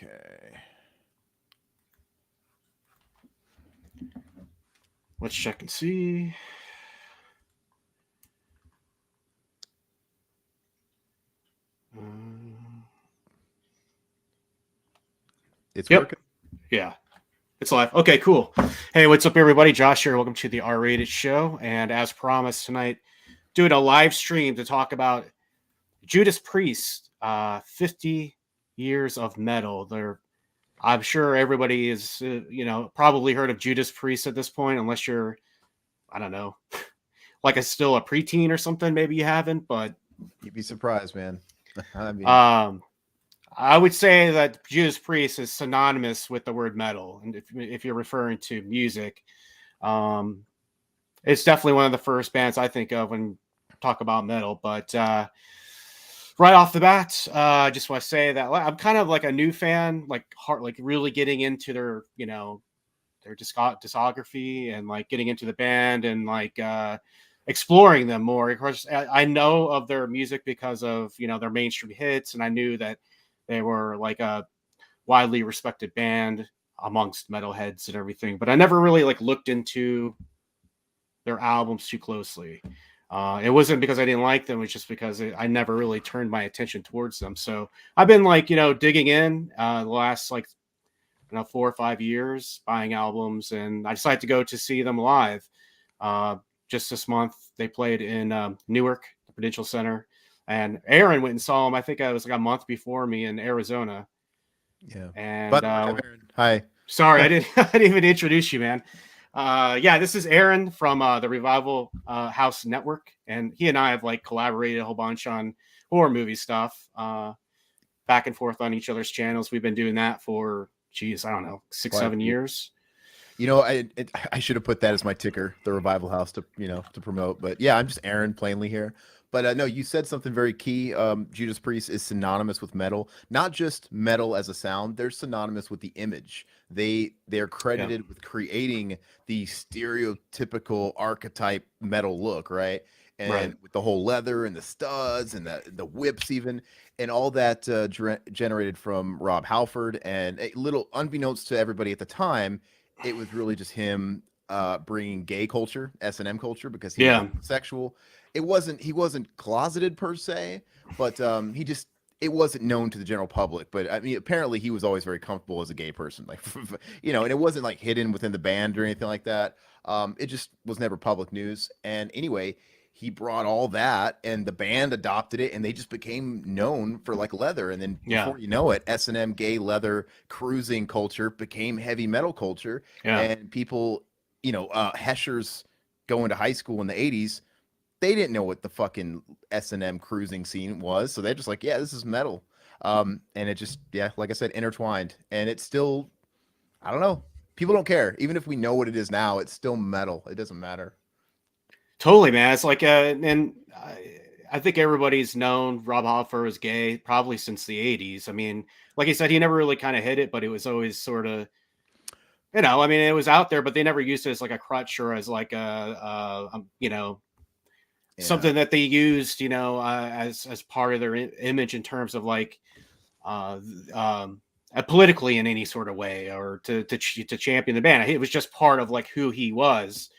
Okay. Let's check and see. It's Yep. working. Yeah. It's live. Okay, cool. Hey, what's up, everybody? Josh here. Welcome to the R-Rated Show. And as promised tonight, doing a live stream to talk about Judas Priest, 50 years of metal. I'm sure everybody is, probably heard of Judas Priest at this point, unless you're, I don't know, like still a preteen or something. Maybe you haven't, but You'd be surprised, man. I mean, um, I would say that Judas Priest is synonymous with the word metal, and if you're referring to music, um, it's definitely one of the first bands I think of when talk about metal. But right off the bat, I just want to say that I'm kind of like a new fan, like really getting into their their discography and like getting into the band and like exploring them more. Of course, I know of their music because of their mainstream hits, and I knew that they were like a widely respected band amongst metalheads and everything. But I never really like looked into their albums too closely. It wasn't because I didn't like them; it's just because I never really turned my attention towards them. So I've been like digging in the last like 4 or 5 years, buying albums, and I decided to go to see them live. Just this month, they played in Newark, the Prudential Center, and Aaron went and saw them. I think it was like a month before me in Arizona. yeah. By And the way, I'm Aaron. Hi. sorry, I didn't even introduce you, man. Yeah, this is Aaron from the Revival House Network, and he and I have like collaborated a whole bunch on horror movie stuff, back and forth on each other's channels. We've been doing that for, geez, I don't know, six, Quite a 7 years. I should have put that as my ticker, the Revival House, to promote. But yeah, I'm just Aaron, plainly here. But no, you said something very key. Judas Priest is synonymous with metal, not just metal as a sound. They're synonymous with the image. They're Yeah, credited with creating the stereotypical archetype metal look, right? right. And with the whole leather and the studs and the whips, even, and all that generated from Rob Halford. And a little unbeknownst to everybody at the time, it was really just him bringing gay culture, S&M culture, because he was Yeah, homosexual. He wasn't closeted per se, but he just it wasn't known to the general public. But I mean, apparently he was always very comfortable as a gay person, like and it wasn't like hidden within the band or anything like that. It just was never public news. And anyway, he brought all that, and the band adopted it, and they just became known for like leather. And then yeah, before you know it, S&M gay leather cruising culture became heavy metal culture, yeah. and people, Heshers going to high school in the '80s, they didn't know what the fucking S&M cruising scene was, so they're just like, yeah, this is metal. And it just, yeah, like I said, intertwined, and it's still, I don't know, people don't care. Even if we know what it is now, it's still metal. It doesn't matter. Totally, man. It's like, and I think everybody's known Rob Halford was gay probably since the '80s. I mean, like you said, he never really kind of hid it, but it was always sort of, I mean, it was out there, but they never used it as like a crutch or as like Yeah, something that they used, as part of their image in terms of like uh, um, politically in any sort of way or to champion the band. It was just part of like who he was,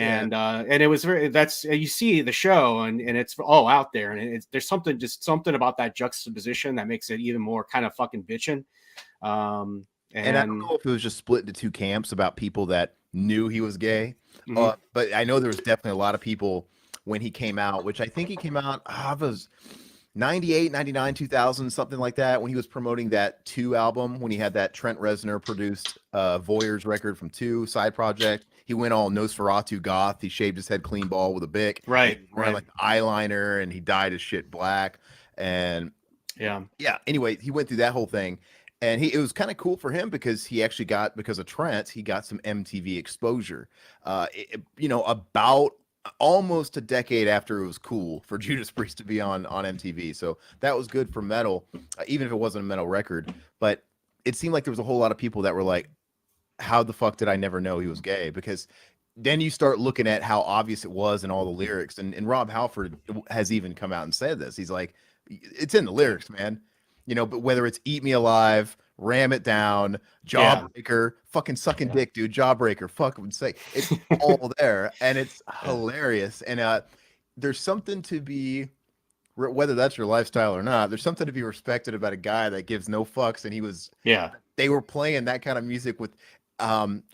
yeah. and it was very, that's, you see the show and it's all out there, and there's something about that juxtaposition that makes it even more kind of fucking bitching. And I don't And know if it was just split into two camps about people that knew he was gay, mhm, but I know there was definitely a lot of people when he came out, which I think he came out, it was 98, 99, 2000, something like that, when he was promoting that 2 album, when he had that Trent Reznor produced Voyeurs record from 2 side project. He went all Nosferatu goth. He shaved his head clean bald with a bic, and he right, was wearing right, like eyeliner, and he dyed his shit black. And yeah, yeah, anyway, he went through that whole thing, and it was kind of cool for him because he actually got, because of Trent, he got some MTV exposure. About almost a decade after it was cool for Judas Priest to be on MTV, so that was good for metal, even if it wasn't a metal record. But it seemed like there was a whole lot of people that were like, "How the fuck did I never know he was gay?" Because then you start looking at how obvious it was in all the lyrics, and Rob Halford has even come out and said this. He's like, it's in the yeah, lyrics, man. But whether it's "Eat Me Alive," ram it down, Yeah. jawbreaker, fucking sucking dick, dude, jawbreaker, fucking say it's all there, and it's Yeah. hilarious. And there's something to be whether that's your lifestyle or not. There's something to be respected about a guy that gives no fucks, and Yeah. they were playing that kind of music with.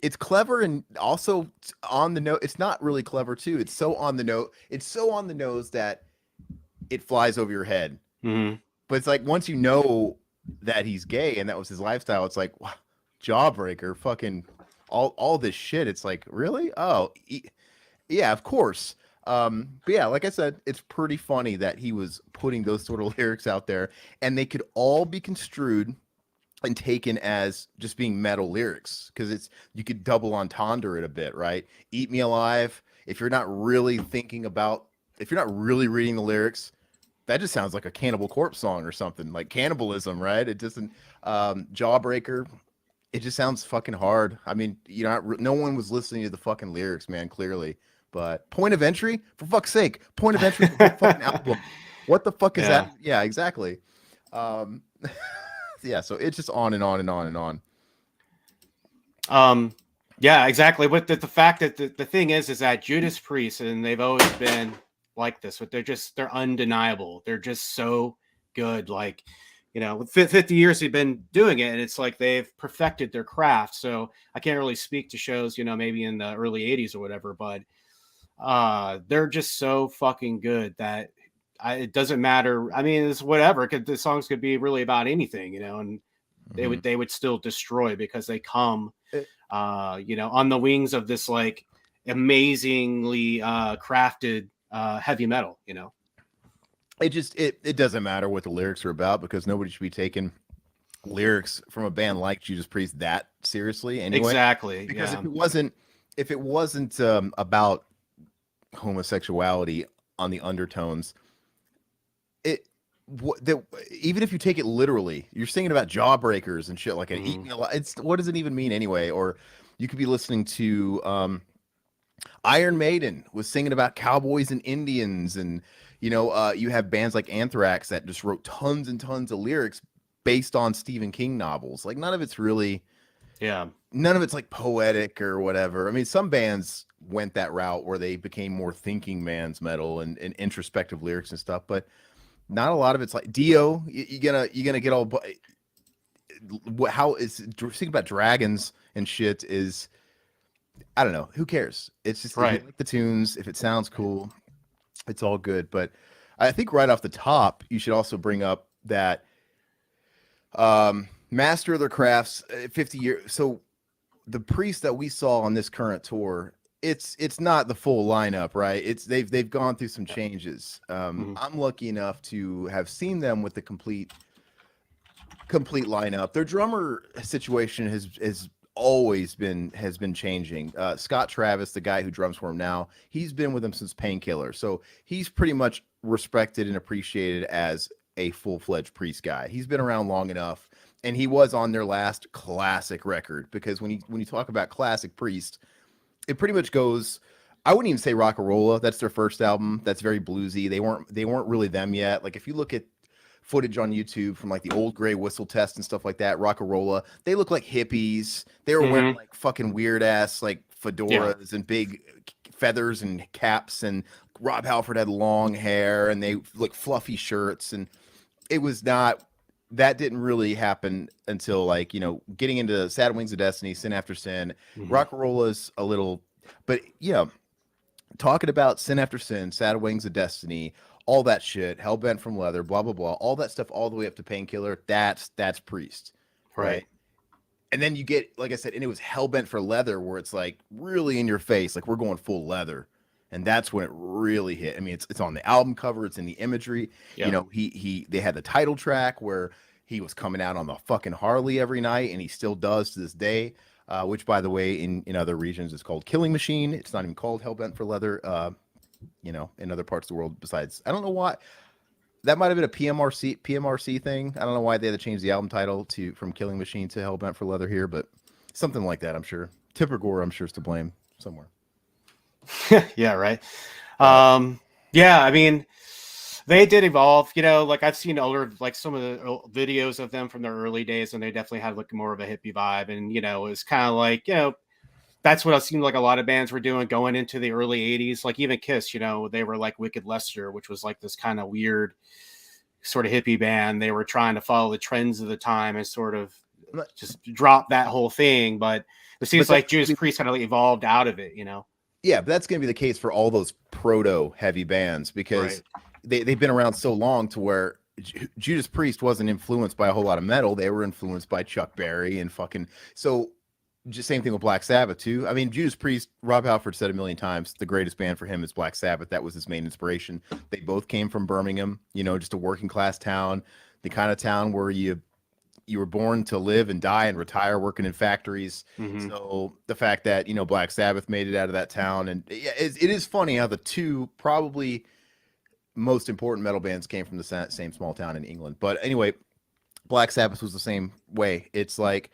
It's clever and also on the note. It's not really clever too. It's so on the note. It's so on the nose that it flies over your head. Hmm. But it's like once you know that he's gay and that was his lifestyle, it's like wow, jawbreaker, fucking all this shit. It's like really? Oh, yeah, of course. But yeah, like I said, it's pretty funny that he was putting those sort of lyrics out there, and they could all be construed and taken as just being metal lyrics because it's you could double entendre it a bit, right? Eat me alive. If you're not really thinking about, if you're not really reading the lyrics, that just sounds like a Cannibal Corpse song or something like cannibalism, right? It doesn't. Jawbreaker. It just sounds fucking hard. I mean, you know, no one was listening to the fucking lyrics, man. Clearly, but Point of Entry, for fuck's sake, Point of Entry, the whole fucking album. What the fuck is Yeah. that? Yeah, exactly. Um, yeah, so it's just on and on and on and on. Yeah, exactly. But the fact that the thing is that Judas Priest, and they've always been like this, but they're undeniable. They're just so good. Like, you know, with 50 years they've been doing it, and it's like they've perfected their craft. So I can't really speak to shows, you know, maybe in the early 80s or whatever, but they're just so fucking good that it doesn't matter. I mean, it's whatever. The songs could be really about anything, you know, and Mhm. they would still destroy because they come It- you know, on the wings of this like amazingly crafted heavy metal, you know. it doesn't matter what the lyrics are about because nobody should be taking lyrics from a band like Judas Priest that seriously anyway. Exactly. Because Yeah. if it wasn't about homosexuality on the undertones, it even if you take it literally, you're singing about jawbreakers and shit like an eat Mhm. me alive. It's what does it even mean anyway? Or you could be listening to Iron Maiden was singing about cowboys and Indians, and you have bands like Anthrax that just wrote tons and tons of lyrics based on Stephen King novels. Like Yeah. none of it's like poetic or whatever. I mean, some bands went that route where they became more thinking man's metal and introspective lyrics and stuff, but not a lot of it's like Dio. You're gonna get all how is thinking about dragons and shit is I don't know. Who cares? It's just if you Right. like the tunes, if it sounds cool, it's all good. But I think right off the top, you should also bring up that master of their crafts, 50 years. So the Priest that we saw on this current tour, it's not the full lineup, right? It's they've gone through some changes. Mhm. I'm lucky enough to have seen them with the complete lineup. Their drummer situation has always been changing. Scott Travis, the guy who drums for him now, he's been with him since Painkiller, so he's pretty much respected and appreciated as a full-fledged Priest guy. He's been around long enough, and he was on their last classic record because when you talk about classic Priest, it pretty much goes. I wouldn't even say Rock'n'Rolla. That's their first album. That's very bluesy. They weren't really them yet. Like if you look at footage on YouTube from like the old gray whistle test and stuff like that, Rock'n'Rolla, they look like hippies. They were wearing Mhm. like fucking weird ass like Yeah. fedoras and big feathers and caps, and Rob Halford had long hair and they like fluffy shirts, and it was not that didn't really happen until like getting into Sad Wings of Destiny, Sin After Sin. Mhm. Rock'n'Rolla's a little, but talking about Sin After Sin, Sad Wings of Destiny, all that shit, Hellbent from Leather, blah blah blah, all that stuff, all the way up to Painkiller. That's Priest, right? Right. And then you get, like I said, and it was Hellbent for Leather, where it's like really in your face, like we're going full leather, and that's when it really hit. I mean, it's on the album cover, it's in the imagery. Yeah. They had the title track where he was coming out on the fucking Harley every night, and he still does to this day. Which, by the way, in other regions is called Killing Machine. It's not even called Hellbent for Leather. In other parts of the world besides, I don't know why that might have been a PMRC thing. I don't know why they had to change the album title from Killing Machine to Hellbent for Leather here, but something like that, I'm sure. Tipper Gore, I'm sure, is to blame somewhere. Yeah. Right. But Yeah. I mean, They did evolve, you know, like I've seen older, like some of the videos of them from their early days, and they definitely had like more of a hippie vibe. And, you know, it's kind of like, you know, that's what it seemed like a lot of bands were doing going into the early 80s. Like even Kiss, you know, they were like Wicked Lester, which was like this kind of weird sort of hippie band. They were trying to follow the trends of the time and sort of just drop that whole thing. But it seems like Judas Priest kind of evolved out of it, you know? Yeah, but that's going to be the case for all those proto heavy bands because they've been around so long to where Judas Priest wasn't influenced by a whole lot of metal. They were influenced by Chuck Berry and fucking. So just same thing with Black Sabbath too. I mean, Judas Priest, Rob Halford said a million times, the greatest band for him is Black Sabbath. That was his main inspiration. They both came from Birmingham, you know, just a working class town, the kind of town where you were born to live and die and retire working in factories. So the fact that, you know, Black Sabbath made it out of that town, and it is funny how the two probably most important metal bands came from the same small town in England. But anyway, Black Sabbath was the same way. It's like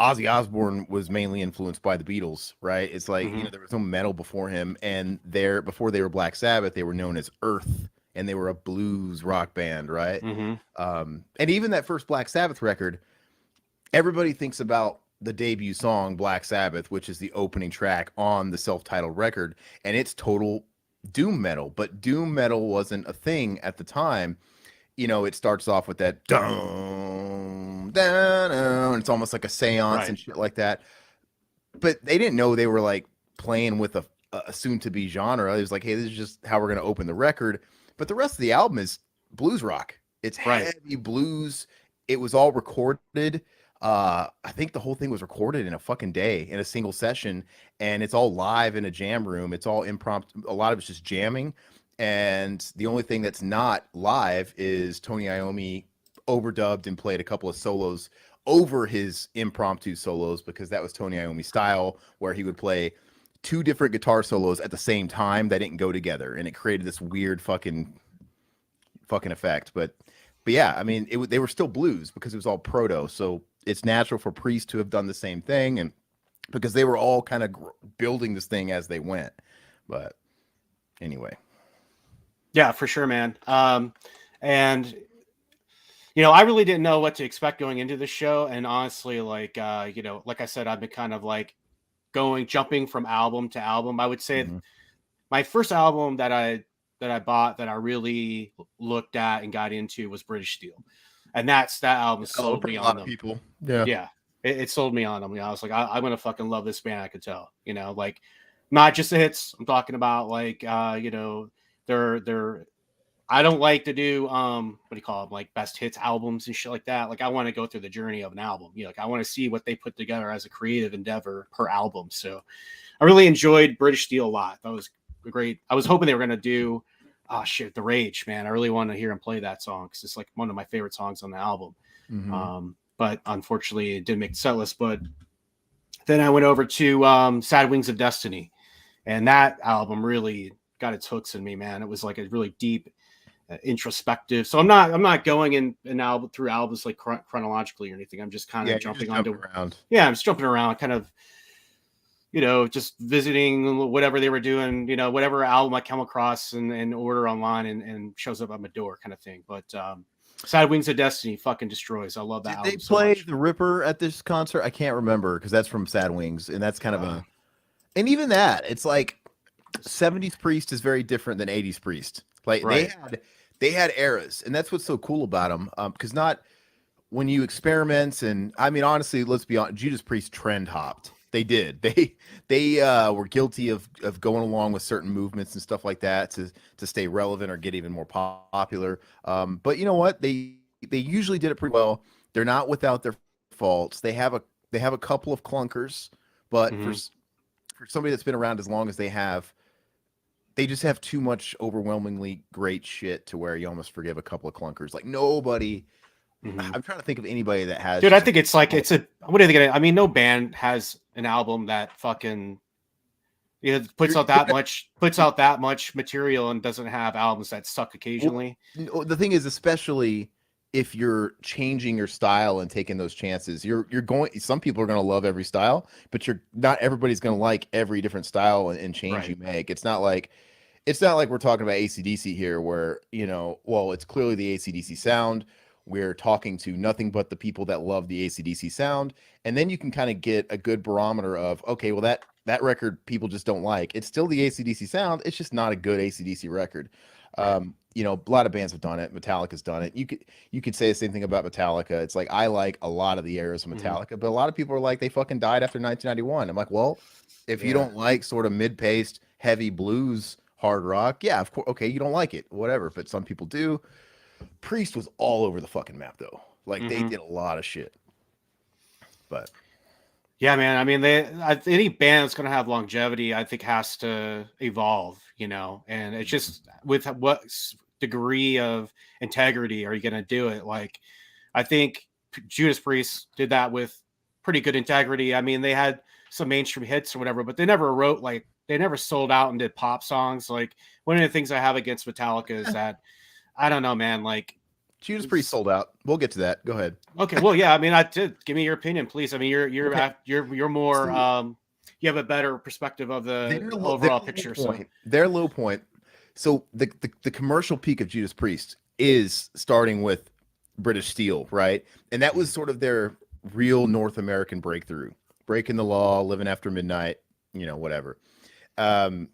Ozzy Osbourne was mainly influenced by the Beatles, right? It's like, you know, there was no metal before him, and before they were Black Sabbath, they were known as Earth, and they were a blues rock band, right? And even that first Black Sabbath record, everybody thinks about the debut song Black Sabbath, which is the opening track on the self-titled record, and it's total doom metal. But doom metal wasn't a thing at the time. You know, it starts off with that dun, dun, dun, it's almost like a seance and shit like that. But they didn't know they were like playing with a soon-to-be genre. It was like, hey, this is just how we're going to open the record. But the rest of the album is blues rock. It's heavy blues. It was all recorded. I think the whole thing was recorded in a fucking day in a single session, and it's all live in a jam room. It's all impromptu. A lot of it's just jamming. And the only thing that's not live is Tony Iommi overdubbed and played a couple of solos over his impromptu solos, because that was Tony Iommi's style, where he would play two different guitar solos at the same time that didn't go together, and it created this weird fucking effect. But yeah, I mean, they were still blues because it was all proto, so it's natural for Priest to have done the same thing, and because they were all kind of building this thing as they went. But anyway. Yeah, for sure, man. And you know, I really didn't know what to expect going into the show. And honestly, like, you know, like I said, I've been kind of like jumping from album to album. I would say my first album that I bought, that I really looked at and got into, was British Steel. And that album sold me on them. People. Yeah. It sold me on them. You know, I was like, I'm going to fucking love this band. I could tell, you know, like not just the hits. I'm talking about like, you know, they're I don't like to do what do you call them, like best hits albums and shit like that. Like I want to go through the journey of an album. You know, like I want to see what they put together as a creative endeavor per album. So I really enjoyed British Steel a lot. That was great. I was hoping they were gonna do The Rage, man. I really wanted to hear him play that song because it's like one of my favorite songs on the album. But unfortunately it didn't make the set list. But then I went over to Sad Wings of Destiny, and that album really got its hooks in me, man. It was like a really deep, introspective. So I'm not going in an album through albums like chronologically or anything. I'm just kind of jumping around. Yeah, I'm just jumping around, kind of, you know, just visiting whatever they were doing, you know, whatever album I come across and order online and shows up at my door, kind of thing. But Sad Wings of Destiny fucking destroys. I love that album. Did they play The Ripper at this concert? I can't remember, because that's from Sad Wings, and that's kind of and even that, it's like 70s Priest is very different than 80s Priest. Like they had eras, and that's what's so cool about them. Because not when you experiment, and I mean, honestly, let's be honest, Judas Priest trend hopped. They did. They were guilty of going along with certain movements and stuff like that to stay relevant or get even more popular. But you know what? They usually did it pretty well. They're not without their faults. They have a couple of clunkers, but for somebody that's been around as long as they have, they just have too much overwhelmingly great shit to where you almost forgive a couple of clunkers. Like nobody. I'm trying to think of anybody that has. Dude, I think it's like what are they gonna? I mean, no band has an album that fucking puts out that much material and doesn't have albums that suck occasionally. Well, the thing is, especially if you're changing your style and taking those chances, you're going. Some people are going to love every style, but not everybody's going to like every different style and change you make. It's not like it's not like we're talking about AC/DC here, where, you know, well, it's clearly the AC/DC sound. We're talking to nothing but the people that love the AC/DC sound, and then you can kind of get a good barometer of, okay, well, that record people just don't like. It's still the AC/DC sound. It's just not a good AC/DC record. Right. You know, a lot of bands have done it. Metallica's done it. You could say the same thing about Metallica. It's like I like a lot of the eras of Metallica, but a lot of people are like they fucking died after 1991. I'm like, well, if you Yeah. don't like sort of mid-paced, heavy blues hard rock, yeah, of course, okay, you don't like it, whatever. But some people do. Priest was all over the fucking map though. Like they did a lot of shit. But Yeah, man. I mean, any band that's going to have longevity, I think, has to evolve, you know. And it's just with what degree of integrity are you going to do it? Like, I think Judas Priest did that with pretty good integrity. I mean, they had some mainstream hits or whatever, but they never sold out and did pop songs. Like, one of the things I have against Metallica is that I don't know, man. Like, Judas Priest sold out. We'll get to that. Go ahead. okay, well, yeah. I mean, I did. Give me your opinion, please. I mean, Okay. you're more So you have a better perspective of the their overall low picture. So point, their low point. So the commercial peak of Judas Priest is starting with British Steel, right? And that was sort of their real North American breakthrough. Breaking the Law, Living After Midnight, you know, whatever. Um,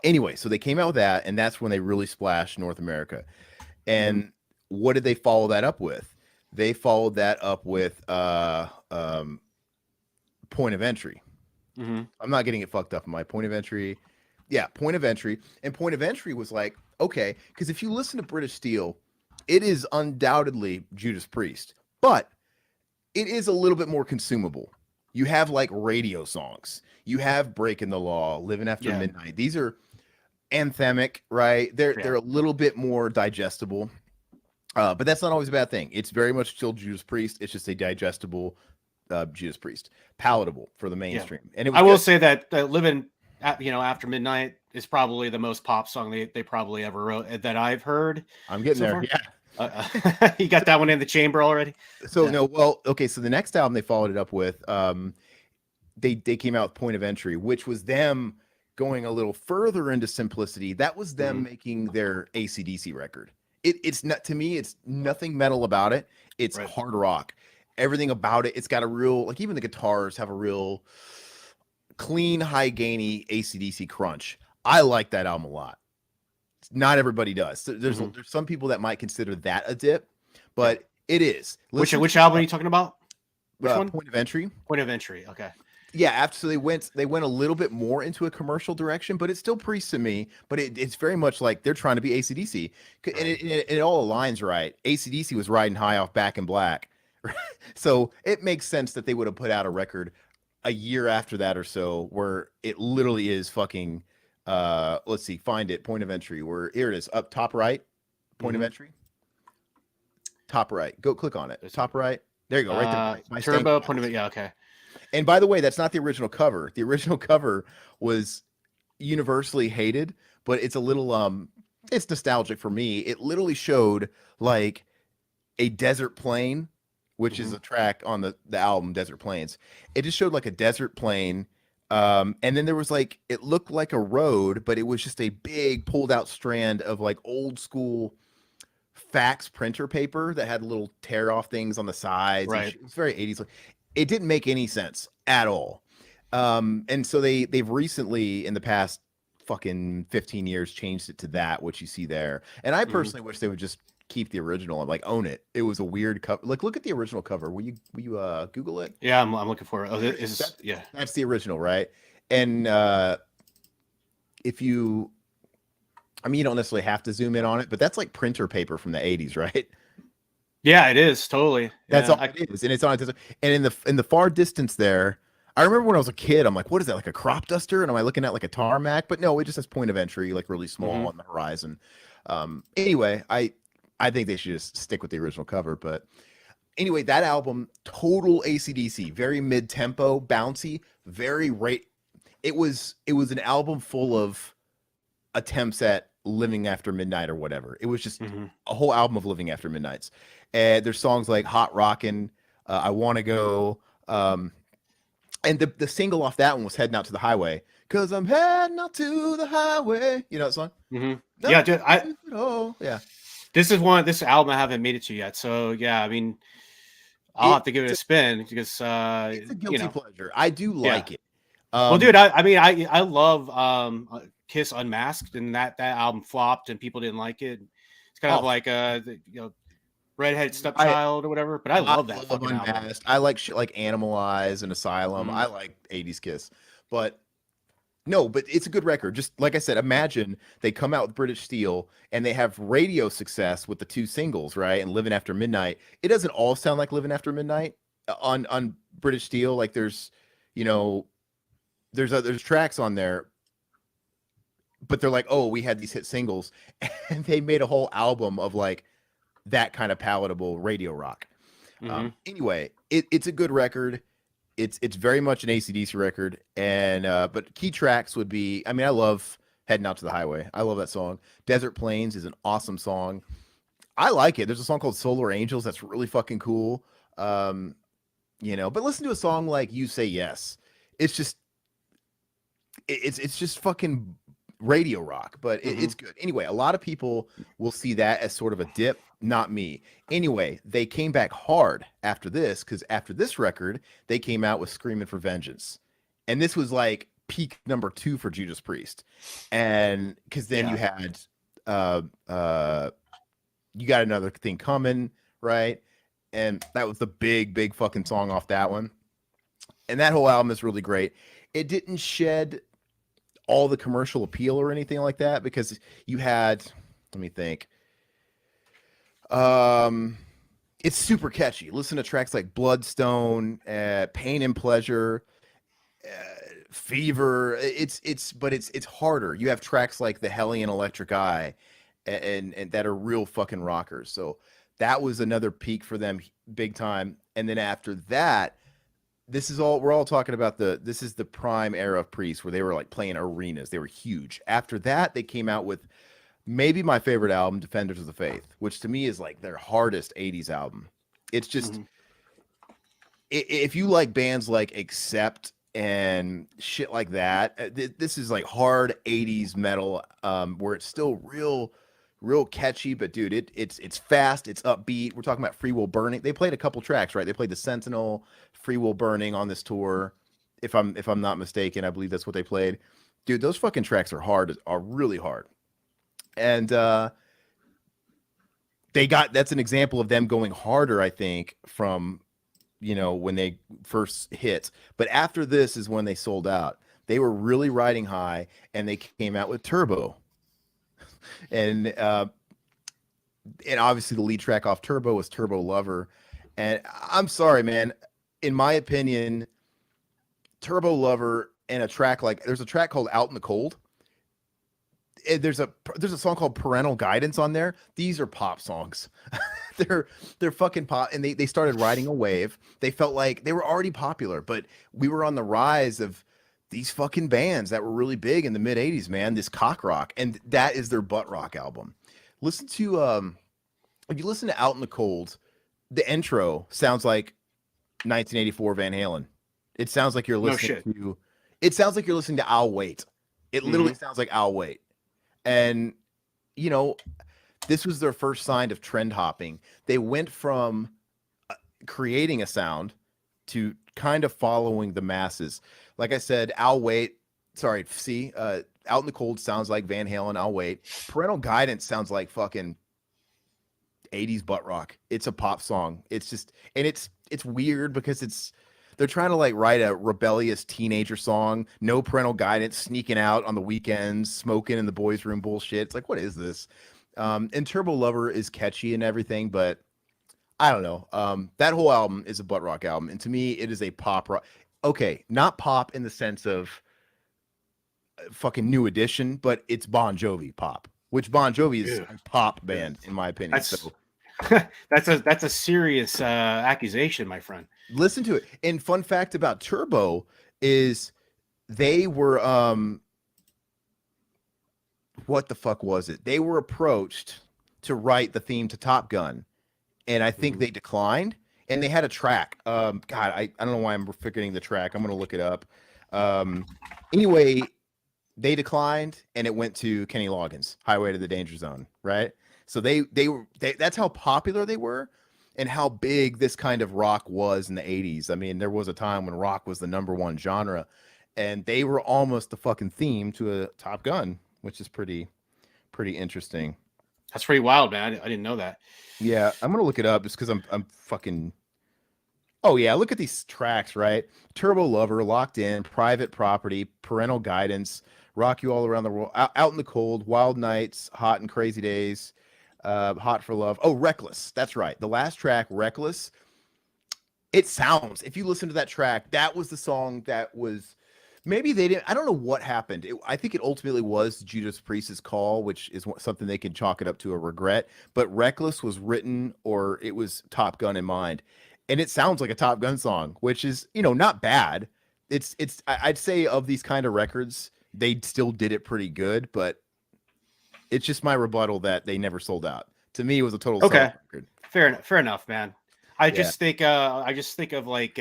anyway, so they came out with that, and that's when they really splashed North America. And what did they follow that up with? They followed that up with Point of Entry. I'm not getting it fucked up in my Point of Entry. Yeah, Point of Entry. And Point of Entry was like, okay, because if you listen to British Steel, it is undoubtedly Judas Priest, but it is a little bit more consumable. You have like radio songs. You have Breaking the Law, Living After yeah, Midnight. These are anthemic, right? They're a little bit more digestible. But that's not always a bad thing. It's very much still Judas Priest. It's just a digestible Judas Priest, palatable for the mainstream. And it was I will good. say that Living, After Midnight is probably the most pop song they probably ever wrote that I've heard I'm getting so there. far. Yeah. You got that one in the chamber already? So Yeah. no, well, okay. So the next album they followed it up with, they came out with Point of Entry, which was them going a little further into simplicity. That was them making their AC/DC record. It's not, to me, it's nothing metal about it. It's Right. hard rock. Everything about it, it's got a real, like, even the guitars have a real clean, high gainy AC/DC crunch. I like that album a lot. Not everybody does. So there's some people that might consider that a dip, but it is. Listen Which to album are you talking about? Which one? Point of Entry. Point of Entry. Okay. Yeah, after so they went a little bit more into a commercial direction, but it's still Priest to me. But it's very much like they're trying to be AC/DC, and it all aligns right. AC/DC was riding high off Back in Black, so it makes sense that they would have put out a record a year after that or so, where it literally is fucking. Let's see, find it. Point of Entry. Where here it is, up top right. Point of Entry. Top right. Go click on it. Top right. There you go. Right there. My Turbo. Point of it. Yeah. Okay. And by the way, that's not the original cover. The original cover was universally hated, but it's a little it's nostalgic for me. It literally showed like a desert plain, which is a track on the album Desert Plains. It just showed like a desert plain. And then there was like, it looked like a road, but it was just a big pulled out strand of like old school fax printer paper that had little tear off things on the sides. Right. It was very 80s. It didn't make any sense at all. And so they've recently, in the past fucking 15 years, changed it to that, which you see there. And I personally wish they would just keep the original and like own it. It was a weird cover. Like, look at the original cover. Will you Google it? Yeah, I'm looking for it. Oh, That's the original, right? And if you, I mean, you don't necessarily have to zoom in on it, but that's like printer paper from the 80s, right? Yeah, it is totally. That's yeah, all it is, and it's on. And in the far distance there, I remember when I was a kid, I'm like, what is that, like a crop duster? And am I looking at like a tarmac? But no, it just says Point of Entry, like really small on the horizon. Anyway, I think they should just stick with the original cover. But anyway, that album, total AC/DC, very mid tempo, bouncy, very rate. It was an album full of attempts at Living After Midnight or whatever. It was just a whole album of Living After And there's songs like Hot Rockin', I Want to Go. And the single off that one was Heading Out to the Highway. Cause I'm heading out to the highway. You know that song? Mm-hmm. No, Yeah, dude, yeah. this album I haven't made it to yet. So yeah, I mean, I'll have to give it a spin because It's a you guilty know, pleasure. I do yeah. like it. Well, dude, I mean, I love Kiss Unmasked, and that album flopped and people didn't like it. It's kind of oh, like Redhead I Stepchild or whatever, but I I love that love fucking album. Unmasked. I like shit like Animalize and Asylum. Mm-hmm. I like 80s Kiss. But no, but it's a good record. Just like I said, imagine they come out with British Steel and they have radio success with the two singles, right? And Living After Midnight. It doesn't all sound like Living After Midnight on British Steel. Like there's, you know, there's tracks on there, but they're like, oh, we had these hit singles, and they made a whole album of like that kind of palatable radio rock. Mm-hmm. Anyway, it's a good record. It's very much an AC/DC record, and but key tracks would be, I mean, I love Heading Out to the Highway. I love that song. Desert Plains is an awesome song. I like it. There's a song called Solar Angels that's really fucking cool. You know, but listen to a song like You Say Yes. It's just it's just fucking radio rock, but it's good. Anyway, a lot of people will see that as sort of a dip, not me. Anyway, they came back hard after this because after this record, they came out with Screaming for Vengeance. And this was like peak number 2 for Judas Priest. And because then you had You Got Another Thing Coming, right? And that was the big fucking song off that one. And that whole album is really great. It didn't shed all the commercial appeal or anything like that because you had, let me think. It's super catchy. Listen to tracks like Bloodstone, Pain and Pleasure, Fever. It's harder. You have tracks like The Hellion Electric Eye and that are real fucking rockers. So that was another peak for them big time. And then after that, we're all talking about this is the prime era of Priest where they were like playing arenas. They were huge. After that, they came out with maybe my favorite album, Defenders of the Faith, which to me is like their hardest 80s album. It's just, if you like bands like Accept and shit like that, this is like hard 80s metal, where it's still real catchy, but dude, it's fast, it's upbeat. We're talking about Free Will Burning. They played a couple tracks, right? They played the Sentinel, Free Will Burning on this tour. If I'm not mistaken, I believe that's what they played. Dude, those fucking tracks are really hard. And that's an example of them going harder, I think, from when they first hit. But after this is when they sold out. They were really riding high, and they came out with Turbo. And obviously the lead track off Turbo was Turbo Lover. And I'm sorry, man. In my opinion, Turbo Lover and there's a track called Out in the Cold. There's a song called Parental Guidance on there. These are pop songs. they're fucking pop, and they started riding a wave. They felt like they were already popular, but we were on the rise of these fucking bands that were really big in the mid 80s, man, this cock rock. And that is their butt rock album. Listen to, if you listen to Out in the Cold, the intro sounds like 1984 Van Halen. It sounds like you're listening it sounds like you're listening to I'll Wait. It literally sounds like I'll Wait. And, this was their first sign of trend hopping. They went from creating a sound to kind of following the masses. Like I said, Out in the Cold sounds like Van Halen, I'll Wait. Parental Guidance sounds like fucking 80s butt rock. It's a pop song. It's just, and it's weird because they're trying to like write a rebellious teenager song, no parental guidance, sneaking out on the weekends, smoking in the boys' room bullshit. It's like, what is this? And Turbo Lover is catchy and everything, but I don't know. That whole album is a butt rock album. And to me, it is a pop rock. Okay, not pop in the sense of fucking New Edition, but it's Bon Jovi pop, which Bon Jovi is a pop band, in my opinion. That's a serious accusation, my friend. Listen to it. And fun fact about Turbo is they were what the fuck was it? They were approached to write the theme to Top Gun, and I think they declined. and they had a track. God, I don't know why I'm forgetting the track. I'm gonna look it up. Um, anyway, they declined, and it went to Kenny Loggins, "Highway to the Danger Zone." Right. So that's how popular they were, and how big this kind of rock was in the '80s. I mean, there was a time when rock was the number one genre, and they were almost the fucking theme to a Top Gun, which is pretty interesting. That's pretty wild, man. I didn't know that. Yeah, I'm gonna look it up just because I'm fucking. Oh yeah, look at these tracks, right? Turbo Lover, Locked In, Private Property, Parental Guidance, Rock You All Around the World, Out in the Cold, Wild Nights, Hot and Crazy Days, Hot for Love. Oh, Reckless. That's right. The last track, Reckless. It sounds. If you listen to that track, that was the song that was. Maybe they didn't. I don't know what happened. I think it ultimately was Judas Priest's call, which is something they can chalk it up to a regret. But Reckless was written, or it was Top Gun in mind, and it sounds like a Top Gun song, which is not bad. I'd say of these kind of records, they still did it pretty good, but it's just my rebuttal that they never sold out. To me, it was a total Okay, record. fair enough, man. I Yeah. just think of like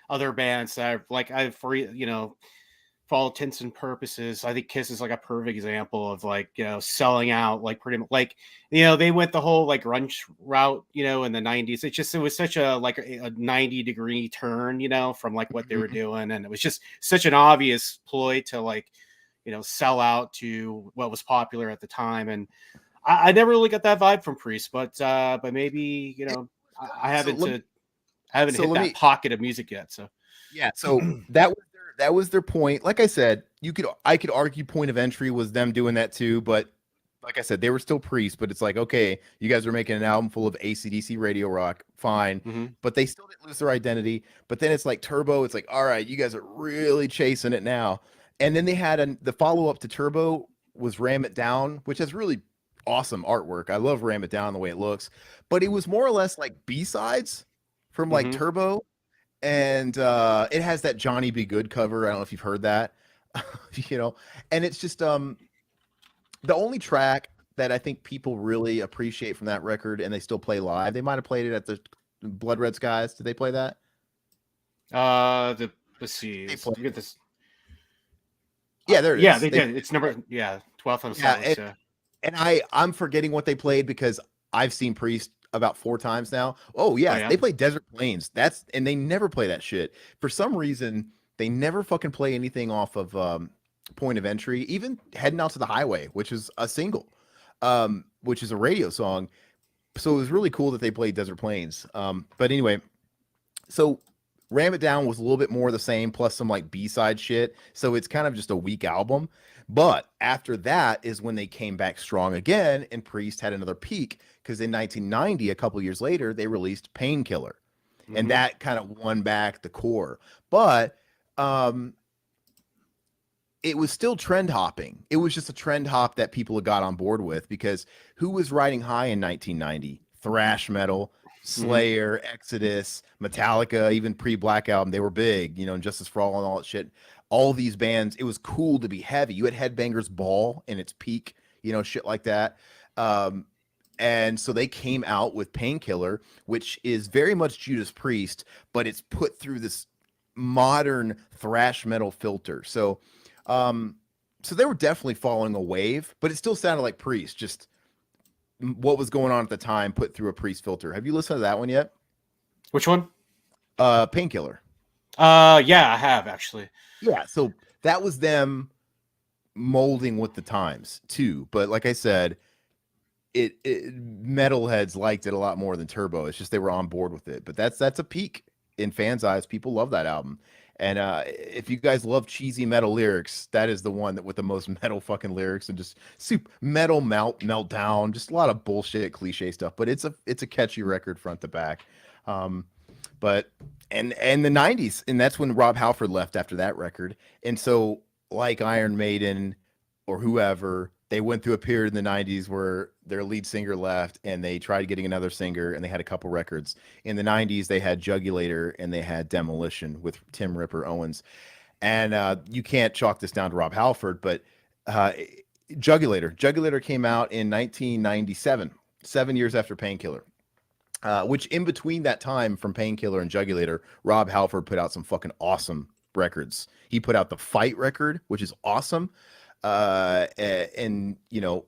other bands that I've for all intents and purposes, I think Kiss is like a perfect example of like, selling out, like pretty much like, they went the whole like grunge route, in the 90s. It was such a 90-degree turn, from like what they were doing. And it was just such an obvious ploy to like, sell out to what was popular at the time. And I never really got that vibe from Priest, but maybe, I haven't So hit let that me pocket of music yet. So Yeah, so that was their point. Like I said, I could argue point of entry was them doing that too, but like I said, they were still priests. But it's like, okay, you guys are making an album full of AC/DC radio rock, fine, mhm. but they still didn't lose their identity. But then it's like Turbo. It's like, all right, you guys are really chasing it now. And then they had the follow up to Turbo was Ram It Down, which has really awesome artwork. I love Ram It Down the way it looks, but it was more or less like B sides from like Mhm. Turbo, and it has that Johnny Be Good cover. I don't know if you've heard that, you know. And it's just the only track that I think people really appreciate from that record, and they still play live. They might have played it at the Blood Red Skies. Did they play that? Let's see. They played. We get this. Yeah, there it Yeah, is. they They did. It's number 12th on the yeah, set list. Yeah. and I'm forgetting what they played because I've seen Priest about 4 times now. Oh Oh yeah, yeah. they play Desert Plains. And they never play that shit for some reason. They never fucking play anything off of Point of Entry, even Heading Out to the Highway, which is a single, which is a radio song. So it was really cool that they played Desert Plains. But anyway, so Ram It Down was a little bit more the same, plus some like B-side shit. So it's kind of just a weak album. But after that is when they came back strong again, and Priest had another peak because in 1990, a couple years later, they released Painkiller, and Mhm. that kind of won back the core. But um, it was still trend hopping. It was just a trend hop that people had got on board with because who was riding high in 1990? Thrash metal, Mhm. Slayer, Exodus, Metallica, even pre-Black Album. They were big, and Justice for All and all that shit. All these bands, it was cool to be heavy. You had Headbangers Ball in its peak, shit like that. Um, and so they came out with Painkiller, which is very much Judas Priest, but it's put through this modern thrash metal filter. Um, so they were definitely following a wave, but it still sounded like Priest, just what was going on at the time put through a Priest filter. Have you listened to that one yet? Which one? Painkiller. Yeah, I have actually. Yeah, so that was them molding with the times too. But like I said, it metalheads liked it a lot more than Turbo. It's just they were on board with it. But that's a peak in fans' eyes. People love that album. And if you guys love cheesy metal lyrics, that is the one that with the most metal fucking lyrics and just super metal meltdown, just a lot of bullshit cliche stuff. But it's a catchy record front to back. Um, but and the 90s, and that's when Rob Halford left after that record. And so like Iron Maiden or whoever, they went through a period in the 90s where their lead singer left and they tried getting another singer, and they had a couple records. In the 90s, they had Jugulator and they had Demolition with Tim Ripper Owens. And you can't chalk this down to Rob Halford, but uh, Jugulator came out in 1997, 7 years after Painkiller. which in between that time from Painkiller and Jugulator, Rob Halford put out some fucking awesome records. He put out the Fight record, which is awesome. And you know,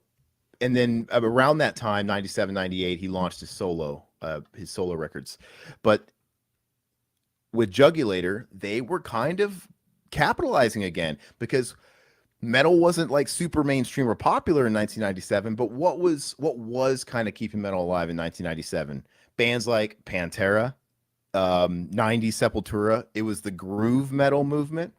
and then around that time, 97, 98, he launched his solo records. But with Jugulator, they were kind of capitalizing again because metal wasn't like super mainstream or popular in 1997, but what was kind of keeping metal alive in 1997? Bands like Pantera, 90s Sepultura. It was the groove metal movement,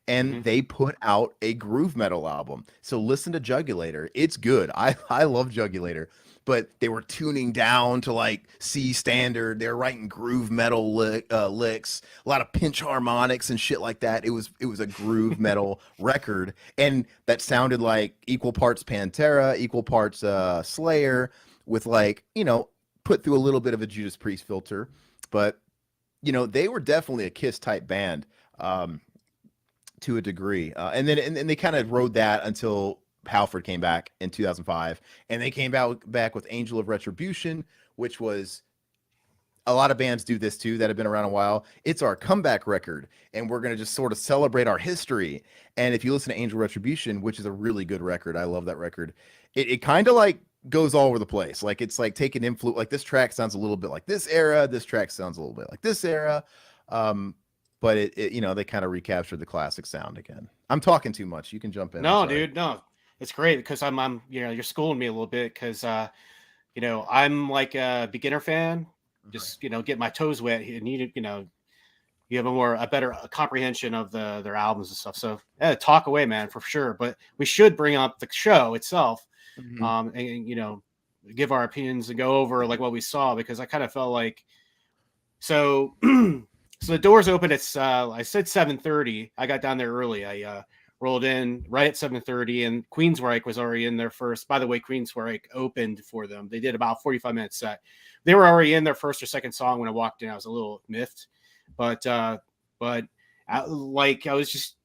and they put out a groove metal album. So listen to Jugulator. It's good. I love Jugulator, but they were tuning down to like C standard. They're writing groove metal licks, a lot of pinch harmonics and shit like that. It was a groove metal record, and that sounded like equal parts Pantera, equal parts Slayer, with like, you know, put through a little bit of a Judas Priest filter, but you know, they were definitely a Kiss type band, to a degree. And they kind of rode that until Halford came back in 2005, and they came back with Angel of Retribution, which was, a lot of bands do this too that have been around a while. It's our comeback record, and we're going to just sort of celebrate our history. And if you listen to Angel Retribution, which is a really good record, I love that record. It kind of like goes all over the place. Like it's like taking influence. Like this track sounds a little bit like this era. This track sounds a little bit like this era. But it you know, they kind of recaptured the classic sound again. I'm talking too much. You can jump in. No, dude, no, it's great because I'm you know, you're schooling me a little bit because you know, I'm like a beginner fan, just you know, get my toes wet and need you know, you have a better comprehension of their albums and stuff. So yeah, talk away, man, for sure. But we should bring up the show itself, and you know, give our opinions and go over like what we saw because I kind of felt like so. So the doors opened at I said 7:30. I got down there early. I rolled in right at 7:30, and Queensryche was already in there first. By the way, Queensryche opened for them. They did about 45 minutes set. They were already in their first or second song when I walked in. I was a little miffed, but like I was just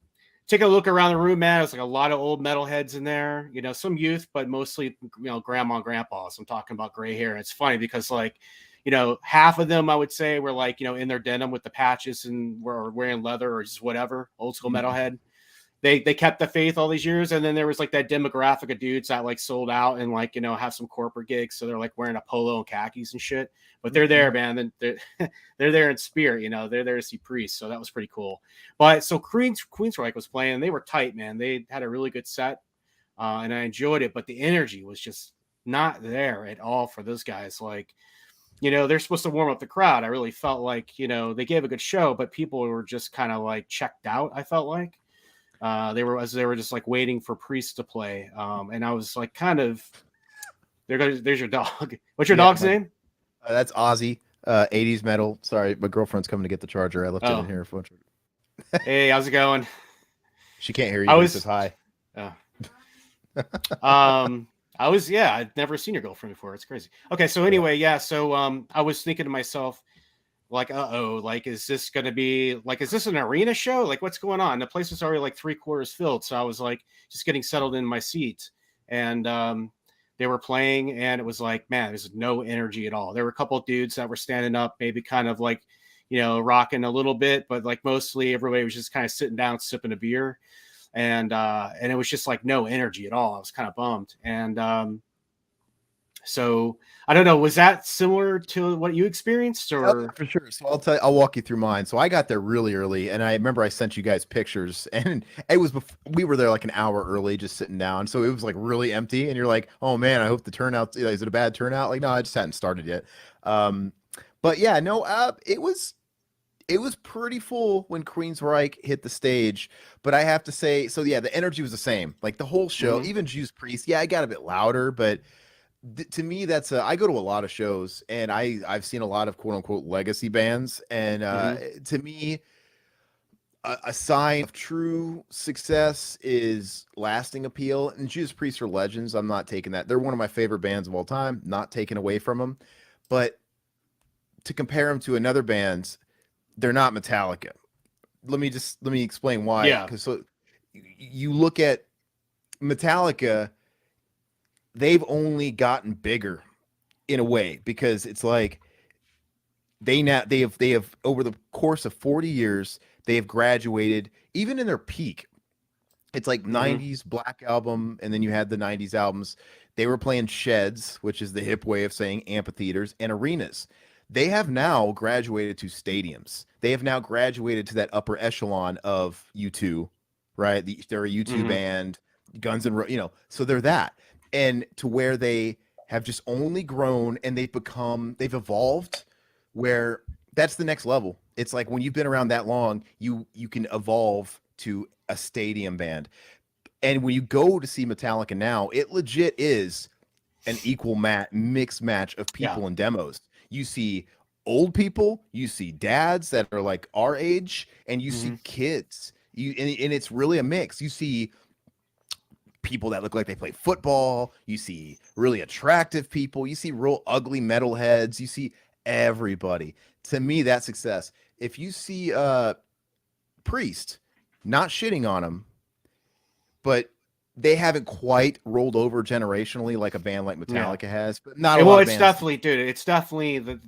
taking a look around the room, man. It was like a lot of old metalheads in there. You know, some youth, but mostly you know grandma and grandpas. I'm talking about gray hair. And it's funny because like, you know, half of them I would say were like, you know, in their denim with the patches and were wearing leather or just whatever, old school metalhead. They kept the faith all these years, and then there was like that demographic of dudes that like sold out and like, you know, have some corporate gigs, so they're like wearing a polo and khakis and shit. But they're there, man. And they're there in spirit, you know. They're there to see Priest, so that was pretty cool. But so Queensryche was playing, and they were tight, man. They had a really good set, and I enjoyed it. But the energy was just not there at all for those guys. Like, you know, they're supposed to warm up the crowd. I really felt like, you know, they gave a good show, but people were just kind of like checked out. I felt like they were just like waiting for Priest to play. And I was like, kind of, there's your dog. What's your dog's name? That's Ozzy. 80s metal. Sorry, my girlfriend's coming to get the charger. I left it in here for Hey, how's it going? She can't hear you. It says hi. I'd never seen your girlfriend before. It's crazy. Okay, so anyway, yeah. So I was thinking to myself, like, like, is this gonna be like, is this an arena show? Like, what's going on? The place was already like 3/4 filled, so I was like, just getting settled in my seat, and they were playing, and it was like, man, there's no energy at all. There were a couple of dudes that were standing up, maybe kind of like, you know, rocking a little bit, but like mostly everybody was just kind of sitting down, sipping a beer. And it was just like no energy at all. I was kind of bummed. And so I don't know, was that similar to what you experienced or? For sure. So I'll walk you through mine. So I got there really early, and I remember I sent you guys pictures, and it was we were there like an hour early, just sitting down. So it was like really empty, and you're like, oh man, I hope the turnout, is it a bad turnout? Like, no, I just hadn't started yet. But yeah, no, it was pretty full when Queensryche hit the stage, but I have to say, so yeah, the energy was the same. Like the whole show, even Judas Priest, yeah, I got a bit louder, but to me, that's I go to a lot of shows, and I've seen a lot of quote unquote legacy bands, and to me, a sign of true success is lasting appeal. And Judas Priest are legends. I'm not taking that. They're one of my favorite bands of all time. Not taken away from them, but to compare them to another bands, they're not Metallica. Let me explain why. Yeah. Because so you look at Metallica, they've only gotten bigger in a way, because it's like they have over the course of 40 years, they have graduated even in their peak. It's like Mm-hmm. 90s Black Album, and then you had the 90s albums. They were playing sheds, which is the hip way of saying amphitheaters and arenas. They have now graduated to stadiums. They have now graduated to that upper echelon of U2, right? They're a U2 Mm-hmm. band, so they're that. And to where they have just only grown and they've evolved where that's the next level. It's like when you've been around that long, you can evolve to a stadium band. And when you go to see Metallica now, it legit is an mixed match of Yeah. people and demos. You see old people, you see dads that are like our age, and you Mm-hmm. see kids. And it's really a mix. You see people that look like they play football, you see really attractive people, you see real ugly metalheads, you see everybody. To me, that's success. If you see Priest, not shitting on him, but they haven't quite rolled over generationally like a band like Yeah. Metallica has, but not a Well, lot of it's bands. definitely, dude. It's definitely the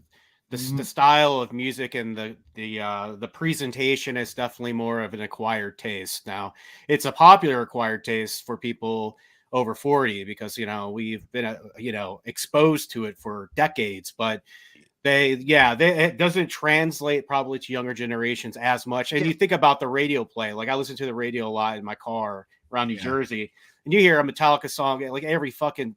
Mhm. style of music and the presentation is definitely more of an acquired taste. Now, it's a popular acquired taste for people over 40 because we've been exposed to it for decades, but it doesn't translate probably to younger generations as much. And Yeah, you think about the radio play, like I listen to the radio a lot in my car around New yeah. Jersey, and you hear a Metallica song, like every fucking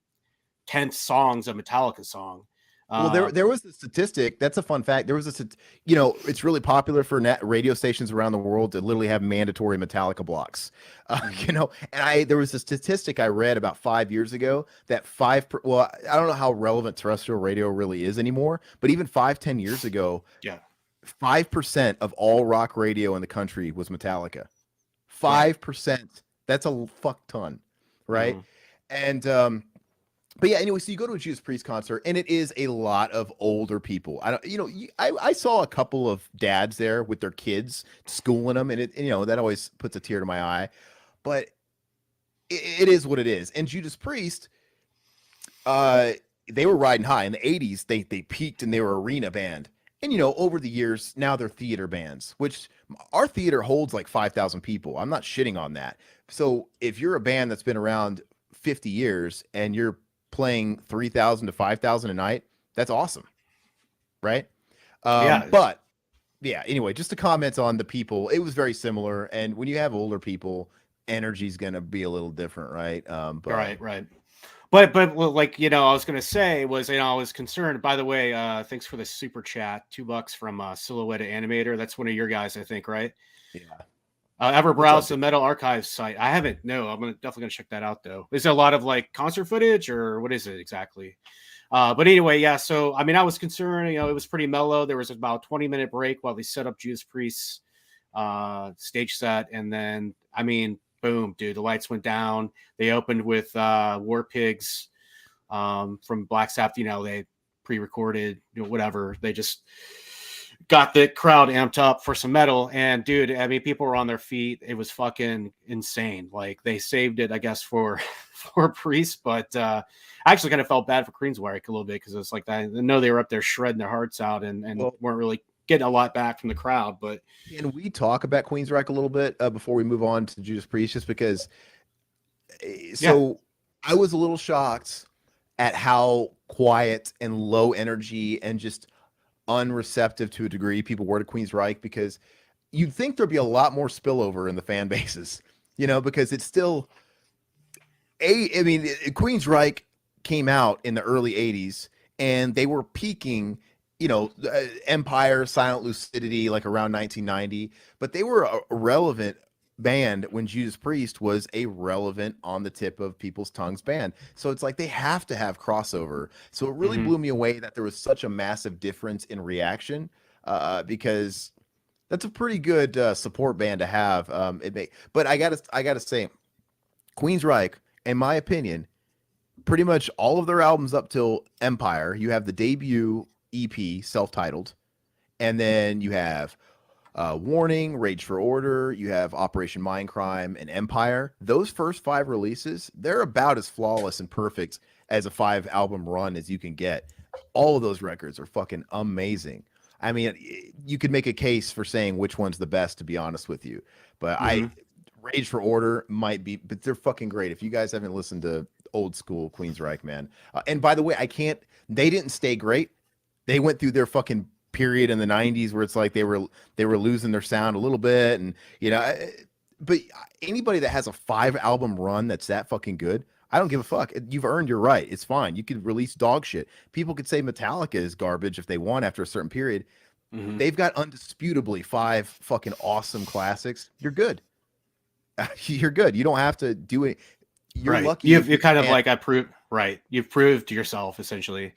10th song's a Metallica song. Well, there Uh, there was a statistic. That's a fun fact. There was it's really popular for radio stations around the world to literally have mandatory Metallica blocks. mhm. And there was a statistic I read about 5 years ago that well, I don't know how relevant terrestrial radio really is anymore, but even 5, 10 years ago, Yeah, 5% of all rock radio in the country was Metallica. right. 5%. That's a fuck ton, right? Mhm. And but yeah, anyway, so you go to a Judas Priest concert, and it is a lot of older people. I don't, I saw a couple of dads there with their kids schooling them, and that always puts a tear to my eye. But it is what it is. And Judas Priest, uh, they were riding high in the '80s. They peaked and they were arena band. And over the years, now they're theater bands, which our theater holds like 5,000 people. I'm not shitting on that. So if you're a band that's been around 50 years and you're playing 3,000 to 5,000 a night, that's awesome, right? Yeah, But yeah, anyway, just to comment on the people, it was very similar. And when you have older people, energy's gonna be a little different, right? But right, right. But well, like I was gonna say was I was concerned. By the way, thanks for the super chat, $2 from Silhouette Animator. That's one of your guys, I think, right? yeah, Ever what's up, browse the dude? Metal Archives site? I haven't. No, I'm definitely gonna check that out though. Is there a lot of like concert footage or what is it exactly? But anyway, yeah. So I mean, I was concerned. It was pretty mellow. There was about 20-minute break while they set up Judas Priest's stage set, and then I mean, boom, dude, the lights went down. They opened with War Pigs from Black Sabbath. They pre-recorded, whatever. They just got the crowd amped up for some metal. And dude, I mean, people were on their feet. It was fucking insane. Like they saved it, I guess, for for Priest, but I actually kind of felt bad for Queenswryche a little bit because it's like I know they were up there shredding their hearts out and Well, weren't really getting a lot back from the crowd. But can we talk about Queensryche a little bit before we move on to Judas Priest? Just because, yeah, so I was a little shocked at how quiet and low energy and just unreceptive to a degree people were to Queensryche, because you'd think there'd be a lot more spillover in the fan bases, because it's still I mean, Queensryche came out in the early '80s, and they were peaking, Empire, Silent Lucidity, like around 1990. But they were a relevant band when Judas Priest was a relevant on the tip of people's tongues band. So it's like they have to have crossover. So it really mm-hmm. blew me away that there was such a massive difference in reaction, because that's a pretty good support band to have. But I gotta say, Queensryche, in my opinion, pretty much all of their albums up till Empire, you have the debut EP, self-titled, and then you have Warning, Rage for Order, you have Operation Mindcrime, and Empire. Those first five releases, they're about as flawless and perfect as a 5 album run as you can get. All of those records are fucking amazing. I mean, you could make a case for saying which one's the best, to be honest with you. But Mm-hmm. Rage for Order might be, but they're fucking great. If you guys haven't listened to old school Queensryche, man. And by the way, they didn't stay great. They went through their fucking period in the 90s where it's like they were losing their sound a little bit. And, but anybody that has a 5 album run that's that fucking good, I don't give a fuck. You've earned your right. It's fine. You could release dog shit. People could say Metallica is garbage if they want after a certain period. Mm-hmm. They've got undisputably 5 fucking awesome classics. You're good. You're good. You don't have to do it. You're right. lucky. You're kind of like right. You've proved yourself essentially.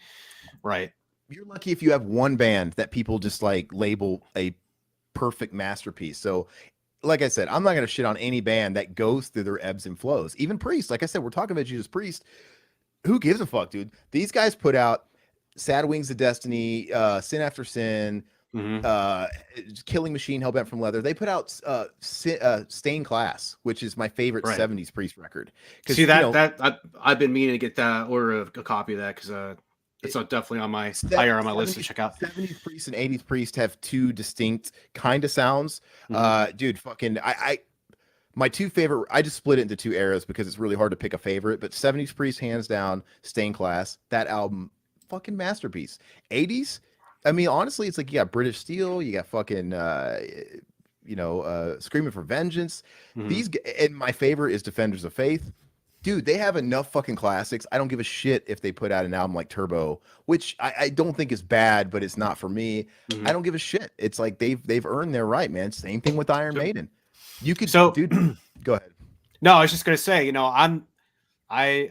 Right. You're lucky if you have one band that people just like label a perfect masterpiece. So, like I said, I'm not going to shit on any band that goes through their ebbs and flows. Even Priest, like I said, we're talking about Judas Priest. Who gives a fuck, dude? These guys put out Sad Wings of Destiny, Sin After Sin, Killing Machine, Hellbent from Leather. They put out Stained Class, which is my favorite 70s Priest record. See that I've been meaning to get that, order a copy of that because it's definitely on my higher on my list to check out. 70s Priest and 80s Priest have 2 distinct kind of sounds. Dude, fucking my 2 favorite, I just split it into 2 eras because it's really hard to pick a favorite, but 70s Priest hands down, Stained Class, that album, fucking masterpiece. 80s, I mean, honestly, it's like you got British Steel, you got fucking Screaming for Vengeance. These, and my favorite is Defenders of Faith. Dude, they have enough fucking classics. I don't give a shit if they put out an album like Turbo, which I don't think is bad, but it's not for me. I don't give a shit. It's like they've earned their right, man. Same thing with Iron Maiden. You could, dude. Go ahead. No, I was just gonna say, I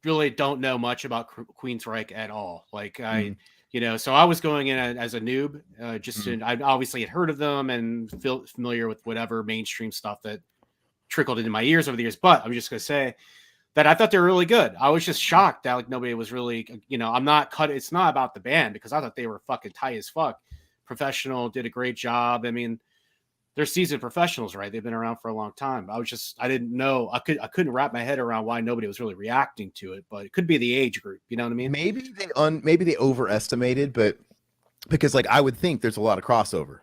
really don't know much about Queensryche at all. Like so I was going in as a noob. I obviously had heard of them and feel familiar with whatever mainstream stuff that trickled into my ears over the years. But I'm just gonna say that I thought they were really good. I was just shocked that like nobody was really, I'm not cut. It's not about the band because I thought they were fucking tight as fuck. Professional, did a great job. I mean, they're seasoned professionals, right? They've been around for a long time. I didn't know. I couldn't wrap my head around why nobody was really reacting to it, but it could be the age group. You know what I mean? Maybe they overestimated, but because like I would think there's a lot of crossover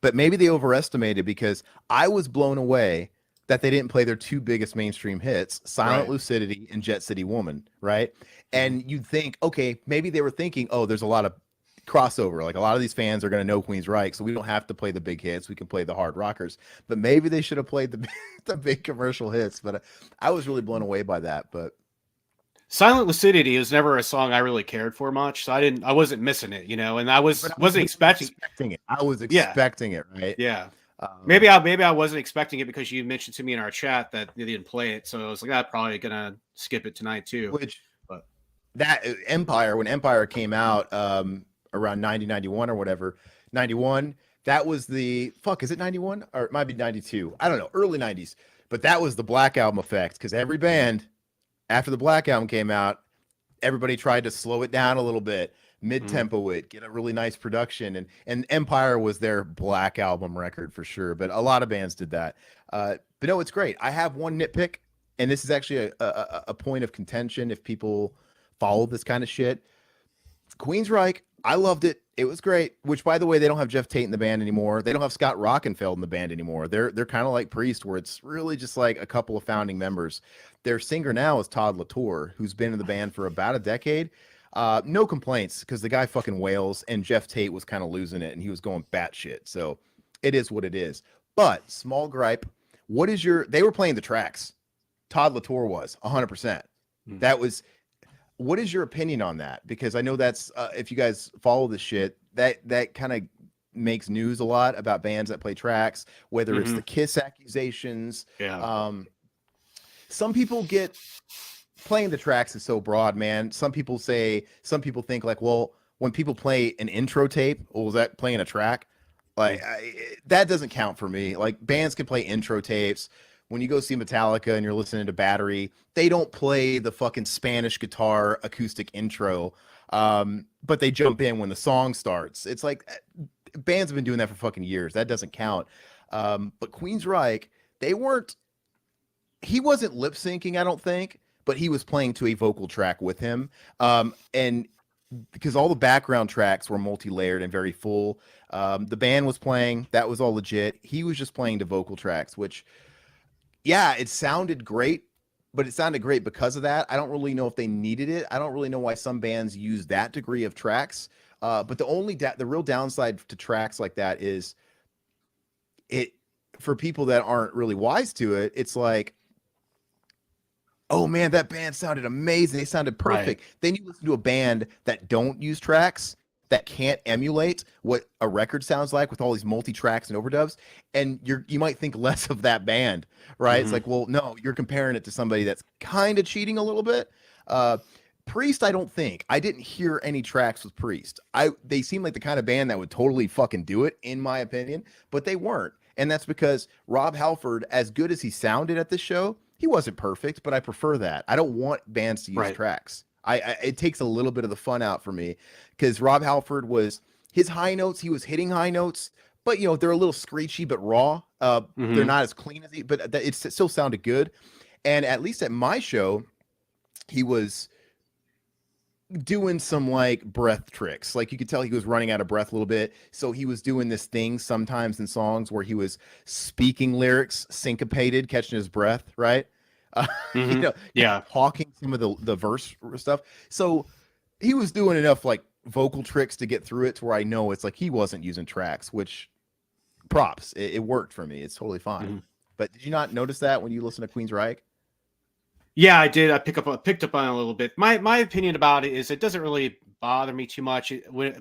but maybe they overestimated because I was blown away that they didn't play their 2 biggest mainstream hits, Silent Lucidity and Jet City Woman, right? And you'd think, okay, maybe they were thinking, oh, there's a lot of crossover. Like a lot of these fans are going to know Queensryche, so we don't have to play the big hits. We can play the hard rockers. But maybe they should have played the big commercial hits. But I was really blown away by that. But Silent Lucidity was never a song I really cared for much, so I wasn't missing it, and I wasn't expecting it. I was expecting it, right? Yeah. Maybe I wasn't expecting it because you mentioned to me in our chat that they didn't play it, so I was like, I'm probably gonna skip it tonight too. But that Empire, when Empire came out around 91 or whatever, 91, that was the is it 91 or it might be 92? I don't know, early 90s. But that was the Black Album effect because every band after the Black Album came out, everybody tried to slow it down a little bit. Mid-tempo it, get a really nice production, and Empire was their Black Album record for sure, but a lot of bands did that. But no, it's great. I have one nitpick, and this is actually a point of contention if people follow this kind of shit. Queensryche, I loved it. It was great, which by the way, they don't have Jeff Tate in the band anymore. They don't have Scott Rockenfeld in the band anymore. They're kind of like Priest, where it's really just like a couple of founding members. Their singer now is Todd Latour, who's been in the band for about a decade. No complaints because the guy fucking wails, and Jeff Tate was kind of losing it and he was going batshit. So it is what it is. But small gripe. They were playing the tracks. Todd Latour was 100%. What is your opinion on that? Because I know that's, if you guys follow this shit, that kind of makes news a lot about bands that play tracks, whether it's the Kiss accusations. Yeah. Some people get playing the tracks is so broad, man. Some people think like, well, when people play an intro tape, was that playing a track? Like that doesn't count for me. Like bands can play intro tapes. When you go see Metallica and you're listening to Battery, they don't play the fucking Spanish guitar acoustic intro, but they jump in when the song starts. It's like bands have been doing that for fucking years. That doesn't count. But Queensryche, he wasn't lip syncing, I don't think, but he was playing to a vocal track with him. And because all the background tracks were multi-layered and very full. The band was playing, that was all legit. He was just playing the vocal tracks, which, yeah, it sounded great, but it sounded great because of that. I don't really know if they needed it. I don't really know why some bands use that degree of tracks. But the real downside to tracks like that is it, for people that aren't really wise to it, it's like, oh man, that band sounded amazing. They sounded perfect. Right. Then you listen to a band that don't use tracks, that can't emulate what a record sounds like with all these multi-tracks and overdubs, and you might think less of that band, right? It's Mm-hmm. like, well, no, you're comparing it to somebody that's kind of cheating a little bit. Priest, I don't think. I didn't hear any tracks with Priest. They seem like the kind of band that would totally fucking do it, in my opinion, but they weren't. And that's because Rob Halford, as good as he sounded at this show, he wasn't perfect, but I prefer that. I don't want bands to use Right. tracks. It takes a little bit of the fun out for me, because Rob Halford was his high notes. He was hitting high notes, but they're a little screechy but raw. They're Mm-hmm. not as clean as but it still sounded good. And at least at my show, he was doing some like breath tricks. Like you could tell he was running out of breath a little bit. So he was doing this thing sometimes in songs where he was speaking lyrics syncopated, catching his breath, right? Mm-hmm. Kind Yeah. of talking some of the verse stuff. So he was doing enough like vocal tricks to get through it to where I know it's like he wasn't using tracks, which props. It worked for me. It's totally fine. Mm-hmm. But did you not notice that when you listen to Queensryche? Yeah, I did. I picked up on it a little bit. My opinion about it is it doesn't really bother me too much.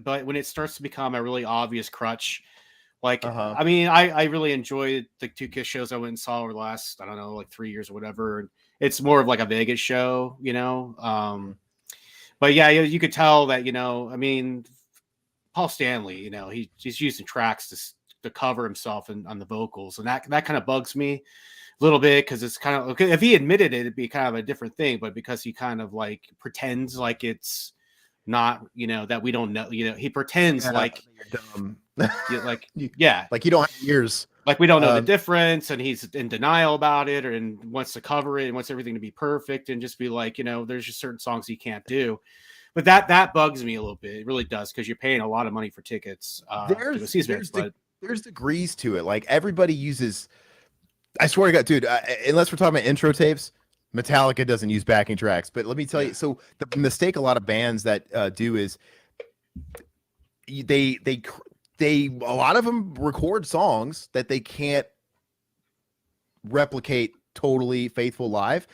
But when it starts to become a really obvious crutch, like Uh-huh. I mean, I really enjoyed the 2 Kiss shows I went and saw over the last, I don't know, like 3 years or whatever. And it's more of like a Vegas show, But yeah, you could tell that, I mean, Paul Stanley, he's using tracks to cover himself on the vocals, and that kind of bugs me a little bit, because it's kind of, okay, if he admitted it, it'd be kind of a different thing, but because he kind of like pretends like it's not, that we don't know, he pretends like you're dumb. like You, yeah, like you don't have ears. like we don't know the difference, and he's in denial about it, and wants to cover it and wants everything to be perfect, and just be like, there's just certain songs he can't do. But that bugs me a little bit. It really does, because you're paying a lot of money for tickets to go see Smith. There's degrees to it. Like everybody uses. I swear to God, dude. Unless we're talking about intro tapes, Metallica doesn't use backing tracks. But let me tell you. So the mistake a lot of bands that do is they a lot of them record songs that they can't replicate totally faithful live,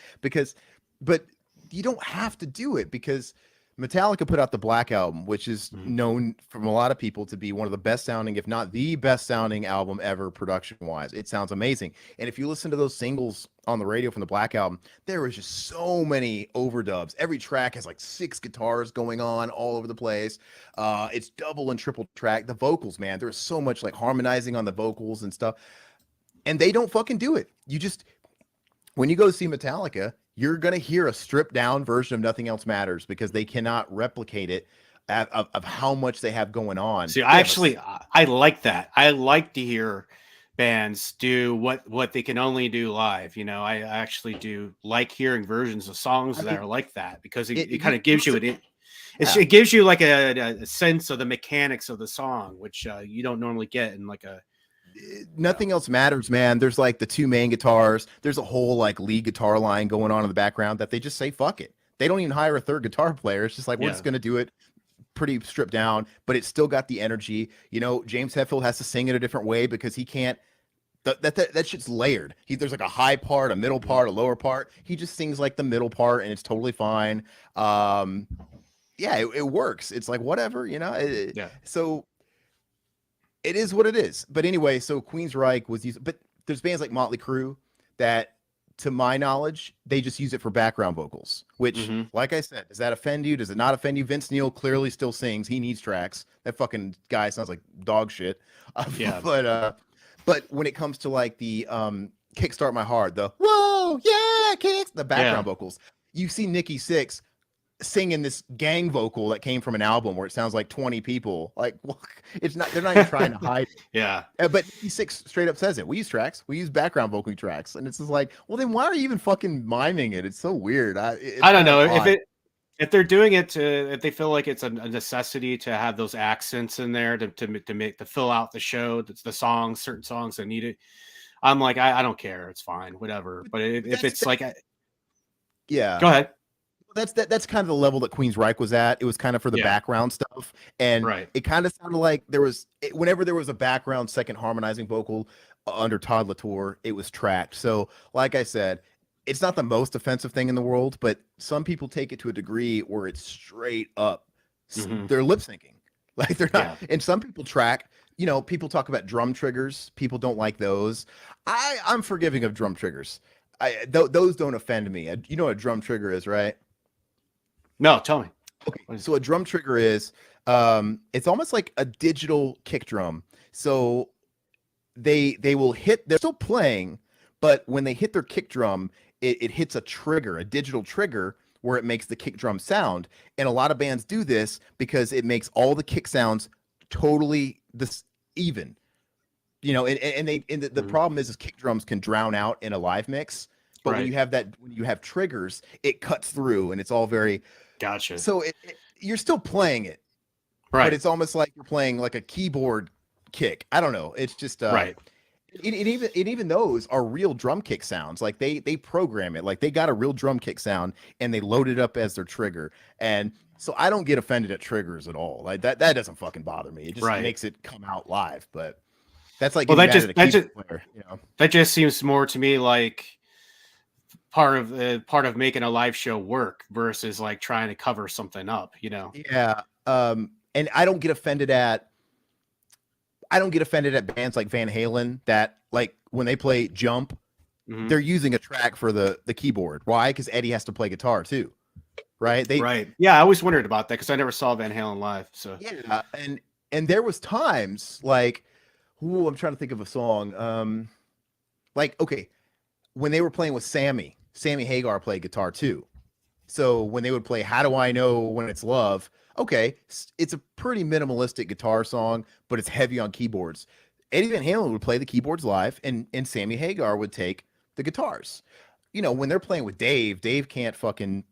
but you don't have to do it, because Metallica put out the Black Album, which is known from a lot of people to be one of the best sounding, if not the best sounding album ever production wise. It sounds amazing. And if you listen to those singles on the radio from the Black Album, there was just so many overdubs. Every track has like 6 guitars going on all over the place. It's double and triple track. The vocals, man, there's so much like harmonizing on the vocals and stuff. And they don't fucking do it. When you go see Metallica, you're going to hear a stripped down version of Nothing Else Matters, because they cannot replicate it of how much they have going on. See, I like that. I like to hear bands do what they can only do live. I actually do like hearing versions of songs that are like that, because it kind of gives you it gives you like a sense of the mechanics of the song, which you don't normally get in like a Nothing Else Matters, man. There's like the 2 main guitars. There's a whole like lead guitar line going on in the background that they just say fuck it. They don't even hire a 3rd guitar player. It's just like, we're just going to do it pretty stripped down, but it's still got the energy. James Hetfield has to sing it a different way, because he can't. That shit's layered. There's like a high part, a middle part, a lower part. He just sings like the middle part, and it's totally fine. It works. It's like whatever, So it is what it is. But anyway, so Queensryche was used, but there's bands like Motley Crue that, to my knowledge, they just use it for background vocals, which, like I said, does that offend you? Does it not offend you? Vince Neil clearly still sings. He needs tracks. That fucking guy sounds like dog shit. But when it comes to like the Kickstart My Heart, the whoa, yeah, kicks, the background vocals, you see Nikki Sixx singing this gang vocal that came from an album where it sounds like 20 people. Like, it's not, they're not even trying to hide it. Yeah. But Nikki Sixx straight up says it. We use tracks. We use background vocal tracks. And it's just like, well, then why are you even fucking miming it? It's so weird. I don't know if if they're doing it if they feel like it's a necessity to have those accents in there to fill out the show, the songs, certain songs that need it, I'm like, I don't care, it's fine, whatever. But if That's it's like, yeah. go ahead. That's kind of the level that Queensryche was at. It was kind of for the Yeah, background stuff, and right. it kind of sounded like whenever there was a background second harmonizing vocal under Todd Latour, it was tracked. So, like I said, it's not the most offensive thing in the world, but some people take it to a degree where it's straight up. Mm-hmm. They're lip syncing, like they're not. Yeah. And some people track. People talk about drum triggers. People don't like those. I'm forgiving of drum triggers. Those don't offend me. You know what a drum trigger is, right? No, tell me. Okay, so a drum trigger is it's almost like a digital kick drum. So they will hit, they're still playing, but when they hit their kick drum, it hits a trigger, a digital trigger where it makes the kick drum sound. And a lot of bands do this because it makes all the kick sounds totally this even. The problem is kick drums can drown out in a live mix. But Right. when you have triggers, it cuts through and it's all very. Gotcha. So you're still playing it, Right. but it's almost like you're playing like a keyboard kick. I don't know. It's just right. even those are real drum kick sounds. Like they program it, like they got a real drum kick sound and they load it up as their trigger. And so I don't get offended at triggers at all. Like that doesn't fucking bother me. It just makes it come out live. But that's like that just seems more to me like part of making a live show work versus like trying to cover something up, Yeah. And I don't get offended at bands like Van Halen that, like, when they play Jump, they're using a track for the keyboard. Why? Because Eddie has to play guitar too, right? Right. Yeah, I always wondered about that because I never saw Van Halen live. So yeah, and there was times like, I'm trying to think of a song. Like, okay, when they were playing with Sammy Hagar played guitar too. So when they would play How Do I Know When It's Love, okay, it's a pretty minimalistic guitar song, but it's heavy on keyboards. Eddie Van Halen would play the keyboards live, and Sammy Hagar would take the guitars. When they're playing with Dave can't fucking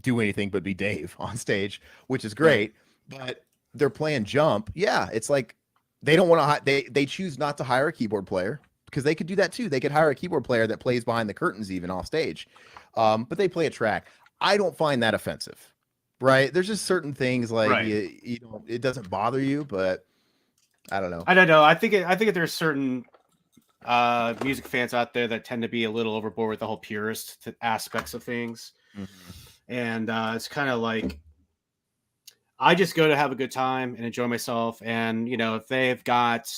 do anything but be Dave on stage, which is great. But they're playing Jump. Yeah, it's like they don't want to. They choose not to hire a keyboard player because they could do that too. They could hire a keyboard player that plays behind the curtains even off stage, but they play a track. I don't find that offensive, right? There's just certain things like it doesn't bother you, but I don't know. I think there's certain music fans out there that tend to be a little overboard with the whole purist aspects of things, and it's kind of like I just go to have a good time and enjoy myself, and if they've got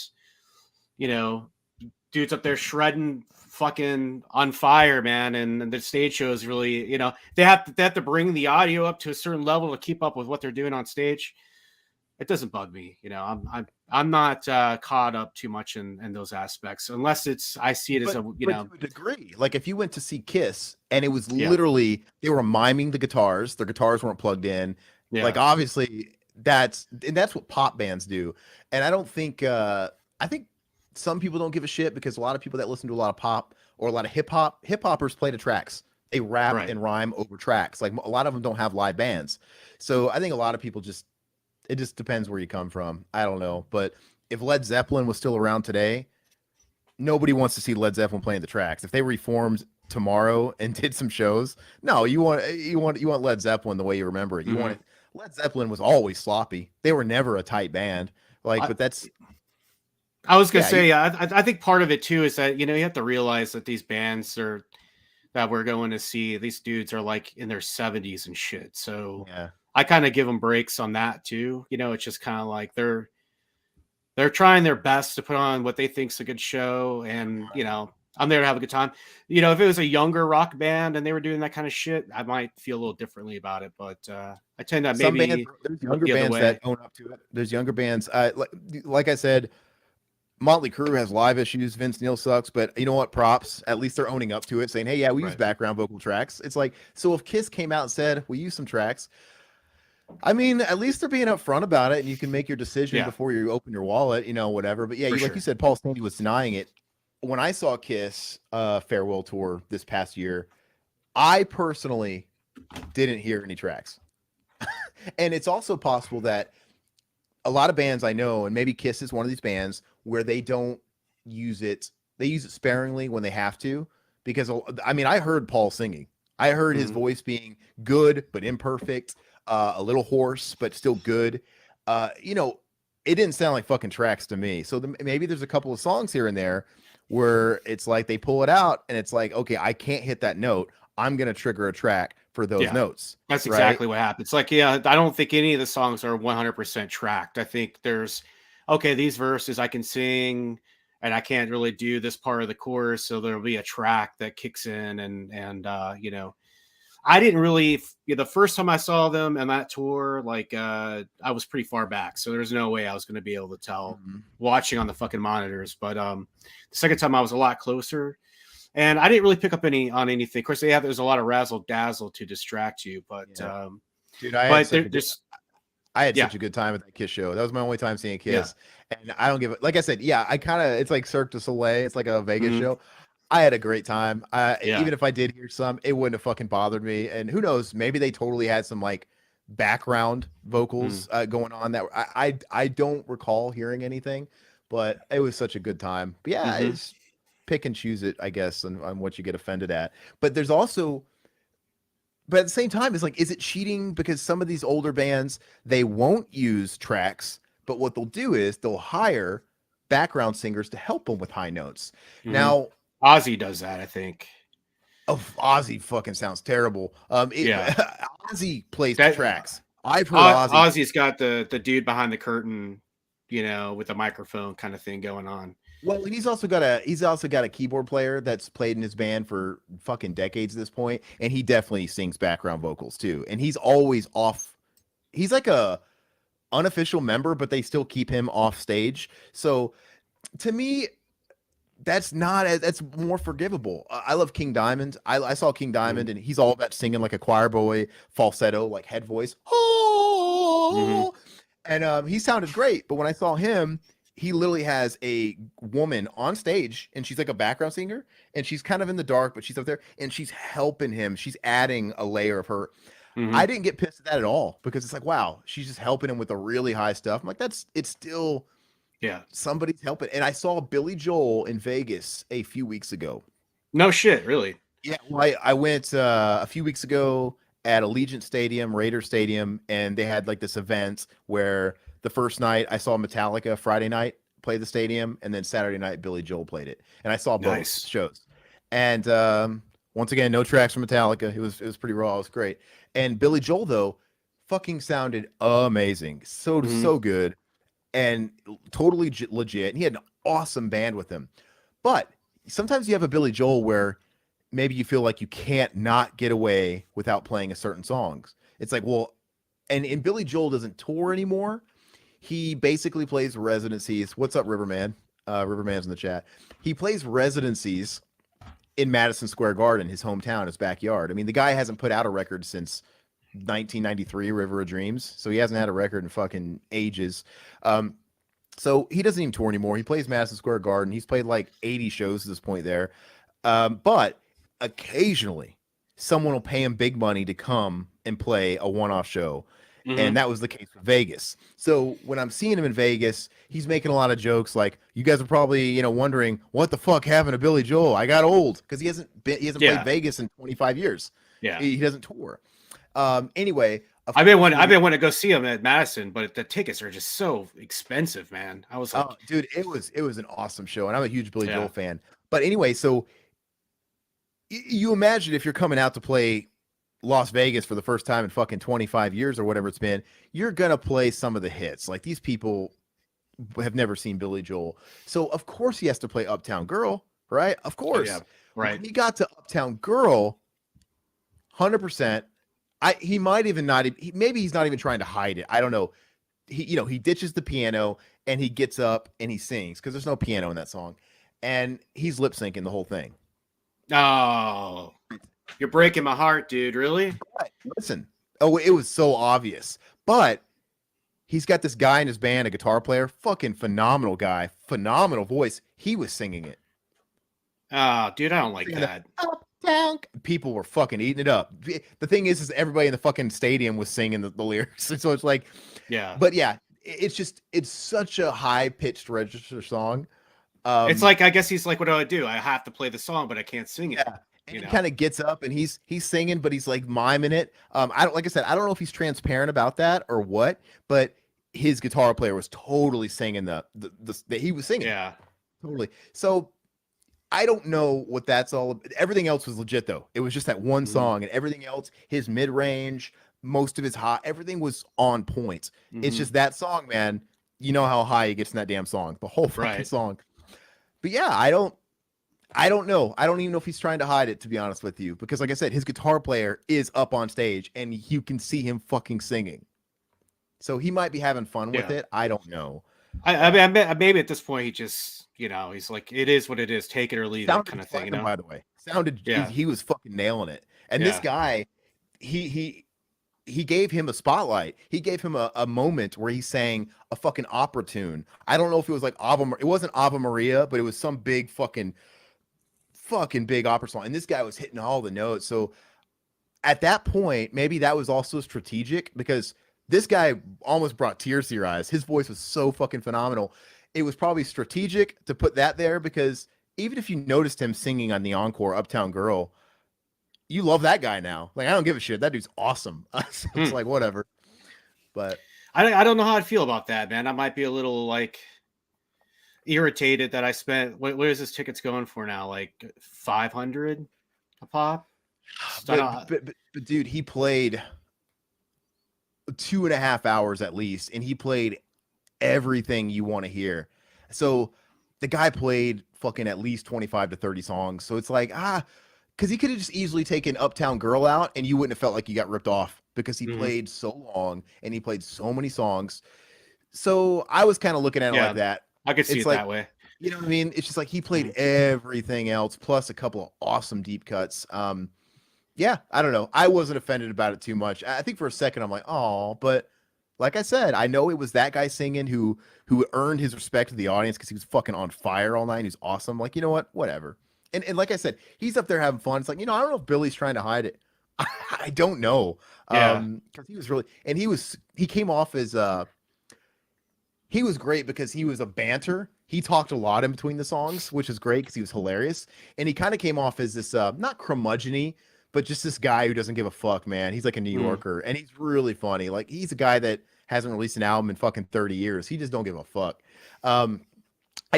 dudes up there shredding fucking on fire, man, and the stage show is really, they have to bring the audio up to a certain level to keep up with what they're doing on stage. It doesn't bug me, I'm not caught up too much in those aspects unless I see it as to a degree. Like if you went to see Kiss and it was literally they were miming the guitars, their guitars weren't plugged in. Yeah. Like obviously that's what pop bands do. And I don't think I think some people don't give a shit because a lot of people that listen to a lot of pop or a lot of hip hoppers play the tracks. They rap and rhyme over tracks. Like a lot of them don't have live bands. So I think a lot of people it just depends where you come from. I don't know. But if Led Zeppelin was still around today, nobody wants to see Led Zeppelin playing the tracks. If they reformed tomorrow and did some shows, no, you want Led Zeppelin the way you remember it. You want it. Led Zeppelin was always sloppy. They were never a tight band. But that's I was gonna say, I think part of it too is that you have to realize that these bands that we're going to see, these dudes are like in their 70s and shit. So I kind of give them breaks on that too. It's just kind of like they're trying their best to put on what they think's a good show, and I'm there to have a good time. If it was a younger rock band and they were doing that kind of shit, I might feel a little differently about it. But I tend to maybe there's younger bands that own up to it. There's younger bands. Like I said, Motley Crue has live issues. Vince Neil sucks, but you know what? Props. At least they're owning up to it, saying, "Hey, yeah, we use background vocal tracks." It's like, so if Kiss came out and said, "We use some tracks," I mean, at least they're being upfront about it, and you can make your decision before you open your wallet, whatever. But yeah, like you said, Paul Stanley was denying it. When I saw Kiss farewell tour this past year, I personally didn't hear any tracks. And it's also possible that a lot of bands I know, and maybe Kiss is one of these bands where they don't use it. They use it sparingly when they have to, because I mean, I heard Paul singing. I heard his Mhm. voice being good but imperfect, a little hoarse but still good. You know, it didn't sound like fucking tracks to me. So maybe there's a couple of songs here and there where it's like they pull it out and it's like, okay, I can't hit that note. I'm gonna trigger a track for those Yeah. notes, That's right? exactly what happens. Like, yeah, I don't think any of the songs are 100% tracked. I think there's, okay, these verses I can sing and I can't really do this part of the chorus. So there'll be a track that kicks in you know, I didn't really, the first time I saw them on that tour, like, I was pretty far back. So there's no way I was going to be able to tell Mhm. watching on the fucking monitors. But the second time I was a lot closer. And I didn't really pick up anything. Of course, yeah, there's a lot of razzle dazzle to distract you, Yeah. Dude, there's I had yeah, such a good time at that Kiss show. That was my only time seeing yeah, Kiss, and I don't give it. Like I said, yeah, I kind of it's like Cirque du Soleil. It's like a Vegas mhm, show. I had a great time. yeah, Even if I did hear some, it wouldn't have fucking bothered me. And who knows? Maybe they totally had some like background mm, vocals going on that I don't recall hearing anything, but it was such a good time. But yeah, mhm, it's pick and choose it, I guess, on what you get offended at. But there's also but at the same time, it's like, is it cheating? Because some of these older bands, they won't use tracks, but what they'll do is they'll hire background singers to help them with high notes. mhm. Now, Ozzy does that, I think. oh, Ozzy fucking sounds terrible. Yeah, Ozzy plays the that tracks. I've heard Ozzy. Ozzy's got the dude behind the curtain, you know, with the microphone kind of thing going on. Well, he's also got a keyboard player that's played in his band for fucking decades at this point, and he definitely sings background vocals too. And he's always off. He's like a unofficial member, but they still keep him off stage. So to me, that's more forgivable. I love King Diamond. I saw King Mhm, Diamond, and he's all about singing like a choir boy, falsetto, like head voice. mhm, Oh, and he sounded great. But when I saw him, he literally has a woman on stage, and she's like a background singer, and she's kind of in the dark, but she's up there, and she's helping him. She's adding a layer of her. I mhm. didn't get pissed at that at all because it's like, wow, she's just helping him with the really high stuff. I'm like, it's still Yeah. somebody's helping. And I saw Billy Joel in Vegas a few weeks ago. No shit, really. Yeah, well, I went a few weeks ago at Allegiant Stadium, Raider Stadium, and they had like this event where the first night I saw Metallica Friday night play the stadium, and then Saturday night Billy Joel played it, and I saw both Nice. shows. And once again, no tracks from Metallica. It was pretty raw. It was great. And Billy Joel though, fucking sounded amazing, Mhm. so good, and totally legit. And he had an awesome band with him. But sometimes you have a Billy Joel where maybe you feel like you can't not get away without playing a certain songs. It's like, well, and Billy Joel doesn't tour anymore. He basically plays residencies. What's up, Riverman? Riverman's in the chat. He plays residencies in Madison Square Garden, his hometown, his backyard. I mean, the guy hasn't put out a record since 1993, River of Dreams. So he hasn't had a record in fucking ages. Um, so he doesn't even tour anymore. He plays Madison Square Garden. He's played like 80 shows at this point there. But occasionally, someone will pay him big money to come and play a one-off show. And Mhm. that was the case with Vegas. So when I'm seeing him in Vegas, he's making a lot of jokes like, "You guys are probably, wondering what the fuck happened to Billy Joel. I got old because he hasn't played Yeah. Vegas in 25 years. Yeah. He doesn't tour. Anyway, of I've been course, wanting I've been wanting to go see him at Madison, but the tickets are just so expensive, man. I was oh, like, dude, it was an awesome show, and I'm a huge Billy Joel yeah. fan. But anyway, so you imagine if you're coming out to play Las Vegas for the first time in fucking 25 years or whatever it's been, you're gonna play some of the hits. Like these people have never seen Billy Joel, so of course he has to play Uptown Girl, right? Of Oh, yeah. course. Right. When he got to Uptown Girl, 100%. He might even not. Maybe he's not even trying to hide it. I don't know. He ditches the piano and he gets up and he sings because there's no piano in that song, and he's lip syncing the whole thing. Oh, you're breaking my heart, dude. Really? But listen, oh, it was so obvious, but he's got this guy in his band, a guitar player, fucking phenomenal guy, phenomenal voice. He was singing it. Oh, dude, I don't like Singing that. Uptown Uptown. People were fucking eating it up. The thing is everybody in the fucking stadium was singing the lyrics. And so it's like, Yeah. but yeah, it's such a high pitched register song. It's like, I guess he's like, what do I do? I have to play the song, but I can't sing it. Yeah. And You he know? kind of gets up and he's singing, but he's like miming it. I don't, like I said, I don't know if he's transparent about that or what, but his guitar player was totally singing the he was singing. Yeah. Totally. So I don't know what that's all. Everything else was legit though. It was just that one song, and everything else, his mid range, most of his high, everything was on point. It's just that song, man. You know how high he gets in that damn song, the whole fucking song. But yeah, I don't know. I don't even know if he's trying to hide it, to be honest with you, because like I said, his guitar player is up on stage, and you can see him fucking singing. So he might be having fun with it. I don't know. I mean, maybe at this point he just, you know, he's like, it is what it is, take it or leave it kind of thing. You know? By the way, he was fucking nailing it. And this guy, he gave him a spotlight. He gave him a moment where he sang a fucking opera tune. I don't know if it was like it wasn't Ave Maria, but it was some big fucking big opera song. And this guy was hitting all the notes. So at that point, maybe that was also strategic, because this guy almost brought tears to your eyes. His voice was so fucking phenomenal. It was probably strategic to put that there, because even if you noticed him singing on the encore Uptown Girl, you love that guy now. Like, I don't give a shit. That dude's awesome. So it's like, whatever. But I don't know how I'd feel about that, man. I might be a little like irritated that I spent, what is this tickets going for now? Like 500 a pop? But dude, he played 2.5 hours at least, and he played everything you want to hear. So the guy played fucking at least 25 to 30 songs. So it's like, because he could have just easily taken Uptown Girl out and you wouldn't have felt like you got ripped off, because he played so long and he played so many songs. So I was kind of looking at it like that. I could see it like, that way. You know what I mean? It's just like he played everything else, plus a couple of awesome deep cuts. Yeah, I don't know. I wasn't offended about it too much. I think for a second I'm like, oh, but like I said, I know it was that guy singing who earned his respect to the audience, because he was fucking on fire all night. He's awesome. Like, you know what? Whatever. And like I said, he's up there having fun. It's like, you know, I don't know if Billy's trying to hide it. I don't know. Because he was really, and he came off as he was great because he was a banter. He talked a lot in between the songs, which is great because he was hilarious. And he kind of came off as this not curmudgeon-y, but just this guy who doesn't give a fuck, man. He's like a New Yorker, and he's really funny. Like, he's a guy that hasn't released an album in fucking 30 years. He just don't give a fuck. And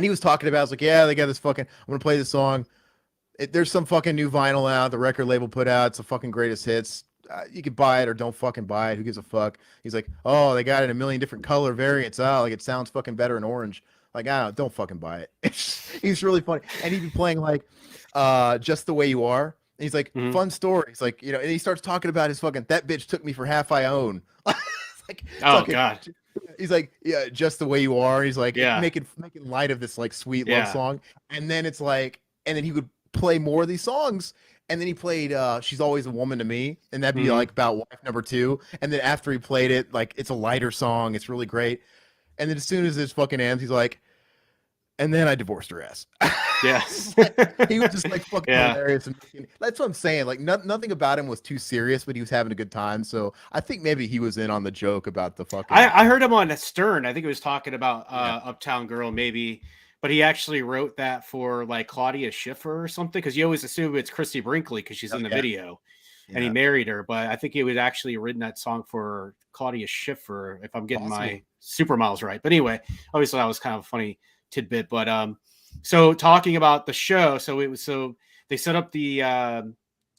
he was talking about, I was like, yeah, they got this fucking, I'm going to play this song. There's some fucking new vinyl out. The record label put out. It's the fucking greatest hits. You can buy it or don't fucking buy it. Who gives a fuck? He's like, oh, they got it in a million different color variants. Oh, like, it sounds fucking better in orange. Like, don't fucking buy it. He's really funny. And he'd be playing like Just the Way You Are. And he's like, fun story. He's like, you know, and he starts talking about his fucking, that bitch took me for half I own. Like, oh, fucking, God. He's like, yeah, Just the Way You Are. He's like, yeah, making light of this like sweet love song. And then it's like, and then he would play more of these songs. And then he played She's Always a Woman to Me. And that'd be like about wife number 2. And then after he played it, like, it's a lighter song. It's really great. And then as soon as this fucking ends, he's like, and then I divorced her ass. Yes. He was just like fucking hilarious. And that's what I'm saying. Like, nothing about him was too serious, but he was having a good time. So I think maybe he was in on the joke about the fucking. I heard him on Stern. I think he was talking about Uptown Girl, maybe, but he actually wrote that for like Claudia Schiffer or something, because you always assume it's Christy Brinkley because she's in the video, and he married her. But I think he was actually written that song for Claudia Schiffer, if I'm getting my super miles right. But anyway, obviously that was kind of a funny tidbit. But so talking about the show, so they set up the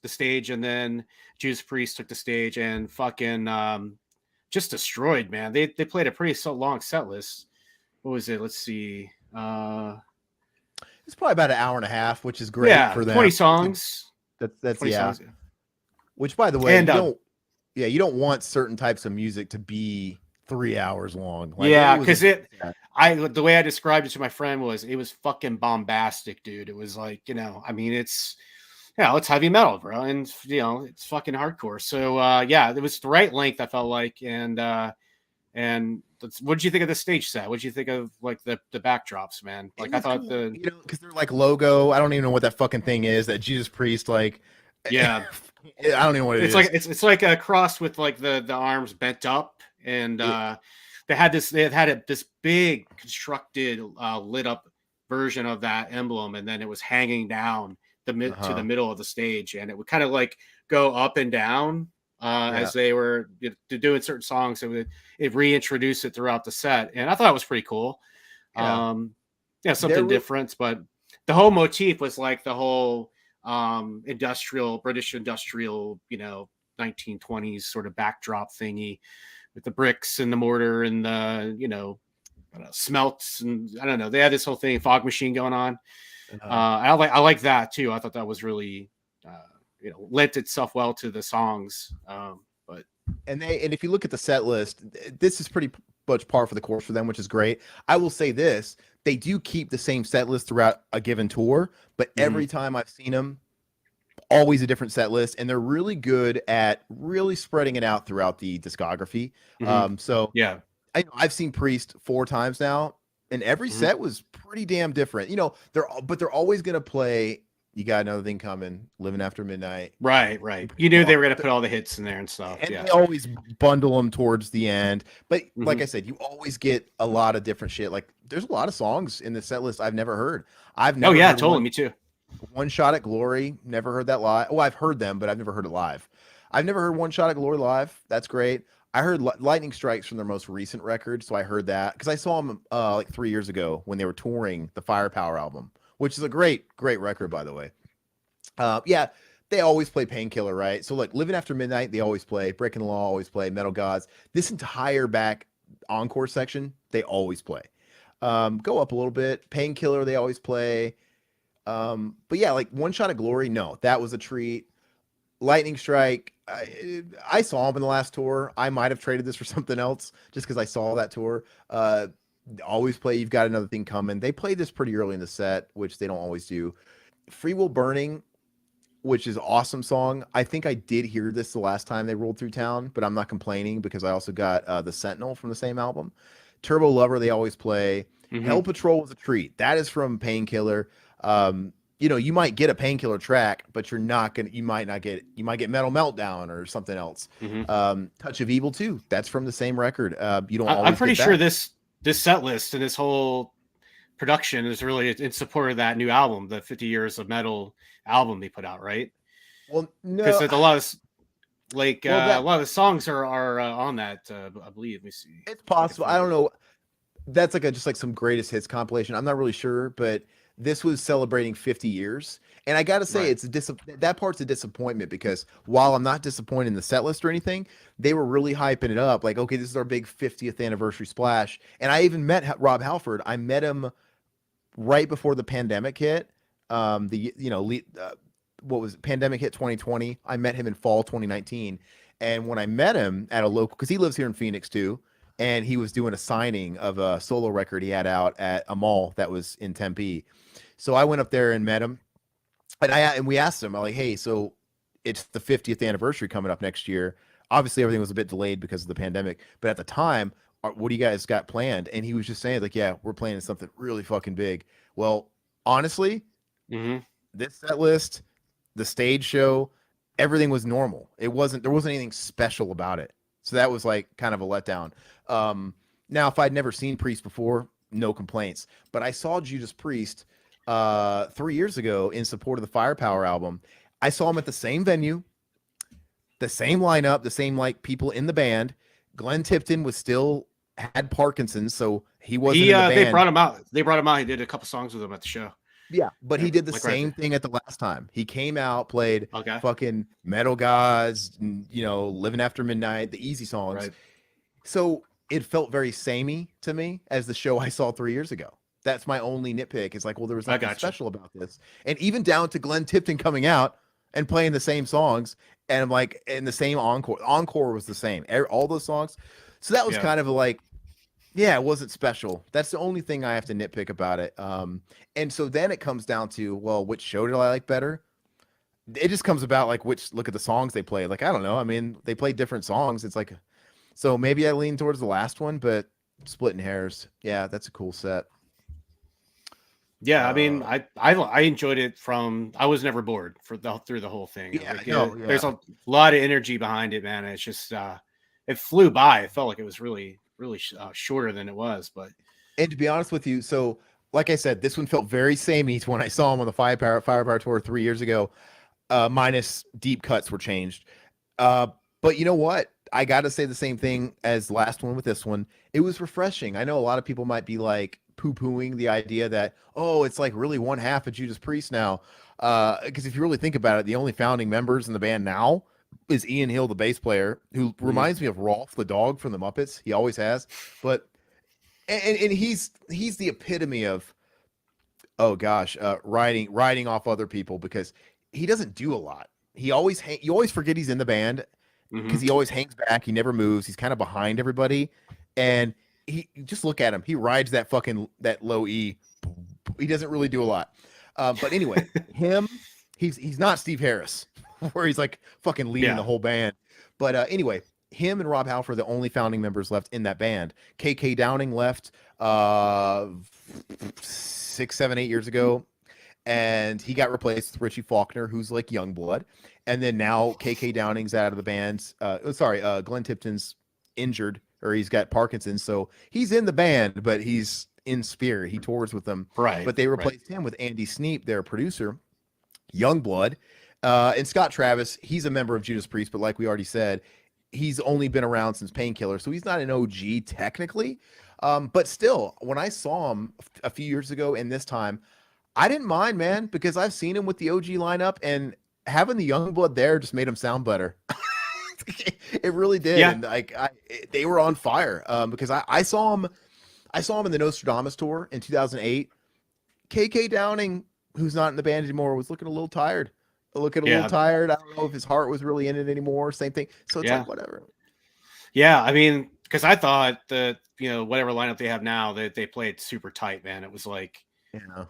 stage, and then Judas Priest took the stage and fucking just destroyed, man. They played a pretty long set list. What was it? Let's see. It's probably about an hour and a half, which is great for them. 20 songs. That's 20 songs. Which, by the way, and, you don't want certain types of music to be 3 hours long. Like, because the way I described it to my friend was, it was fucking bombastic, dude. It was like, you know, I mean, it's heavy metal, bro, and you know, it's fucking hardcore. So it was the right length, I felt like, and And what did you think of the stage set? What did you think of like the backdrops, man? Like I thought cool, because they're like logo. I don't even know what that fucking thing is. That Judas Priest, like, yeah, I don't even know what it it's is. like it's like a cross with like the arms bent up, and they had this big constructed lit up version of that emblem, and then it was hanging down to the middle of the stage, and it would kind of like go up and down as they were doing certain songs. It reintroduced it throughout the set, and I thought it was pretty cool. Something different, but the whole motif was like the whole British industrial, 1920s sort of backdrop thingy with the bricks and the mortar and the, smelts, and I don't know. They had this whole thing, fog machine going on. I like that too. I thought that was really, lent itself well to the songs. And if you look at the set list, this is pretty much par for the course for them, which is great. I will say this: they do keep the same set list throughout a given tour, but every time I've seen them, always a different set list, and they're really good at really spreading it out throughout the discography. I've seen Priest 4 times now, and every set was pretty damn different. They're always gonna play You Got Another Thing Coming, Living After Midnight. Right. You knew they were gonna put all the hits in there and stuff. And they always bundle them towards the end. But like I said, you always get a lot of different shit. Like there's a lot of songs in the set list I've never heard. Totally, me too. One Shot at Glory, never heard that live. Well, I've heard them, but I've never heard it live. I've never heard One Shot at Glory live. That's great. I heard Lightning Strikes from their most recent record, so I heard that because I saw them like 3 years ago when they were touring the Firepower album, which is a great record, by the way. They always play Painkiller, right? So like Living After Midnight, they always play. Breaking the Law always play. Metal Gods. This entire back encore section, they always play. Go up a little bit. Painkiller, they always play. But yeah, like One Shot at Glory, no, that was a treat. Lightning Strike, I saw him in the last tour. I might have traded this for something else just because I saw that tour. Always play You've Got Another Thing Coming. They played this pretty early in the set, which they don't always do. Free Will Burning, which is an awesome song. I think I did hear this the last time they rolled through town, but I'm not complaining because I also got The Sentinel from the same album. Turbo Lover, they always play. Hell Patrol was a treat. That is from Painkiller. You might get a Painkiller track, but you might get Metal Meltdown or something else. Touch of Evil too. That's from the same record. I'm pretty sure this set list and this whole production is really in support of that new album, the 50 Years of Metal album they put out, right? Well, no, because a lot of a lot of the songs are on that. I believe. Let me see. It's possible. I don't know. That's just like some greatest hits compilation. I'm not really sure, but this was celebrating 50 years. And I got to say, that part's a disappointment because while I'm not disappointed in the set list or anything, they were really hyping it up. Like, okay, this is our big 50th anniversary splash. And I even met Rob Halford. I met him right before the pandemic hit. What was it? Pandemic hit 2020. I met him in fall 2019. And when I met him at a local, because he lives here in Phoenix too, and he was doing a signing of a solo record he had out at a mall that was in Tempe. So I went up there and met him, and we asked him, I'm like, hey, so it's the 50th anniversary coming up next year. Obviously, everything was a bit delayed because of the pandemic, but at the time, what do you guys got planned? And he was just saying, like, yeah, we're planning something really fucking big. Well, honestly, this set list, the stage show, everything was normal. There wasn't anything special about it. So that was like kind of a letdown. Now, if I'd never seen Priest before, no complaints. But I saw Judas Priest 3 years ago in support of the Firepower album. I saw him at the same venue, the same lineup, the same like people in the band. Glenn Tipton had Parkinson's, so he wasn't in the band. They brought him out. He did a couple songs with him at the show. Yeah, but he did the same thing at the last time. He came out, played fucking Metal Gods, Living After Midnight, the easy songs. Right. So it felt very samey to me as the show I saw 3 years ago. That's my only nitpick. It's like, well, there was nothing special about this. And even down to Glenn Tipton coming out and playing the same songs, and I'm like, in the same encore. Encore was the same. All those songs. So that was kind of like, yeah, it wasn't special. That's the only thing I have to nitpick about it. And so then it comes down to, well, which show did I like better? It just comes about like look at the songs they play. Like, I don't know. I mean, they play different songs. It's like, So maybe I lean towards the last one, but splitting hairs. Yeah, that's a cool set. Yeah, I mean, I enjoyed it from. I was never bored through the whole thing. Yeah, Like, no, yeah. there's a lot of energy behind it, man. It's just it flew by. It felt like it was really shorter than it was, but And to be honest with you, so like I said, this one felt very samey to when I saw him on the Firepower tour 3 years ago. Minus deep cuts were changed. But you know what? I got to say the same thing as last one with this one. It was refreshing. I know a lot of people might be like poo-pooing the idea that, oh, it's like really one half of Judas Priest now. Because if you really think about it, the only founding members in the band now is Ian Hill, the bass player, who reminds me of Rolf the dog from the Muppets. He always has. But and he's the epitome of, oh gosh, riding off other people, because he doesn't do a lot. You always forget he's in the band because he always hangs back. He never moves. He's kind of behind everybody, and he just look at him. He rides that low E. He doesn't really do a lot. But anyway, he's not Steve Harris, where he's like fucking leading the whole band. But anyway, him and Rob Halford are the only founding members left in that band. KK Downing left 6, 7, 8 years ago, and he got replaced with Richie Faulkner, who's like young blood. And then now KK Downing's out of the band. Glenn Tipton's injured, or he's got Parkinson's, so he's in the band, but he's in spirit. He tours with them. right. But they replaced him with Andy Sneap, their producer, young blood. And Scott Travis, he's a member of Judas Priest, but like we already said, he's only been around since Painkiller, so he's not an OG technically. But still, when I saw him a few years ago and this time, I didn't mind, man, because I've seen him with the OG lineup, and having the young blood there just made him sound better. It really did. Yeah. And they were on fire. Because I saw him in the Nostradamus tour in 2008. KK Downing, who's not in the band anymore, was looking a little tired. A little tired. I don't know if his heart was really in it anymore. Same thing. So it's like whatever. Yeah, I mean, because I thought that, whatever lineup they have now, that they played super tight, man. It was like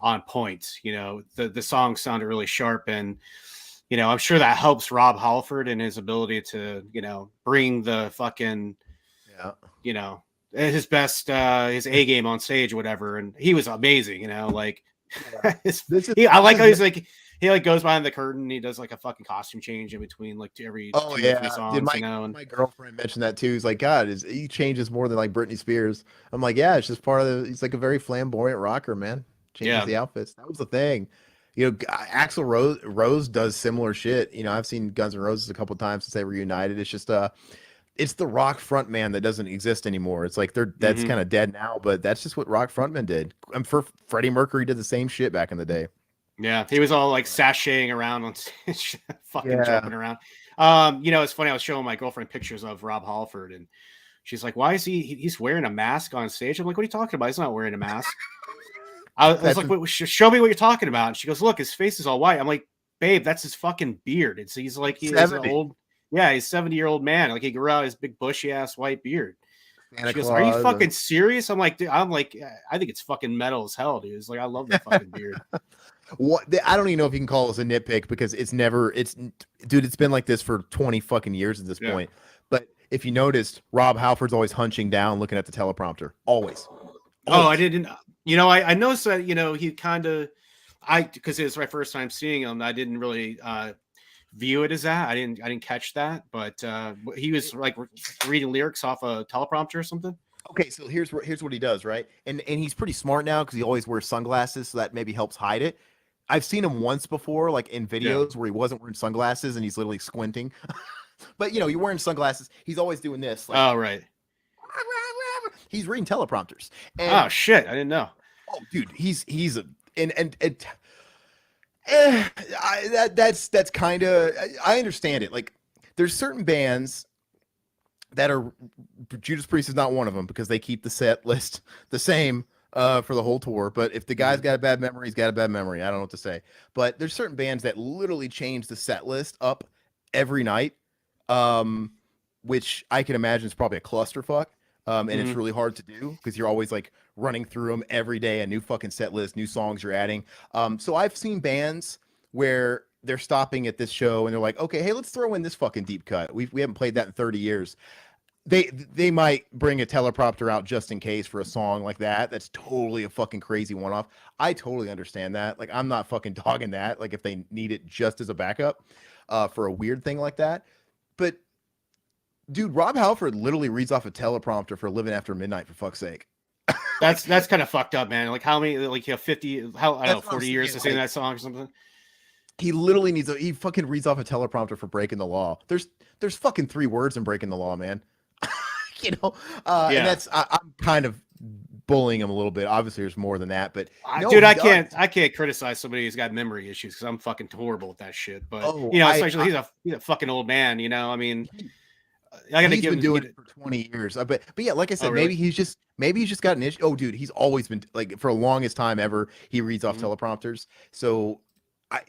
on point. The songs sounded really sharp, and I'm sure that helps Rob Halford in his ability to bring the fucking his best his A game on stage or whatever. And he was amazing. I like how he's like. He like goes behind the curtain. And he does like a fucking costume change in between like every 2 or 3 songs. Dude, my girlfriend mentioned that too. He's like, God, he changes more than like Britney Spears. I'm like, yeah, it's just part of the. He's like a very flamboyant rocker, man. Changes the outfits. That was the thing. Axl Rose does similar shit. I've seen Guns N' Roses a couple times since they were reunited. It's just it's the rock front man that doesn't exist anymore. It's like that's kind of dead now, but that's just what rock frontmen did. Freddie Mercury did the same shit back in the day. Yeah, he was all like sashaying around on stage, fucking jumping around. It's funny. I was showing my girlfriend pictures of Rob Halford, and she's like, "Why is he's wearing a mask on stage?" I'm like, "What are you talking about? He's not wearing a mask." I was like, "Wait, show me what you're talking about." And she goes, "Look, his face is all white." I'm like, "Babe, that's his fucking beard." He's like he's an old, he's 70-year-old man. Like he grew out his big bushy ass white beard. She goes, "Are you fucking serious?" I'm like, I think it's fucking metal as hell, dude. It's like, I love the fucking beard. I don't even know if you can call this a nitpick, because it's been like this for 20 fucking years at this point. But if you noticed, Rob Halford's always hunching down, looking at the teleprompter. Always. Oh, I didn't. I noticed that. He kind of, because it was my first time seeing him. I didn't really view it as that. I didn't catch that. But he was like reading lyrics off a teleprompter or something. Okay, so here's what he does, right? And he's pretty smart now because he always wears sunglasses, so that maybe helps hide it. I've seen him once before, like in videos where he wasn't wearing sunglasses and he's literally squinting. But you're wearing sunglasses. He's always doing this. Like, oh, right. He's reading teleprompters. And, oh shit! I didn't know. Oh, dude, that's kind of, I understand it. Like, there's certain bands that are, Judas Priest is not one of them, because they keep the set list the same for the whole tour. But if the guy's got a bad memory, he's got a bad memory. I don't know what to say. But there's certain bands that literally change the set list up every night, which I can imagine is probably a clusterfuck. And it's really hard to do because you're always like running through them every day, a new fucking set list, new songs you're adding. So I've seen bands where they're stopping at this show and they're like, okay, hey, let's throw in this fucking deep cut. We haven't played that in 30 years. they might bring a teleprompter out just in case for a song like that. That's totally a fucking crazy one off. I totally understand that. Like I'm not fucking dogging that. Like if they need it just as a backup, for a weird thing like that. But dude, Rob Halford literally reads off a teleprompter for Living After Midnight, for fuck's sake. That's kind of fucked up, man. Like how many, like 50, how I don't know, That's what I'm 40 years saying, to sing like, that song or something. he literally needs he fucking reads off a teleprompter for Breaking the Law. There's fucking 3 words in Breaking the Law, man. You know, and Yeah. I'm kind of bullying him a little bit. Obviously, there's more than that, but no, Dude, he I does. can't criticize somebody who's got memory issues because I'm fucking horrible with that shit. But Oh, especially he's a fucking old man. I mean, he, I gotta he's give been him. doing it for 20 years. But yeah, like I Oh, said, really? maybe he's just got an issue. Oh, dude, he's always been like for the longest time ever. He reads off Mhm. teleprompters, so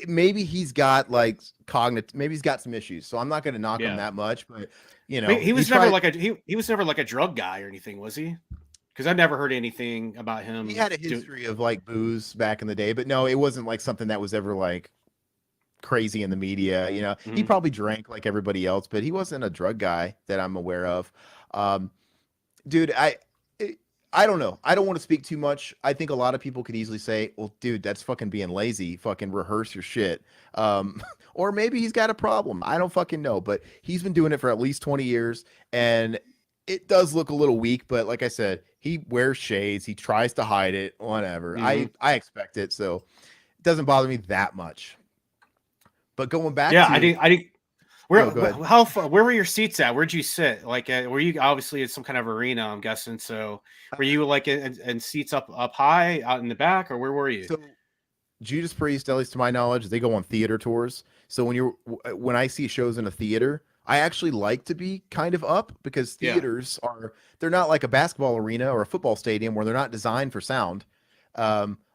maybe he's got like cognitive. Maybe he's got some issues. So I'm not going to knock him Yeah. that much, but you I mean, know, he he was never tried. like he was never like a drug guy or anything, was he? Because I never heard anything about He him. had a history of like booze back in the day, but no, it wasn't like something that was ever like crazy in the media. You know, he Mhm. probably drank like everybody else, but he wasn't a drug guy that I'm aware of. Um, dude, I don't know. I don't want to speak too much. I think a lot of people could easily say, "Well, dude, that's fucking being lazy. Fucking rehearse your shit." Or maybe he's got a problem. I don't fucking know. But he's been doing it for at least 20 years, and it does look a little weak. But like I said, he wears shades. He tries to hide it. Whatever. Mhm. I expect it, so it doesn't bother me that much. But going back Yeah, to I didn't. no, go ahead. How far? Where were your seats at? Where'd you sit? Like, were you obviously in some kind of arena? I'm guessing. So, were you like in seats up high, out in the back, or where were you? So Judas Priest, at least to my knowledge, they go on theater tours. So when I see shows in a theater, I actually like to be kind of up because Yeah. theaters they're not like a basketball arena or a football stadium where they're not designed for sound.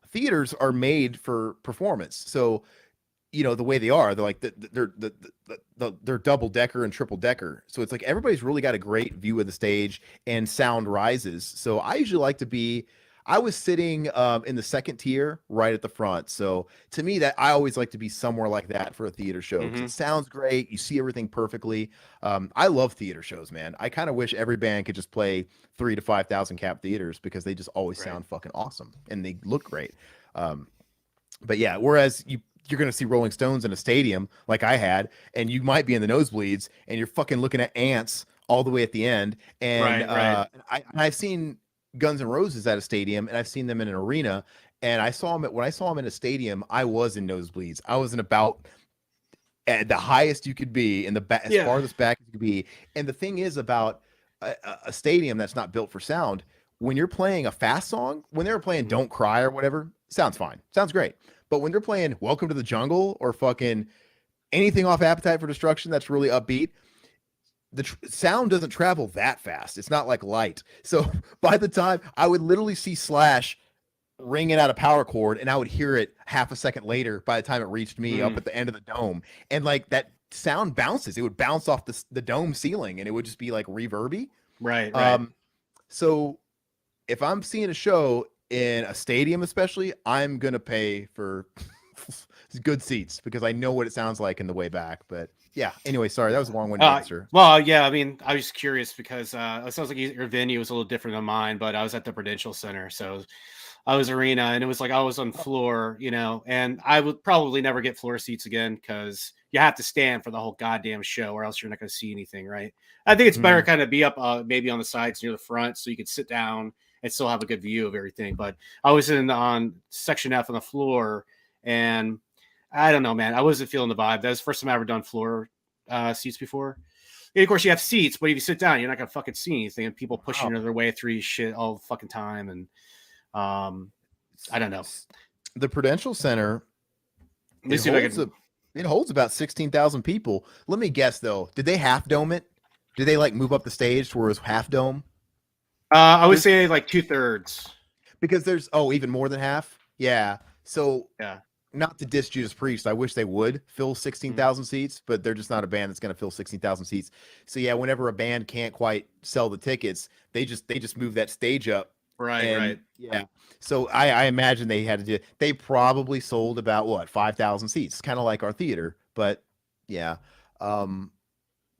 Theaters are made for performance. So the way they are, they're like they're double decker and triple decker. So it's like everybody's really got a great view of the stage and sound rises. So I usually like to be. I was sitting in the second tier right at the front. So to me, that I always like to be somewhere like that for a theater show because it Hmm. sounds great. You see everything perfectly. I love theater shows, man. I kind of wish every band could just play 3 to 5,000 cap theaters because they just always Right. sound fucking awesome and they look great. Um, but yeah, whereas you're gonna see Rolling Stones in a stadium like I had, and you might be in the nosebleeds, and you're fucking looking at ants all the way at the end. And Right. Right. I've seen Guns N' Roses at a stadium, and I've seen them in an arena. And when I saw them in a stadium, I was in nosebleeds. I was in about at the highest you could be in the back, as Yeah. farthest back as you could be. And the thing is about a stadium that's not built for sound. When you're playing a fast song, when they were playing Mhm. "Don't Cry" or whatever, sounds fine, sounds great. But when they're playing "Welcome to the Jungle" or fucking anything off "Appetite for Destruction" that's really upbeat, the sound doesn't travel that fast. It's not like light. So by the time I would literally see Slash ringing out a power chord and I would hear it half a second later by the time it reached me up Mm. at the end of the dome. And like that sound bounces. It would bounce off the dome ceiling and it would just be like reverby. Right. Right. Um, so if I'm seeing a show in a stadium, especially, I'm gonna pay for good seats because I know what it sounds like in the way back. But yeah, anyway, sorry, that was a long-winded answer. Well, yeah. I mean, I was curious because it sounds like your venue was a little different than mine, but I was at the Prudential Center, so I was arena, and it was like I was on floor, and I would probably never get floor seats again because you have to stand for the whole goddamn show, or else you're not going to see anything, right? I think it's better Mhm. kind of be up, maybe on the sides near the front, so you could sit down and still have a good view of everything. But I was in on section F on the floor, and I don't know, man, I wasn't feeling the vibe. That was the first time I ever done floor seats before. And of course, you have seats, but if you sit down, you're not gonna fucking see anything. And people pushing Wow. their way through your shit all the fucking time, and um, I don't know. The Prudential Center, Let me it see if I holds a can. it holds about 16,000 people. Let me guess though, did they half dome it? Did they like move up the stage to where it was half dome? I would There's say like 2/3. because there's even more than half. Yeah. So Yeah. not to diss Judas Priest, I wish they would fill Mhm. 16,000 seats, but they're just not a band that's going to fill 16,000 seats. So yeah, whenever a band can't quite sell the tickets, they just move that stage up, Right. and Right. yeah. So I imagine they had to do. They probably sold about what 5,000 seats, kind of like our theater, but yeah. Um,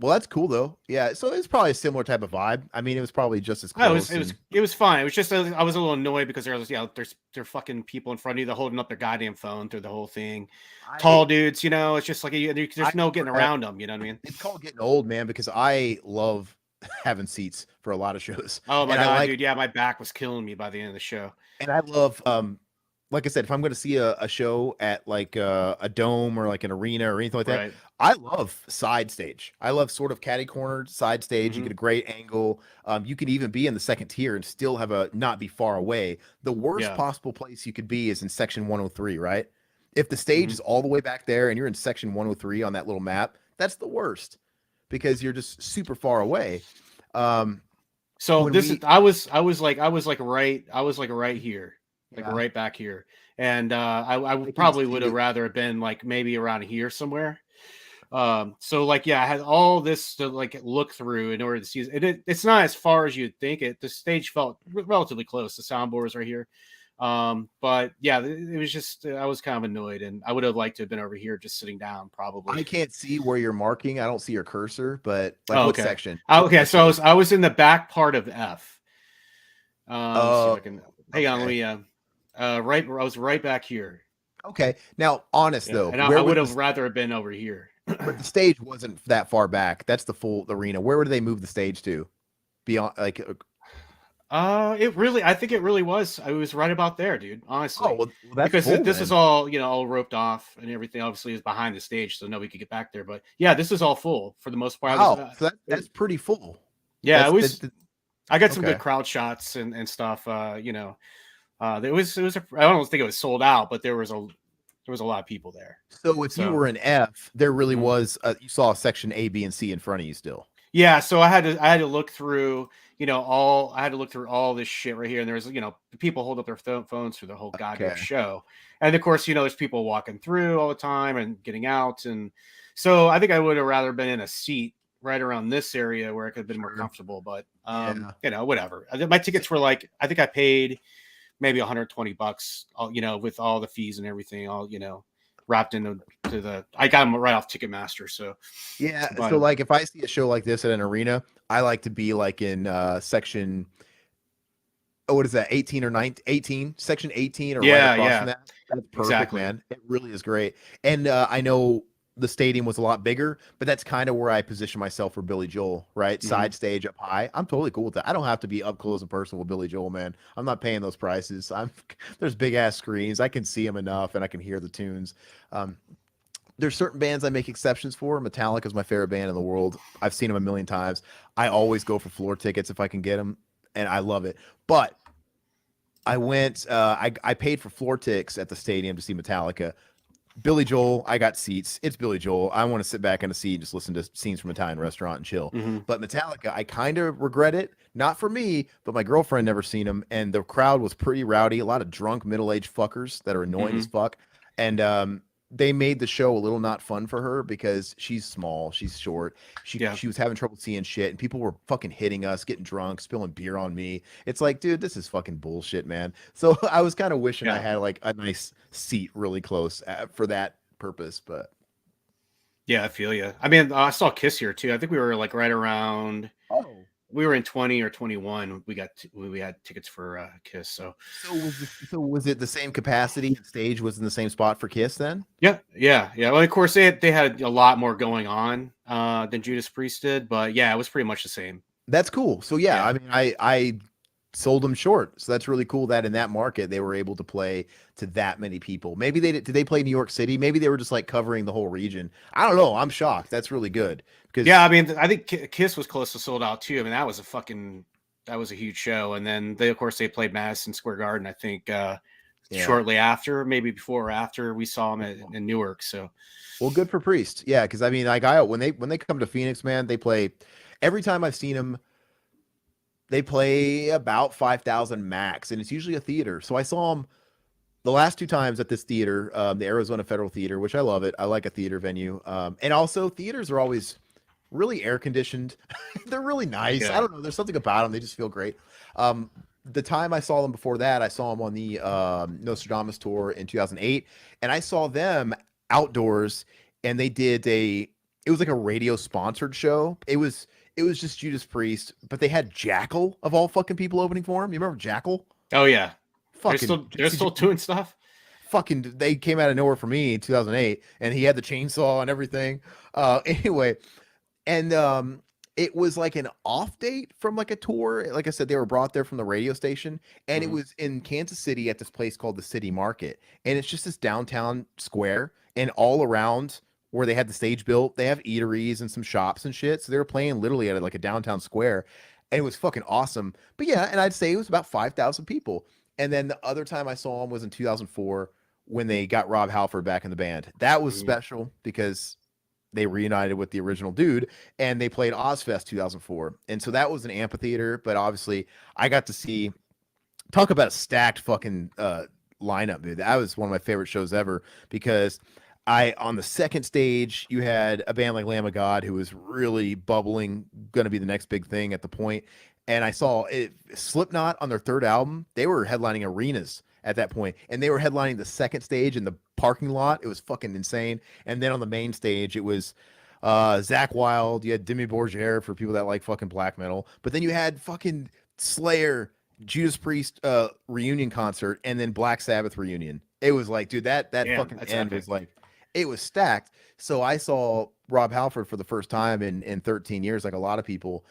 Well, that's cool though. Yeah, so it's probably a similar type of vibe. I mean, it was probably just as Oh, it was close. it was And it was fine. It was just I was a little annoyed because there was there's fucking people in front of you. They're holding up their goddamn phone through the whole thing. I Tall dudes, it's just like I there's no getting around them. You know what I mean? it's called getting old, man, because I love having seats for a lot of shows, Oh my and I god, like dude! Yeah, my back was killing me by the end of the show. and I love like I said, if I'm going to see a show at like a dome or like an arena or anything like that, Right. I love side stage. I love sort of catty cornered side stage. You Hmm. get a great angle. You could even be in the second tier and still have a not be far away. The worst Yeah. possible place you could be is in section 103, right? If the stage Hmm. is all the way back there and you're in section 103 on that little map, that's the worst because you're just super far away. Um, So when this is we, I was like right here, like yeah, right back here, and I I can probably see would have it. rather been like maybe around here somewhere. So like yeah, I had all this to like look through in order to see it's not as far as you'd think it. The stage felt relatively close. The soundboard was right here. But yeah, it was just I was kind of annoyed, and I would have liked to have been over here just sitting down probably. I can't see where you're marking. I don't see your cursor, but like Oh, what okay. section? Oh, What okay, so section is? I was in the back part of F. Let's see if Oh, I can. Hang on, let okay. me. Right, I was right back here. Okay. Now, honest Yeah, though, and I where would was have this? rather have been over here. But the stage wasn't that far back. That's the full arena. Where would they move the stage to? Beyond, like, I think it really was. I was right about there, dude. oh, Honestly, well, that's because full this is then. all all roped off, and everything obviously is behind the stage, so nobody could get back there. But yeah, this is all full for the most part. I was, Wow. So that's pretty full. yeah, it That's was. I got some good okay. crowd shots and stuff. I don't think it was sold out, but there was a lot of people there. So if you So were an F, there really mhm. was. You saw section A, B, and C in front of you still. Yeah, so I had to look through, all I had to look through all this shit right here, and there's people hold up their phones through the whole goddamn Okay. show, and of course there's people walking through all the time and getting out, and so I think I would have rather been in a seat right around this area where I could have been more Sure. comfortable, but Yeah. whatever. My tickets were like I think I paid maybe $120, with all the fees and everything, all wrapped into the. I got them right off Ticketmaster, so Yeah. but So like if I see a show like this at an arena, I like to be like in section, oh, what is that? 18 or 19, 18, section 18 or right yeah, across from yeah, that. That's perfect, exactly. man. It really is great. And I know the stadium was a lot bigger, but that's kind of where I position myself for Billy Joel, right? Hmm. Side stage up high. I'm totally cool with that. I don't have to be up close and personal with Billy Joel, man. I'm not paying those prices. There's big ass screens. I can see them enough and I can hear the tunes. Um, there's certain bands I make exceptions for. Metallica is my favorite band in the world. I've seen them a million times. I always go for floor tickets if I can get them, and I love it. But I went. I paid for floor tickets at the stadium to see Metallica. Billy Joel, I got seats. It's Billy Joel. I want to sit back in a seat and just listen to scenes from Italian restaurant and chill. Hmm. But Metallica, I kind of regret it. Not for me, but my girlfriend never seen them, and the crowd was pretty rowdy. A lot of drunk middle-aged fuckers that are annoying as Hmm. fuck, and they made the show a little not fun for her because she's small, she's short. She Yeah, she was having trouble seeing shit, and people were fucking hitting us, getting drunk, spilling beer on me. It's like, dude, this is fucking bullshit, man. So I was kind of wishing I yeah, had like a nice seat really close for that purpose, but yeah. I feel you. I mean, I saw Kiss here too. I think we were like right around. oh, We were in 20 or 21. We had tickets for Kiss. So so was it the same capacity and stage was in the same spot for Kiss then? yeah, yeah, yeah. Well, of course they had a lot more going on than Judas Priest did, but yeah, it was pretty much the same. That's cool. So yeah, Yeah. I mean, I sold them short. So that's really cool that in that market they were able to play to that many people. Maybe did they play New York City? Maybe they were just like covering the whole region. I don't know. I'm shocked. That's really good Yeah, because I mean, I think Kiss was close to sold out too. I mean, that was a huge show. And then of course, they played Madison Square Garden. I think yeah. shortly after, maybe before or after, we saw them in Newark. So Well, good for Priest. Yeah, because I mean, like I when they come to Phoenix, man, they play every time I've seen them. They play about 5,000 max, and it's usually a theater. So I saw them the last two times at this theater, the Arizona Federal Theater, which I love it. I like a theater venue. And also theaters are always really air conditioned. They're really nice. I yeah, don't know. There's something about them. They just feel great. Um, the time I saw them before that, I saw them on the Nostradamus tour in 2008, and I saw them outdoors, and they did a it was like a radio sponsored show. It was just Judas Priest, but they had Jackal of all fucking people opening for him. You remember Jackal? Oh yeah, Fucking they're still doing stuff. fucking they came out of nowhere for me in 2008, and he had the chainsaw and everything. Anyway, and it was like an off date from like a tour. Like I said, they were brought there from the radio station, and it Mhm. was in Kansas City at this place called the City Market, and it's just this downtown square, and all around where they had the stage built, they have eateries and some shops and shit. So they were playing literally at like a downtown square, and it was fucking awesome. But yeah, and I'd say it was about 5,000 people. And then the other time I saw them was in 2004 when they got Rob Halford back in the band. That was Mhm. special because they reunited with the original dude and they played Ozfest 2004. And so that was an amphitheater, but obviously I got to see, talk about a stacked fucking lineup, dude. That was one of my favorite shows ever because on the second stage you had a band like Lamb of God who was really bubbling, going to be the next big thing at the point. And I saw it, Slipknot on their third album, they were headlining arenas at that point, and they were headlining the second stage in the parking lot. It was fucking insane. And then on the main stage, it was Zach Wild. You had Demi Borgere for people that like fucking black metal, but then you had fucking Slayer, Judas Priest reunion concert, and then Black Sabbath reunion. It was like, dude, that Yeah, fucking that's end epic. was like, it was stacked. So I saw Rob Halford for the first time in 13 years, like a lot of people,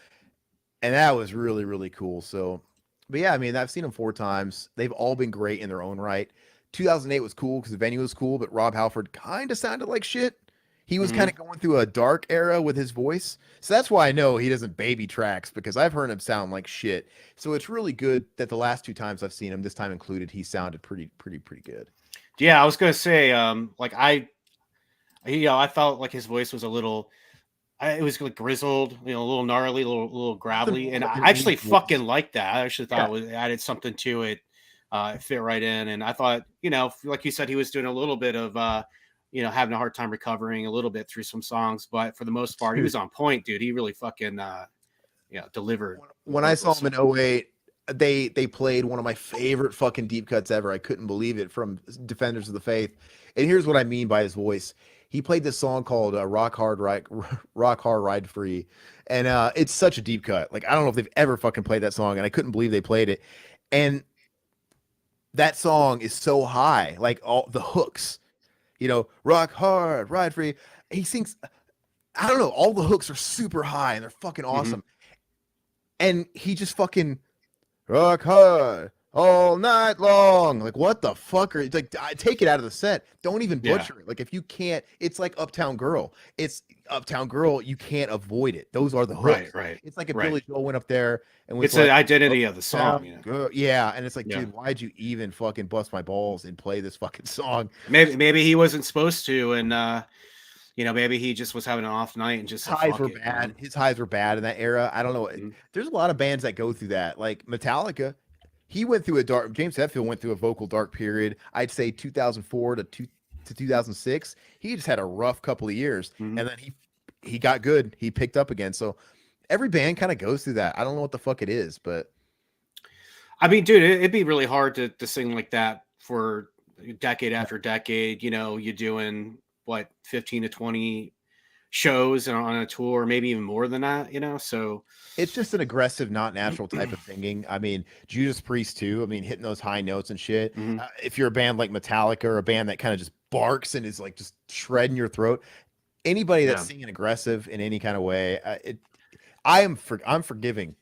and that was really really cool. So, but yeah, I mean, I've seen them 4 times. They've all been great in their own right. 2008 was cool because the venue was cool, but Rob Halford kind of sounded like shit. He was kind Hmm. of going through a dark era with his voice, so that's why I know he doesn't baby tracks because I've heard him sound like shit. So it's really good that the last 2 times I've seen him, this time included, he sounded pretty good. Yeah, I was gonna say, like I felt like his voice was a little, it was like grizzled, a little gnarly, a little Nothing gravelly, wrong and with I your actually lead fucking voice. liked that. I actually thought Yeah, it added something to it. It fit right in, and I thought, like you said, he was doing a little bit of, having a hard time recovering a little bit through some songs, but for the most part, he dude. was on point, dude. He really fucking, delivered with When I saw vocals. him in '08, they played one of my favorite fucking deep cuts ever. I couldn't believe it from Defenders of the Faith. And here's what I mean by his voice. He played this song called Rock Hard Ride Free, and it's such a deep cut. Like I don't know if they've ever fucking played that song, and I couldn't believe they played it. And that song is so high, like all the hooks, Rock Hard Ride Free. He sings. I don't know. All the hooks are super high and they're fucking Hmm. awesome. And he just fucking rock hard all night long. Like, what the fuck are you like? Take it out of the set. Don't even Yeah, butcher it. Like, if you can't, it's like Uptown Girl. It's Uptown Girl. You can't avoid it. Those are the right, hooks. right, It's like if right. Billy Joel went up there and was It's the like, identity of the song, Uptown Girl. Yeah. And it's like, Yeah. dude, why'd you even fucking bust my balls and play this fucking song? Maybe he wasn't supposed to, and maybe he just was having an off night and just His said, highs "Fuck were it," bad. His highs were bad in that era. I don't know. Mhm. There's a lot of bands that go through that. Like Metallica, he went through a dark. James Hetfield went through a vocal dark period. I'd say 2004 to 2006. He just had a rough couple of years, Mhm. and then he got good. He picked up again. So every band kind of goes through that. I don't know what the fuck it is, but I mean, dude, it'd be really hard to sing like that for decade after decade. You're doing what, 15 to 20 shows on a tour, maybe even more than that. So it's just an aggressive, not natural type of singing. I mean, Judas Priest too. I mean, hitting those high notes and shit. mhm. If you're a band like Metallica or a band that kind of just barks and is like just shredding your throat, anybody that's Yeah, singing aggressive in any kind of way, I'm forgiving.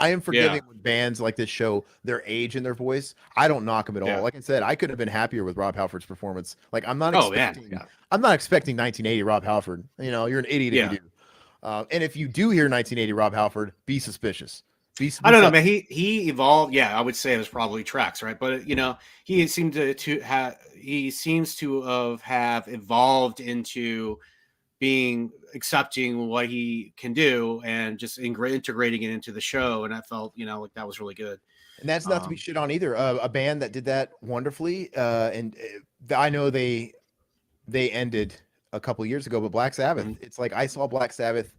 I am yeah, forgiving when bands like this show their age in their voice. I don't knock them at all. yeah. Like I said, I couldn't have been happier with Rob Halford's performance. Like Oh man, yeah, I'm not expecting 1980 Rob Halford. You're an idiot if you yeah. do. And if you do hear 1980 Rob Halford, be suspicious. I Be don't know, sus- man. He evolved. Yeah, I would say it was probably tracks, right? But he seemed to have he seems to have evolved into being accepting what he can do and just integrating it into the show. And I felt, like that was really good. and that's not to be Um, shit on either. A band that did that wonderfully. I know they ended a couple years ago, but Black Sabbath. mhm, It's like I saw Black Sabbath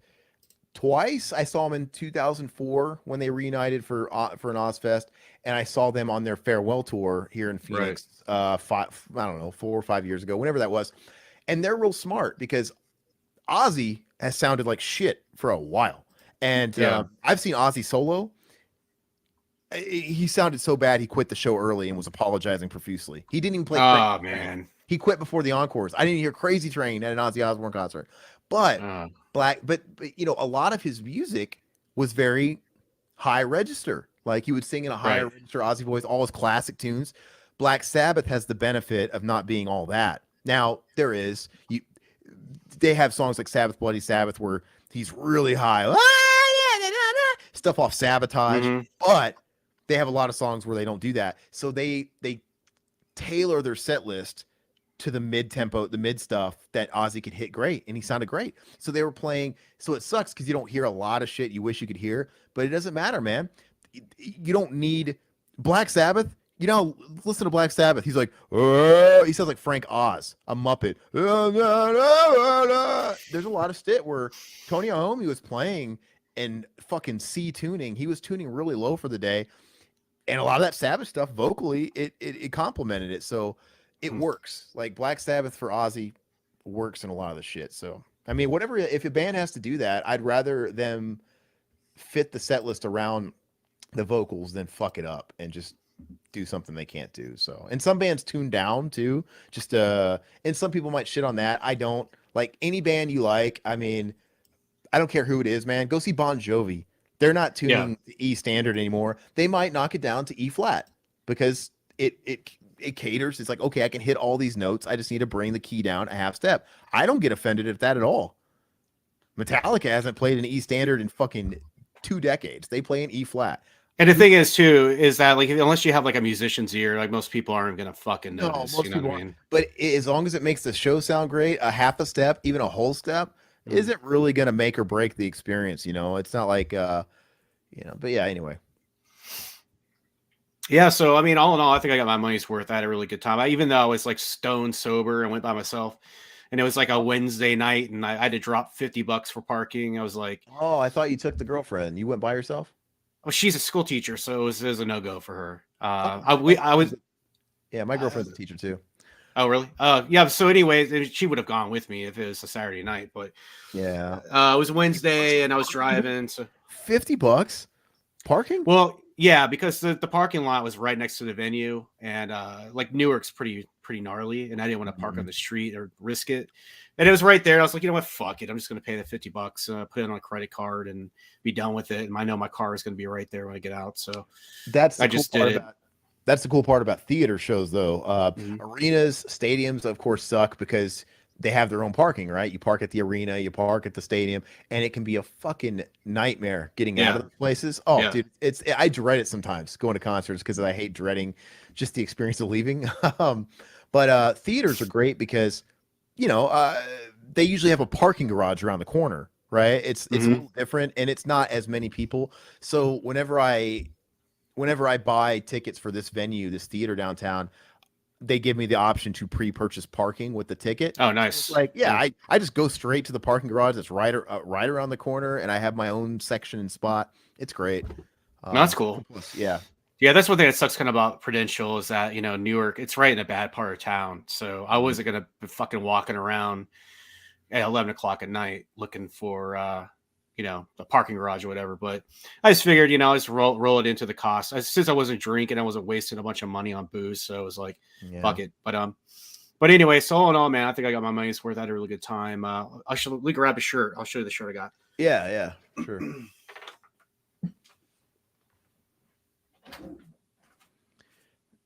twice. I saw them in 2004 when they reunited for an Ozfest, and I saw them on their farewell tour here in right. Phoenix. I don't know, 4 or 5 years ago, whenever that was. And they're real smart because Ozzy has sounded like shit for a while. And I've seen Ozzy solo. He sounded so bad he quit the show early and was apologizing profusely. He didn't even play Oh Crazy Train. man. He quit before the encores. I didn't hear Crazy Train at an Ozzy Osbourne concert. But but you know, a lot of his music was very high register. Like he would sing in a higher register Ozzy voice, all his classic tunes. Black Sabbath has the benefit of not being all that. Now they have songs like Sabbath Bloody Sabbath where he's really high, stuff off Sabotage, but they have a lot of songs where they don't do that. So they tailor their set list to the mid tempo, the mid stuff that Ozzy could hit great, and he sounded great. So they were playing. So it sucks because you don't hear a lot of shit you wish you could hear, but it doesn't matter, man. You don't need Black Sabbath. You know, listen to Black Sabbath. He's like, oh, he sounds like Frank Oz, a Muppet. There's a lot of shit where Tony Iommi was playing and fucking C tuning. He was tuning really low for the day. And a lot of that Sabbath stuff vocally, it complemented it. So it works. Like Black Sabbath for Ozzy works in a lot of the shit. So, I mean, whatever, if a band has to do that, I'd rather them fit the set list around the vocals than fuck it up and just do something they can't do. So, and some bands tune down too, just and some people might shit on that. I don't. Like any band you like, I mean, I don't care who it is, man. Go see Bon Jovi. They're not tuning the E standard anymore. They might knock it down to E flat because it caters. It's like, okay, I can hit all these notes. I just need to bring the key down a half step. I don't get offended at that at all. Metallica hasn't played an E standard in fucking 2 decades. They play an E flat. And the thing is too, is that like unless you have like a musician's ear, like most people aren't gonna fucking notice. You know what I mean? But as long as it makes the show sound great, a half a step, even a whole step, isn't really gonna make or break the experience. You know, it's not like you know. But yeah, anyway. Yeah, so I mean, all in all, I think I got my money's worth. I had a really good time. Even though I was like stone sober and went by myself, and it was like a Wednesday night, and I had to drop $50 for parking. I was like, oh, I thought you took the girlfriend. You went by yourself? oh, she's a school teacher, so it was a no go for her. Yeah, my girlfriend's a teacher too. Oh, really? Yeah. So, anyways, she would have gone with me if it was a Saturday night, but yeah, it was Wednesday, and I was driving. So $50 parking? Well, yeah, because the parking lot was right next to the venue, and like Newark's pretty gnarly, and I didn't want to park on the street or risk it. And it was right there. I was like, you know what? Fuck it. I'm just going to pay the $50, put it on a credit card, and be done with it. And I know my car is going to be right there when I get out. So that's the cool part about theater shows, though. Arenas, stadiums, of course, suck because they have their own parking, right? You park at the arena, you park at the stadium, and it can be a fucking nightmare getting out of those places. Oh, dude, I dread it sometimes going to concerts because I hate dreading just the experience of leaving. But theaters are great because, you know, they usually have a parking garage around the corner, right? It's a little different, and it's not as many people. So whenever I buy tickets for this venue, this theater downtown, they give me the option to pre-purchase parking with the ticket. Oh, nice. Like, I just go straight to the parking garage that's right around the corner, and I have my own section and spot. It's great. That's cool. Yeah. Yeah, that's one thing that sucks kind of about Prudential is that, you know, Newark, it's right in a bad part of town. So I wasn't going to be fucking walking around at 11 o'clock at night looking for, you know, the parking garage or whatever. But I just figured, you know, I just roll it into the cost. Since I wasn't drinking, I wasn't wasting a bunch of money on booze. So it was like, fuck it. But anyway, so all in all, man, I think I got my money's worth. I had a really good time. Let me grab a shirt. I'll show you the shirt I got. Yeah, sure.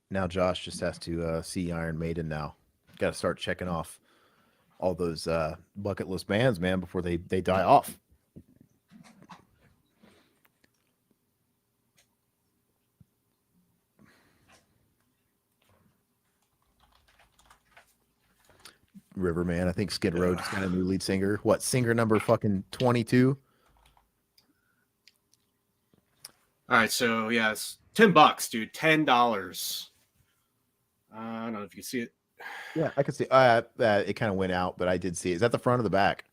Now Josh just has to see Iron Maiden now. Got to start checking off all those bucket list bands, man, before they die off. Riverman, I think Skid Row just got a new lead singer. What, singer number fucking 22? All right, so yeah, it's $10, dude. $10. I don't know if you can see it. Yeah, I can see. It kind of went out, but I did see it. Is that the front or the back?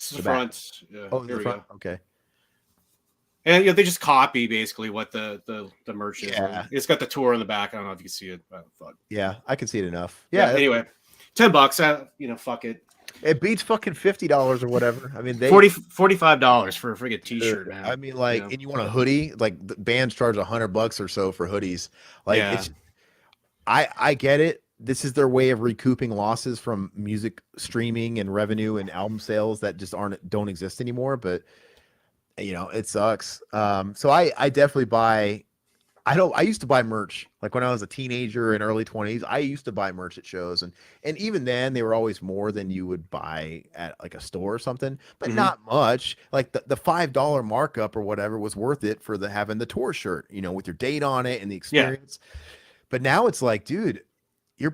This is the front. Yeah, oh, here we go. Okay. And you know, they just copy basically what the merch is. Yeah. It's got the tour on the back. I don't know if you can see it. But fuck. Yeah, I can see it enough. Yeah. Anyway, $10. You know, fuck it. It beats fucking $50 or whatever. I mean, $45 for a friggin' t-shirt, man. I mean, like, You know? and you want a hoodie? Like, the bands charge $100 or so for hoodies. Like, Yeah. I get it. This is their way of recouping losses from music streaming and revenue and album sales that just don't exist anymore. But it sucks. So I definitely buy. I used to buy merch like when I was a teenager in early 20s. I used to buy merch at shows, and even then they were always more than you would buy at like a store or something, but not much. Like the $5 markup or whatever was worth it for having the tour shirt, with your date on it and the experience. But now it's like, dude, you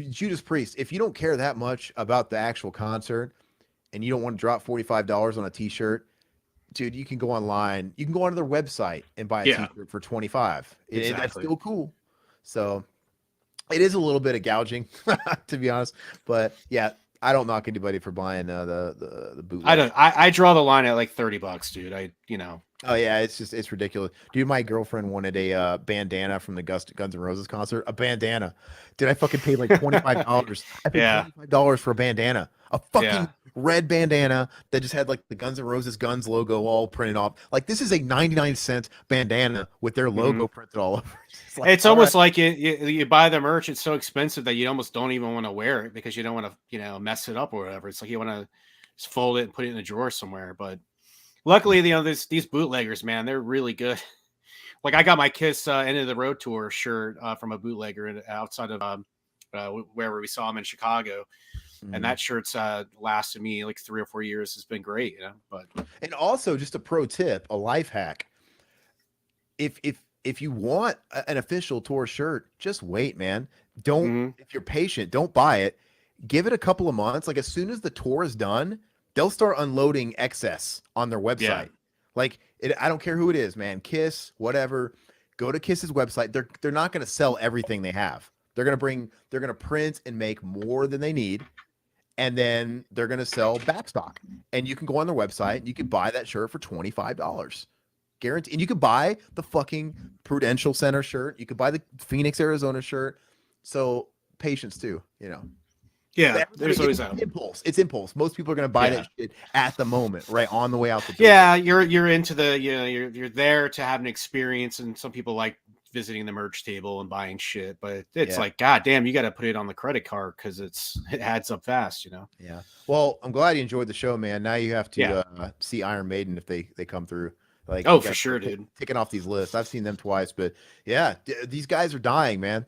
Judas Priest, if you don't care that much about the actual concert and you don't want to drop $45 on a t-shirt, dude, you can go online. You can go onto their website and buy a t-shirt for $25. Exactly. That's still cool. So it is a little bit of gouging, to be honest. But yeah, I don't knock anybody for buying the bootleg. I draw the line at like $30, dude. Oh yeah, it's ridiculous, dude. My girlfriend wanted a bandana from the Guns N' Roses concert. A bandana, dude. I fucking paid like $25. I paid $25 for a bandana, a fucking red bandana that just had like the Guns N' Roses Guns logo all printed off. Like, this is a 99-cent bandana with their logo printed all over. It's almost like you buy the merch. It's so expensive that you almost don't even want to wear it because you don't want to mess it up or whatever. It's like you want to just fold it and put it in a drawer somewhere, but. Luckily, these bootleggers, man, they're really good. Like, I got my Kiss End of the Road tour shirt from a bootlegger outside of wherever we saw him in Chicago, and that shirt's lasted me like 3 or 4 years. It's been great, But and also, just a pro tip, a life hack: if you want an official tour shirt, just wait, man. Don't if you're patient, don't buy it. Give it a couple of months. Like, as soon as the tour is done, they'll start unloading excess on their website. Yeah. Like, I don't care who it is, man. Kiss, whatever. Go to Kiss's website. They're not going to sell everything they have. They're going to print and make more than they need, and then they're going to sell backstock. And you can go on their website. You can buy that shirt for $25. Guaranteed. And you could buy the fucking Prudential Center shirt. You could buy the Phoenix, Arizona shirt. So patience too, Yeah, there's always that impulse. It's impulse. Most people are going to buy that shit at the moment, right on the way out the door. Yeah, you're into you're there to have an experience, and some people like visiting the merch table and buying shit, but it's like, god damn, you got to put it on the credit card because it adds up fast, Yeah. Well, I'm glad you enjoyed the show, man. Now you have to see Iron Maiden if they come through. Like, for sure, dude. Ticking off these lists. I've seen them twice, but yeah, these guys are dying, man.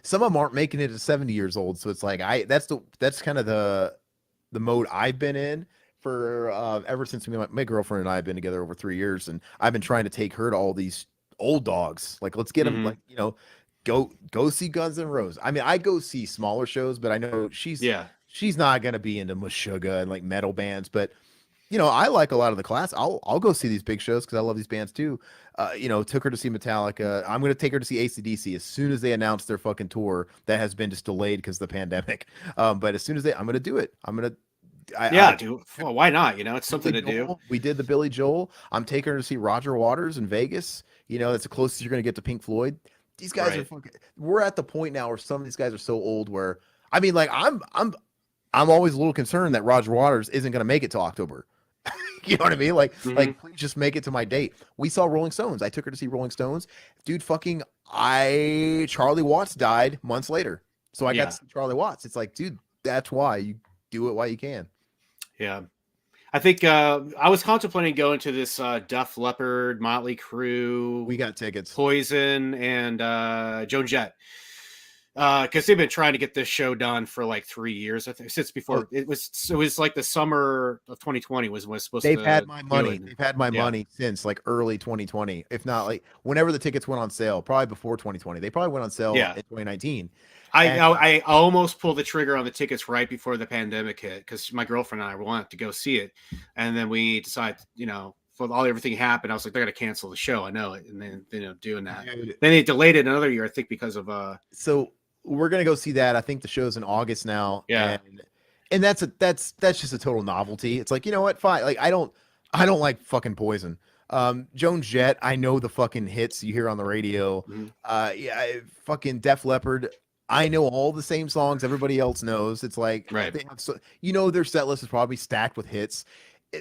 Some of them aren't making it to 70 years old. So it's like, that's kind of the mode I've been in for ever since my girlfriend and I have been together over 3 years, and I've been trying to take her to all these old dogs. Like, let's get them, like, go see Guns N' Roses. I mean, I go see smaller shows, but I know she's not gonna be into Meshuggah and like metal bands, but. I like a lot of the class. I'll go see these big shows because I love these bands too. Took her to see Metallica. I'm going to take her to see AC/DC as soon as they announce their fucking tour that has been just delayed because of the pandemic. But as soon as I'm going to do it. I'm going to. Dude. Well, why not? It's something to do. We did the Billy Joel. I'm taking her to see Roger Waters in Vegas. That's the closest you're going to get to Pink Floyd. These guys are fucking. We're at the point now where some of these guys are so old. Where I mean, like I'm always a little concerned that Roger Waters isn't going to make it to October. You know what I mean? Like, please just make it to my date. We saw Rolling Stones. I took her to see Rolling Stones. Dude, Charlie Watts died months later. So I got to see Charlie Watts. It's like, dude, that's why you do it while you can. Yeah. I think I was contemplating going to this Def Leppard, Motley Crue. We got tickets. Poison and Joan Jett. Because they've been trying to get this show done for like 3 years, I think, since before it was like the summer of 2020 was supposed to. They've had my money. They've had my money since like early 2020, if not like whenever the tickets went on sale, probably before 2020. They probably went on sale in 2019. I almost pulled the trigger on the tickets right before the pandemic hit because my girlfriend and I wanted to go see it, and then we decided, for everything happened, I was like, they're gonna cancel the show. I know it, and then doing that. Then they delayed it another year, I think, because of So we're gonna go see that. I think the show's in August now. Yeah, and that's just a total novelty. It's like, you know what? Fine. Like, I don't like fucking Poison. Joan Jett, I know the fucking hits you hear on the radio. Fucking Def Leppard. I know all the same songs everybody else knows. It's like Right. they have their set list is probably stacked with hits.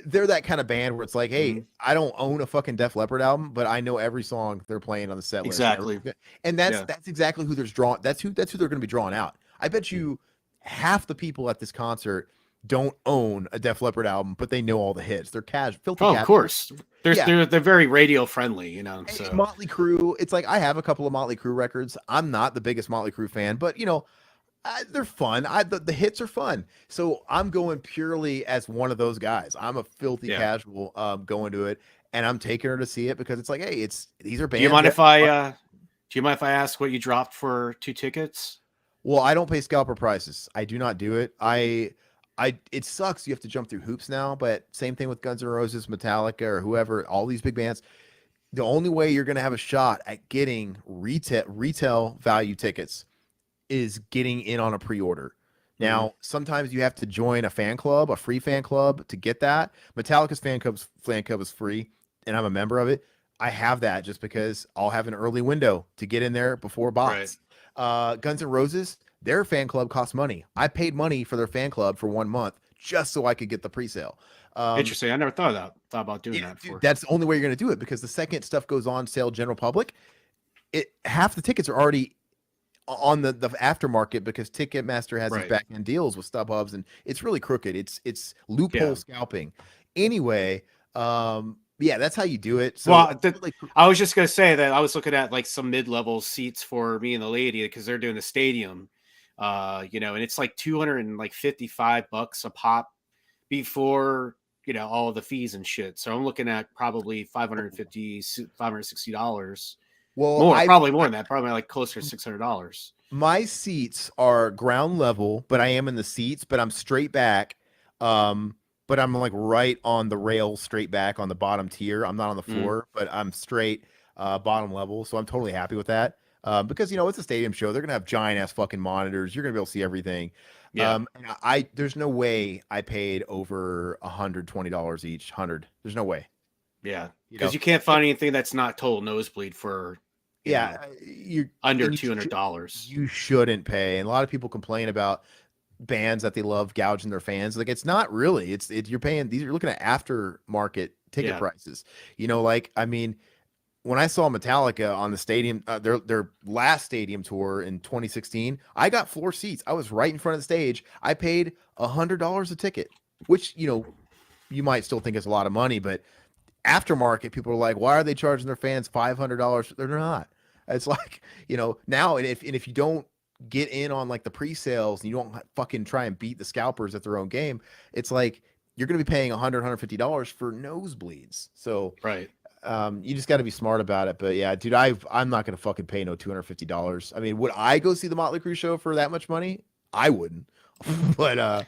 They're that kind of band where it's like, hey, Mhm. I don't own a fucking Def Leppard album, but I know every song they're playing on the set list. Exactly. And that's Yeah. that's exactly who there's drawn. That's who they're going to be drawing out. I bet you half the people at this concert don't own a Def Leppard album, but they know all the hits. They're filthy Oh, of casual. course. Yeah. They're very radio friendly, you know. Hey, So Motley Crue, it's like I have a couple of Motley Crue records. I'm not the biggest Motley Crue fan, but they're fun. The hits are fun. So I'm going purely as one of those guys. I'm a filthy casual going to it, and I'm taking her to see it because it's like, hey, these are bands. do you mind if I ask what you dropped for 2 tickets? Well, I don't pay scalper prices. I do not do it. It sucks. You have to jump through hoops now, but same thing with Guns N' Roses, Metallica, or whoever, all these big bands. The only way you're going to have a shot at getting retail value tickets is getting in on a pre-order. Now, sometimes you have to join a fan club, a free fan club to get that. Metallica's fan club is free, and I'm a member of it. I have that just because I'll have an early window to get in there before bots. Right. Guns N' Roses, their fan club costs money. I paid money for their fan club for 1 month just so I could get the pre-sale. Interesting. I never thought about doing that before. Dude, that's the only way you're going to do it because the second stuff goes on sale general public, half the tickets are already on the aftermarket because Ticketmaster has these back end deals with StubHubs, and it's really crooked. It's loophole scalping. Anyway, that's how you do it. So I was just gonna say that I was looking at like some mid-level seats for me and the lady because they're doing the stadium, and it's like $255 a pop before all the fees and shit. So I'm looking at probably $560. Well, probably more than that. Probably like closer to $600. My seats are ground level, but I am in the seats, but I'm straight back. But I'm like right on the rail, straight back on the bottom tier. I'm not on the floor, but I'm straight bottom level. So I'm totally happy with that. Because it's a stadium show. They're gonna have giant ass fucking monitors. You're gonna be able to see everything. Yeah. And there's no way I paid over $120 each. There's no way. Yeah, because you can't find anything that's not total nosebleed for you're under $200. You shouldn't pay. And a lot of people complain about bands that they love gouging their fans. Like it's not really. It's you're paying. You're looking at aftermarket ticket prices. When I saw Metallica on the stadium, their last stadium tour in 2016, I got floor seats. I was right in front of the stage. I paid $100 a ticket, which you might still think is a lot of money, but aftermarket people are like, why are they charging their fans $500? They're not. It's like now, and if you don't get in on like the pre-sales and you don't fucking try and beat the scalpers at their own game, it's like you're going to be paying $150 for nosebleeds. So you just got to be smart about it. But yeah, dude, I'm not going to fucking pay no $250. I mean, would I go see the Motley Crue show for that much money? I wouldn't. But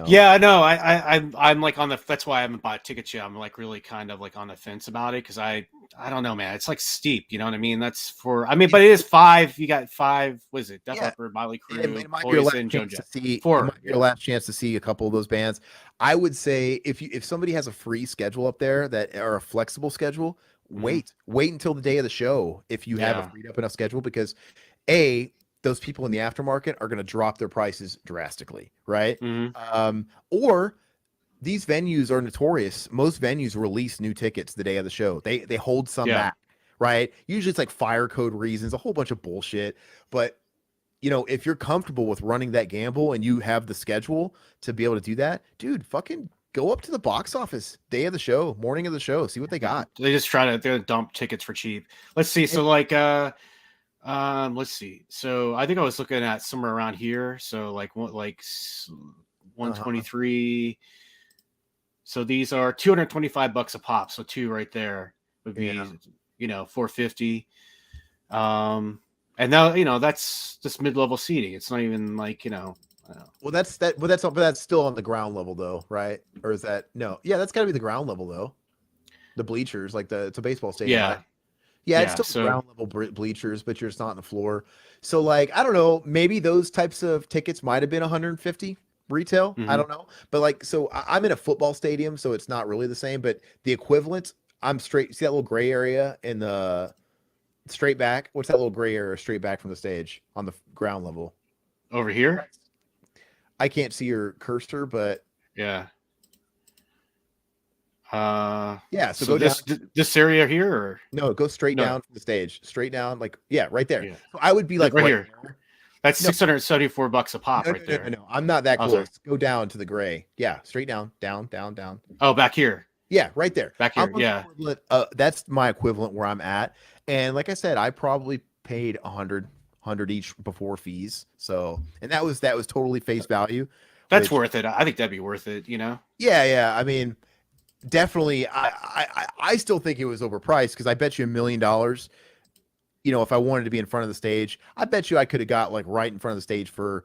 yeah, no, I'm like on the. That's why I haven't bought tickets yet. I'm like really kind of like on the fence about it because I don't know, man. It's like steep, you know what I mean? That's for. I mean, but it is 5. You got 5. What is it? Def Leppard, Motley Crue, it might be your last chance to see 4. It might be your last chance to see a couple of those bands. I would say if somebody has a free schedule up there or a flexible schedule, wait until the day of the show if you have a freed up enough schedule because those people in the aftermarket are going to drop their prices drastically, right? Or these venues are notorious. Most venues release new tickets the day of the show. They hold some back, right? Usually it's like fire code reasons, a whole bunch of bullshit. But if you're comfortable with running that gamble and you have the schedule to be able to do that, dude, fucking go up to the box office day of the show, morning of the show, see what they got. They just they're dump tickets for cheap. Let's see. So let's see. So I think I was looking at somewhere around here. So like 123. So these are $225 a pop. So 2 right there would be, $450. And now, that's just mid-level seating. It's not even like, Well, that's still on the ground level though, right? Or is that no? Yeah, that's got to be the ground level though. The bleachers, like it's a baseball stadium. Yeah. Right? Yeah, it's still ground level bleachers, but you're just not on the floor. So, like, I don't know, maybe those types of tickets might have been 150 retail. I don't know, but like, so I'm in a football stadium, so it's not really the same. But the equivalent, I'm straight. See that little gray area in the straight back. What's that little gray area straight back from the stage on the ground level? Over here? I can't see your cursor, but Yeah. yeah. So So go down. this area here, or No, go straight no? down from the stage. Straight down, like yeah, right there. Yeah, So I would be like right right here. there. That's No, $674 a pop no, right no, no, no, there. no. I'm not that Oh, sorry. close. Go down to the gray. Yeah, straight down, down, down, down. Oh, back here. Yeah, right there. Back I'm here. on the Yeah. equivalent. That's my equivalent where I'm at. And like I said, I probably paid 100 each before fees. So, and that was totally face value. That's Which, worth it. I think that'd be worth it, you know? yeah, yeah. I mean, definitely. I still think it was overpriced because I bet you $1,000,000. You know, if I wanted to be in front of the stage, I bet you I could have got like right in front of the stage for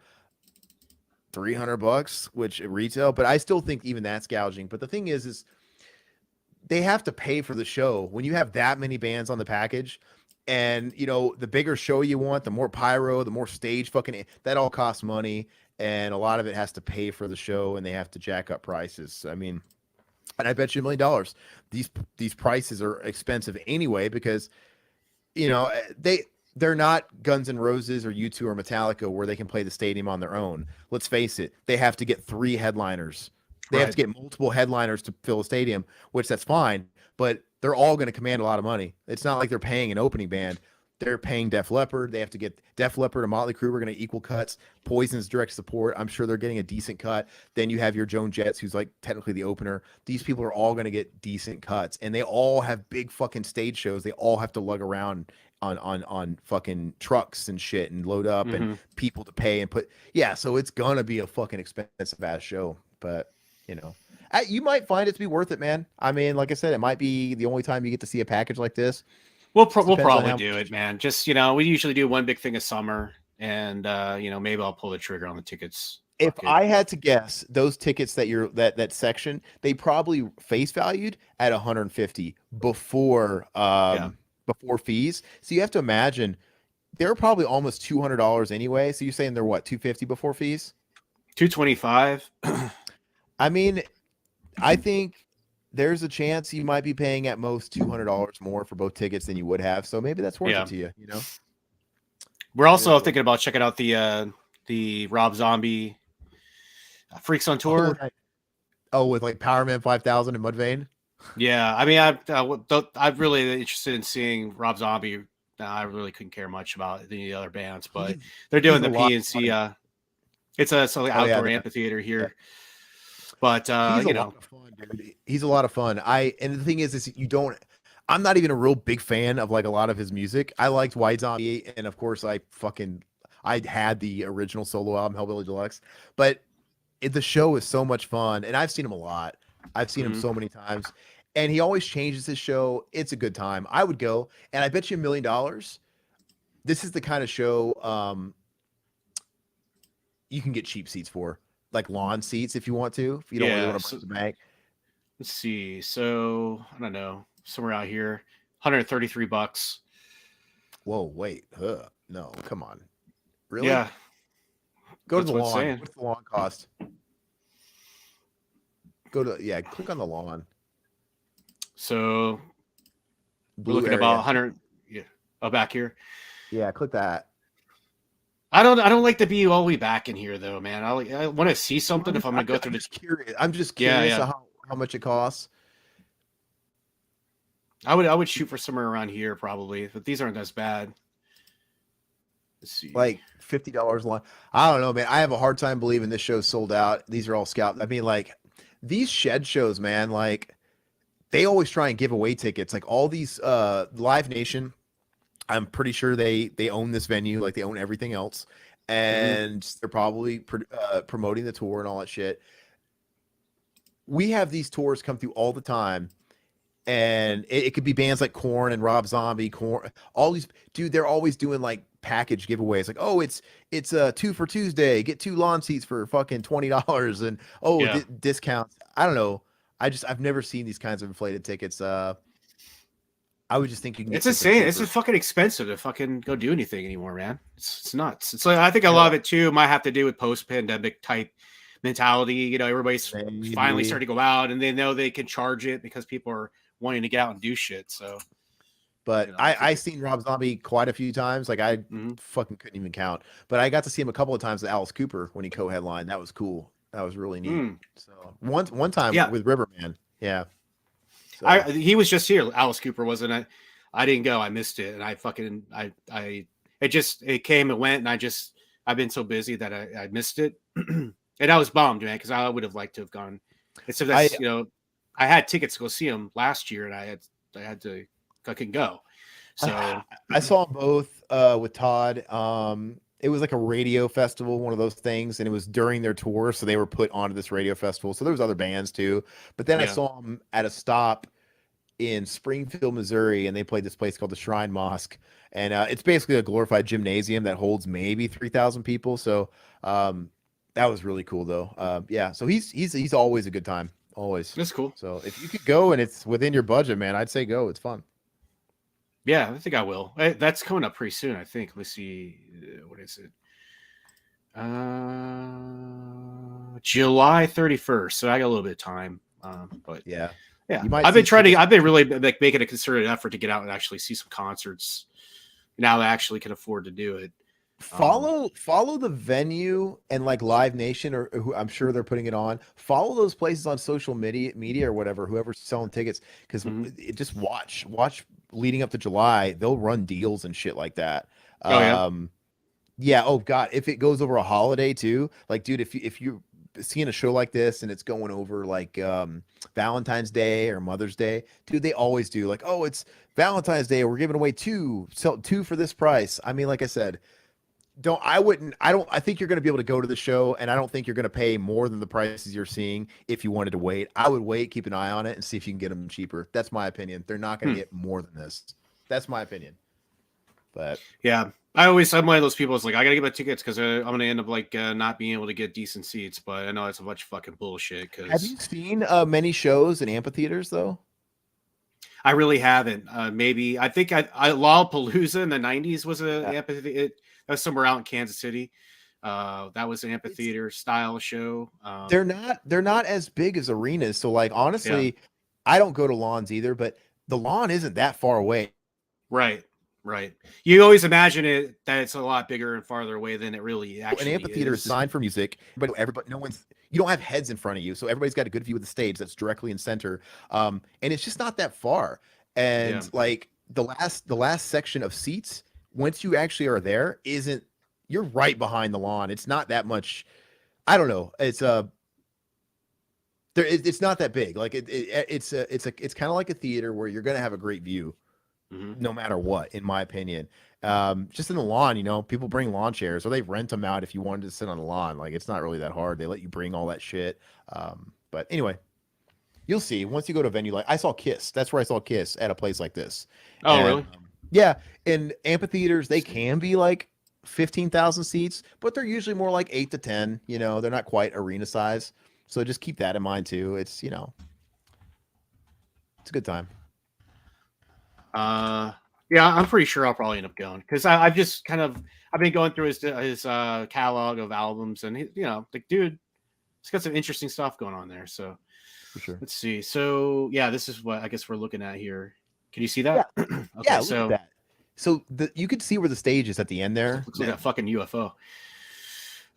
$300, which at retail. But I still think even that's gouging. But the thing is they have to pay for the show when you have that many bands on the package. And you know, the bigger show you want, the more pyro, the more stage that all costs money. And a lot of it has to pay for the show, and they have to jack up prices. I mean, and I bet you $1,000,000. These prices are expensive anyway because you know they're not Guns N' Roses or U2 or Metallica where they can play the stadium on their own. Let's face it, they have to get 3 headliners. They have to get multiple headliners to fill a stadium, which that's fine, but they're all going to command a lot of money. It's not like they're paying an opening band. They're paying Def Leppard. They have to get Def Leppard and Motley Crue are going to equal cuts. Poison's direct support. I'm sure they're getting a decent cut. Then you have your Joan Jets, who's like technically the opener. These people are all going to get decent cuts, and they all have big fucking stage shows. They all have to lug around on fucking trucks and shit and load up and people to pay and put. Yeah, so it's gonna be a fucking expensive ass show, but you know. You might find it to be worth it, man. I mean, like I said, it might be the only time you get to see a package like this. We'll probably do it, man. Just, you know, we usually do one big thing a summer, and you know, maybe I'll pull the trigger on the tickets. If I had to guess, those tickets that section, they probably face valued at 150 before before fees. So you have to imagine they're probably almost $200 anyway. So you're saying they're what, 250 before fees? 225. I mean, I think there's a chance you might be paying at most $200 more for both tickets than you would have. So maybe that's worth it to you, you know? We're also thinking about checking out the Rob Zombie Freaks on Tour. With like Power Man 5000 and Mudvayne. Yeah, I mean, I'm really interested in seeing Rob Zombie. I really couldn't care much about any of the other bands, but they're doing the PNC. It's a outdoor amphitheater here. But he's a lot of fun, dude. He's a lot of fun. And the thing is I'm not even a real big fan of like a lot of his music. I liked White Zombie, and of course I had the original solo album Hellbilly Deluxe, but the show is so much fun, and I've seen him a lot. I've seen him so many times, and he always changes his show. It's a good time. I would go, and I bet you $1,000,000. This is the kind of show you can get cheap seats for. Like lawn seats if you want to. If you don't really want to break the bank. Let's see. So I don't know, somewhere out here, $133. Whoa, wait. No, come on. Really? Yeah. Go to the lawn. What's the lawn cost? Click on the lawn. So we're looking at about 100. Yeah. Oh, back here. Yeah, click that. I don't like to be all the way back in here though, man. I want to see something if I'm going to go through this. I'm just curious how much it costs. I would shoot for somewhere around here probably, but these aren't as bad. Let's see. Like $50 long. I don't know, man. I have a hard time believing this show's sold out. These are all scalped. I mean, like these shed shows, man, like they always try and give away tickets. Like all these Live Nation, I'm pretty sure they own this venue, like they own everything else, and they're probably promoting the tour and all that shit. We have these tours come through all the time, and it could be bands like Korn and Rob Zombie, all these dude. They're always doing like package giveaways, like it's a 2 for Tuesday, get 2 lawn seats for fucking $20, and discounts. I don't know. I've never seen these kinds of inflated tickets. I would just think you can. It's insane. It's just fucking expensive to fucking go do anything anymore, man. It's nuts. It's like I think a lot of it too might have to do with post-pandemic type mentality. You know, everybody's finally starting to go out, and they know they can charge it because people are wanting to get out and do shit. So But You know, I seen Rob Zombie quite a few times. Like I Mhm. fucking couldn't even count. But I got to see him a couple of times with Alice Cooper when he co-headlined. That was cool. That was really neat. Mm. So one time Yeah, with Riverman. Yeah. I So he was just here. Alice Cooper wasn't it? I didn't go. I missed it, and I fucking it came and went, and I've been so busy that I missed it, and I was bummed, man, because I would have liked to have gone. And so I that's I had tickets to go see him last year, and I couldn't go. I, So I saw them both with Todd. It was like a radio festival, one of those things, and it was during their tour, so they were put onto this radio festival. So there was other bands too. But then I yeah, saw them at a stop in Springfield, Missouri, and they played this place called the Shrine Mosque, and it's basically a glorified gymnasium that holds maybe 3,000 people. So that was really cool, though. Yeah, so he's always a good time, always. that's cool. So if you could go and it's within your budget, man, I'd say go. It's fun. Yeah, I think I will. That's coming up pretty soon. I think. Let's see, what is it? July 31st. So I got a little bit of time. But Yeah, yeah, you might I've see been trying to. tickets. I've been really like making a concerted effort to get out and actually see some concerts. Now I actually can afford to do it. Follow the venue and like Live Nation or who I'm sure they're putting it on. Follow those places on social media or whatever, whoever's selling tickets, because Mhm. just watch leading up to July, they'll run deals and shit like that. Oh yeah. Yeah, oh God, if it goes over a holiday too, like dude, if you're seeing a show like this and it's going over like Valentine's Day or Mother's Day, dude, they always do like, oh, it's Valentine's Day, we're giving away two for this price. I mean, like I said, I think you're going to be able to go to the show, and I don't think you're going to pay more than the prices you're seeing if you wanted to wait. I would wait, keep an eye on it, and see if you can get them cheaper. That's my opinion. They're not going to Hmm. get more than this. That's my opinion. But Yeah. I'm one of those people that's like, I gotta get my tickets because I'm gonna end up like not being able to get decent seats. But I know it's a bunch of fucking bullshit have because you seen many shows in amphitheaters though? I really haven't. Maybe I think I Lollapalooza in the '90s was a Yeah. amphitheater. That was somewhere out in Kansas City. That was an It's amphitheater style show. they're not as big as arenas. So like Yeah, honestly, I don't go to lawns either, but the lawn isn't that far away. right, right. You always imagine it that it's a lot bigger and farther away than it really An actually amphitheater is is. designed for music, but everybody, no one's, you don't have heads in front of you, so everybody's got a good view of the stage that's directly in center, and it's just not that far. Yeah. And like the last section of seats, once you actually are there, isn't you're right behind the lawn. It's not that much. I don't know. It's not that big. Like it's kind of like a theater where you're gonna have a great view Mhm. no matter what, in my opinion. Just in the lawn, people bring lawn chairs or they rent them out if you wanted to sit on the lawn. Like it's not really that hard. They let you bring all that shit. But anyway, you'll see once you go to a venue like I saw Kiss. That's where I saw Kiss at a place like this. Oh, And really? yeah, in amphitheaters they can be like 15,000 seats, but they're usually more like 8 to 10. They're not quite arena size. So just keep that in mind too. It's a good time. Yeah, I'm pretty sure I'll probably end up going because I've been going through his catalog of albums and like dude, it's got some interesting stuff going on there. So For sure. let's see. So yeah, this is what I guess we're looking at here. Can you see Yeah. that? Yeah, Okay, look at so that. So you could see where the stage is at the end there. looks like a fucking UFO.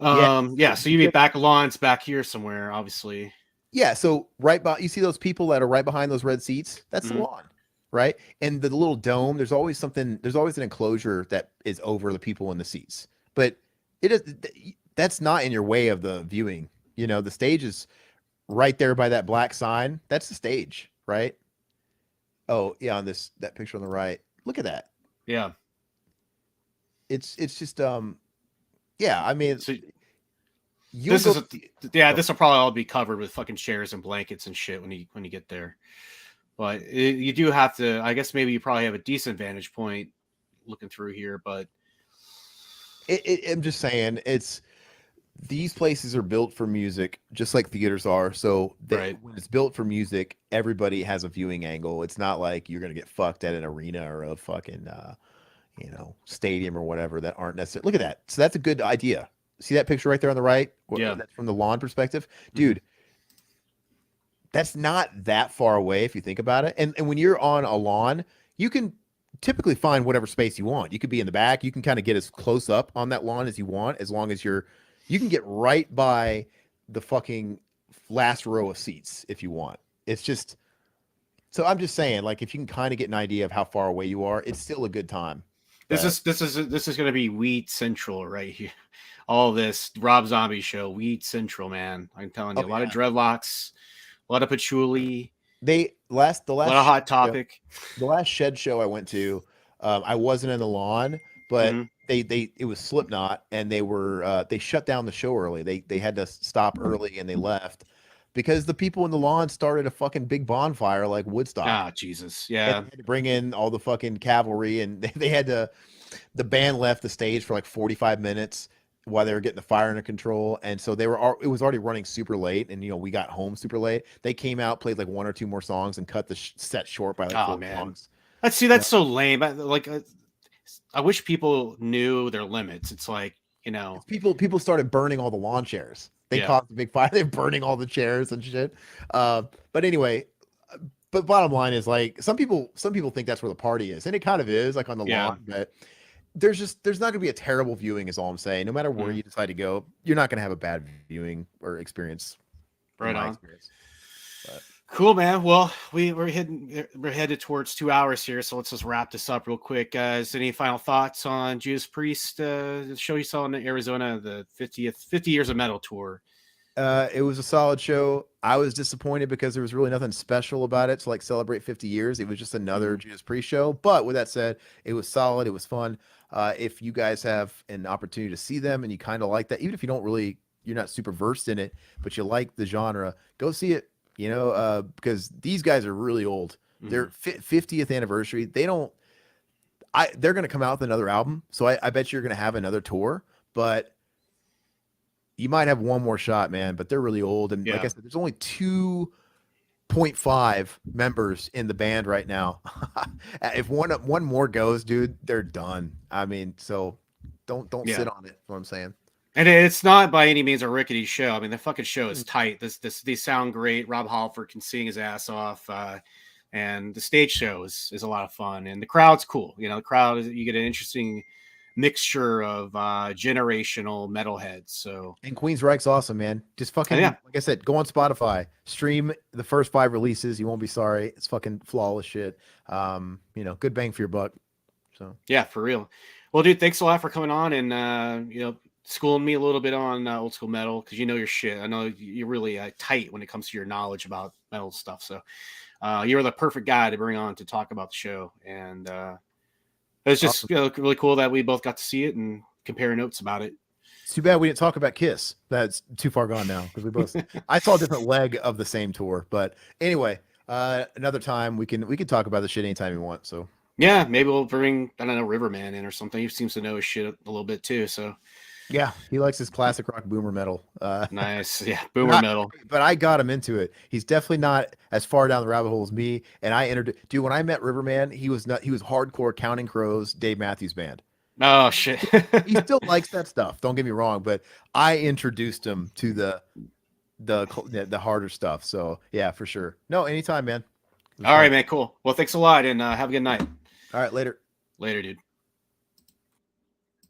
Yeah. Yeah. So you mean back lawns back here somewhere, obviously. Yeah, so right by you see those people that are right behind those red seats? That's the Mhm. lawn, right? And the little dome, there's always an enclosure that is over the people in the seats. But it is that's not in your way of the viewing. The stage is right there by that black sign. That's the stage, right? Oh, yeah, on that picture on the right. Look at that. Yeah. It's just yeah, I mean, So you'll this go is this will probably all be covered with fucking chairs and blankets and shit when you get there. But you do have to. I guess maybe you probably have a decent vantage point looking through here. But I'm just saying these places are built for music, just like theaters are. So right. when it's built for music, everybody has a viewing angle. It's not like you're gonna get fucked at an arena or a fucking stadium or whatever that aren't necessary. Look at that. So that's a good idea. See that picture right there on the right? Yeah. That's from the lawn perspective, dude. That's not that far away if you think about it. And when you're on a lawn, you can typically find whatever space you want. You could be in the back. You can kind of get as close up on that lawn as you want, as long as you can get right by the fucking last row of seats if you want. It's just, so I'm just saying, like, if you can kind of get an idea of how far away you are, it's still a good time. This But is going to be Weed Central right here. All this Rob Zombie show, Weed Central, man. I'm telling you, oh a lot of yeah, dreadlocks, a lot of patchouli, the a last lot of Hot Topic. the last shed show I went to, I wasn't in the lawn, but Hmm. they it was Slipknot, and they shut down the show early. They had to stop early, and they left because the people in the lawn started a fucking big bonfire like Woodstock. Ah, Jesus, And yeah. they had to bring in all the fucking cavalry, and they had to. The band left the stage for like 45 minutes while they were getting the fire under control, and so it was already running super late, and we got home super late. They came out, played like one or two more songs, and cut the set short by like Oh four man, songs. that's so lame. I wish people knew their limits. It's like, People started burning all the lawn chairs. They yeah, caused a big fire. They're burning all the chairs and shit. But anyway, but bottom line is, like, some people think that's where the party is, and it kind of is, like, on the yeah. lawn. But there's not going to be a terrible viewing, is all I'm saying. No matter where Mm, you decide to go, you're not going to have a bad viewing or experience, in right my on. experience. But Cool, man. Well, we're headed towards 2 hours here, so let's just wrap this up real quick, guys. Any final thoughts on Judas Priest, the show you saw in Arizona, the 50 years of metal tour? it was a solid show. I was disappointed because there was really nothing special about it to like celebrate 50 years. It was just another Mhm. Judas Priest show. But with that said, it was solid. It was fun. If you guys have an opportunity to see them and you kind of like that, even if you're not super versed in it, but you like the genre, go see it. Because these guys are really old. Their Mhm. 50th anniversary. They're going to come out with another album. So I bet you're going to have another tour, but you might have one more shot, man. But they're really old. And like I Yeah. said, there's only 2.5 members in the band right now. If one more goes, dude, they're done. I mean, so don't Yeah. sit on it. That's what I'm saying. And it's not by any means a rickety show. I mean, the fucking show is Mm. tight. These sound great. Rob Halford can sing his ass off, and the stage show is a lot of fun, and the crowd's cool. The crowd is, you get an interesting mixture of generational metalheads. So, And Queensryche's awesome, man. Just and fucking, yeah, like I said, go on Spotify, stream the first 5 releases. You won't be sorry. It's fucking flawless shit. Good bang for your buck. So yeah, for real. Well, dude, thanks a lot for coming on and schooling me a little bit on old school metal, because you know your shit. I know you're really tight when it comes to your knowledge about metal stuff. So you're the perfect guy to bring on to talk about the show. And it's just awesome. really cool that we both got to see it and compare notes about it. It's too bad we didn't talk about Kiss. That's too far gone now because I saw a different leg of the same tour. But anyway, another time we can talk about the shit anytime you want. So Yeah, maybe we'll bring, I don't know, Riverman in or something. He seems to know his shit a little bit too. So yeah, he likes his classic rock boomer metal. nice. Yeah, But boomer I, metal. but I got him into it. He's definitely not as far down the rabbit hole as me. And I entered, dude. When I met Riverman, he was not. He was hardcore Counting Crows, Dave Matthews Band. Oh shit. He still likes that stuff. Don't get me wrong, but I introduced him to the harder stuff. So yeah, for sure. No, anytime, man. It was All fun. right, man. Cool. Well, thanks a lot, and have a good night. All right, later. Later, dude.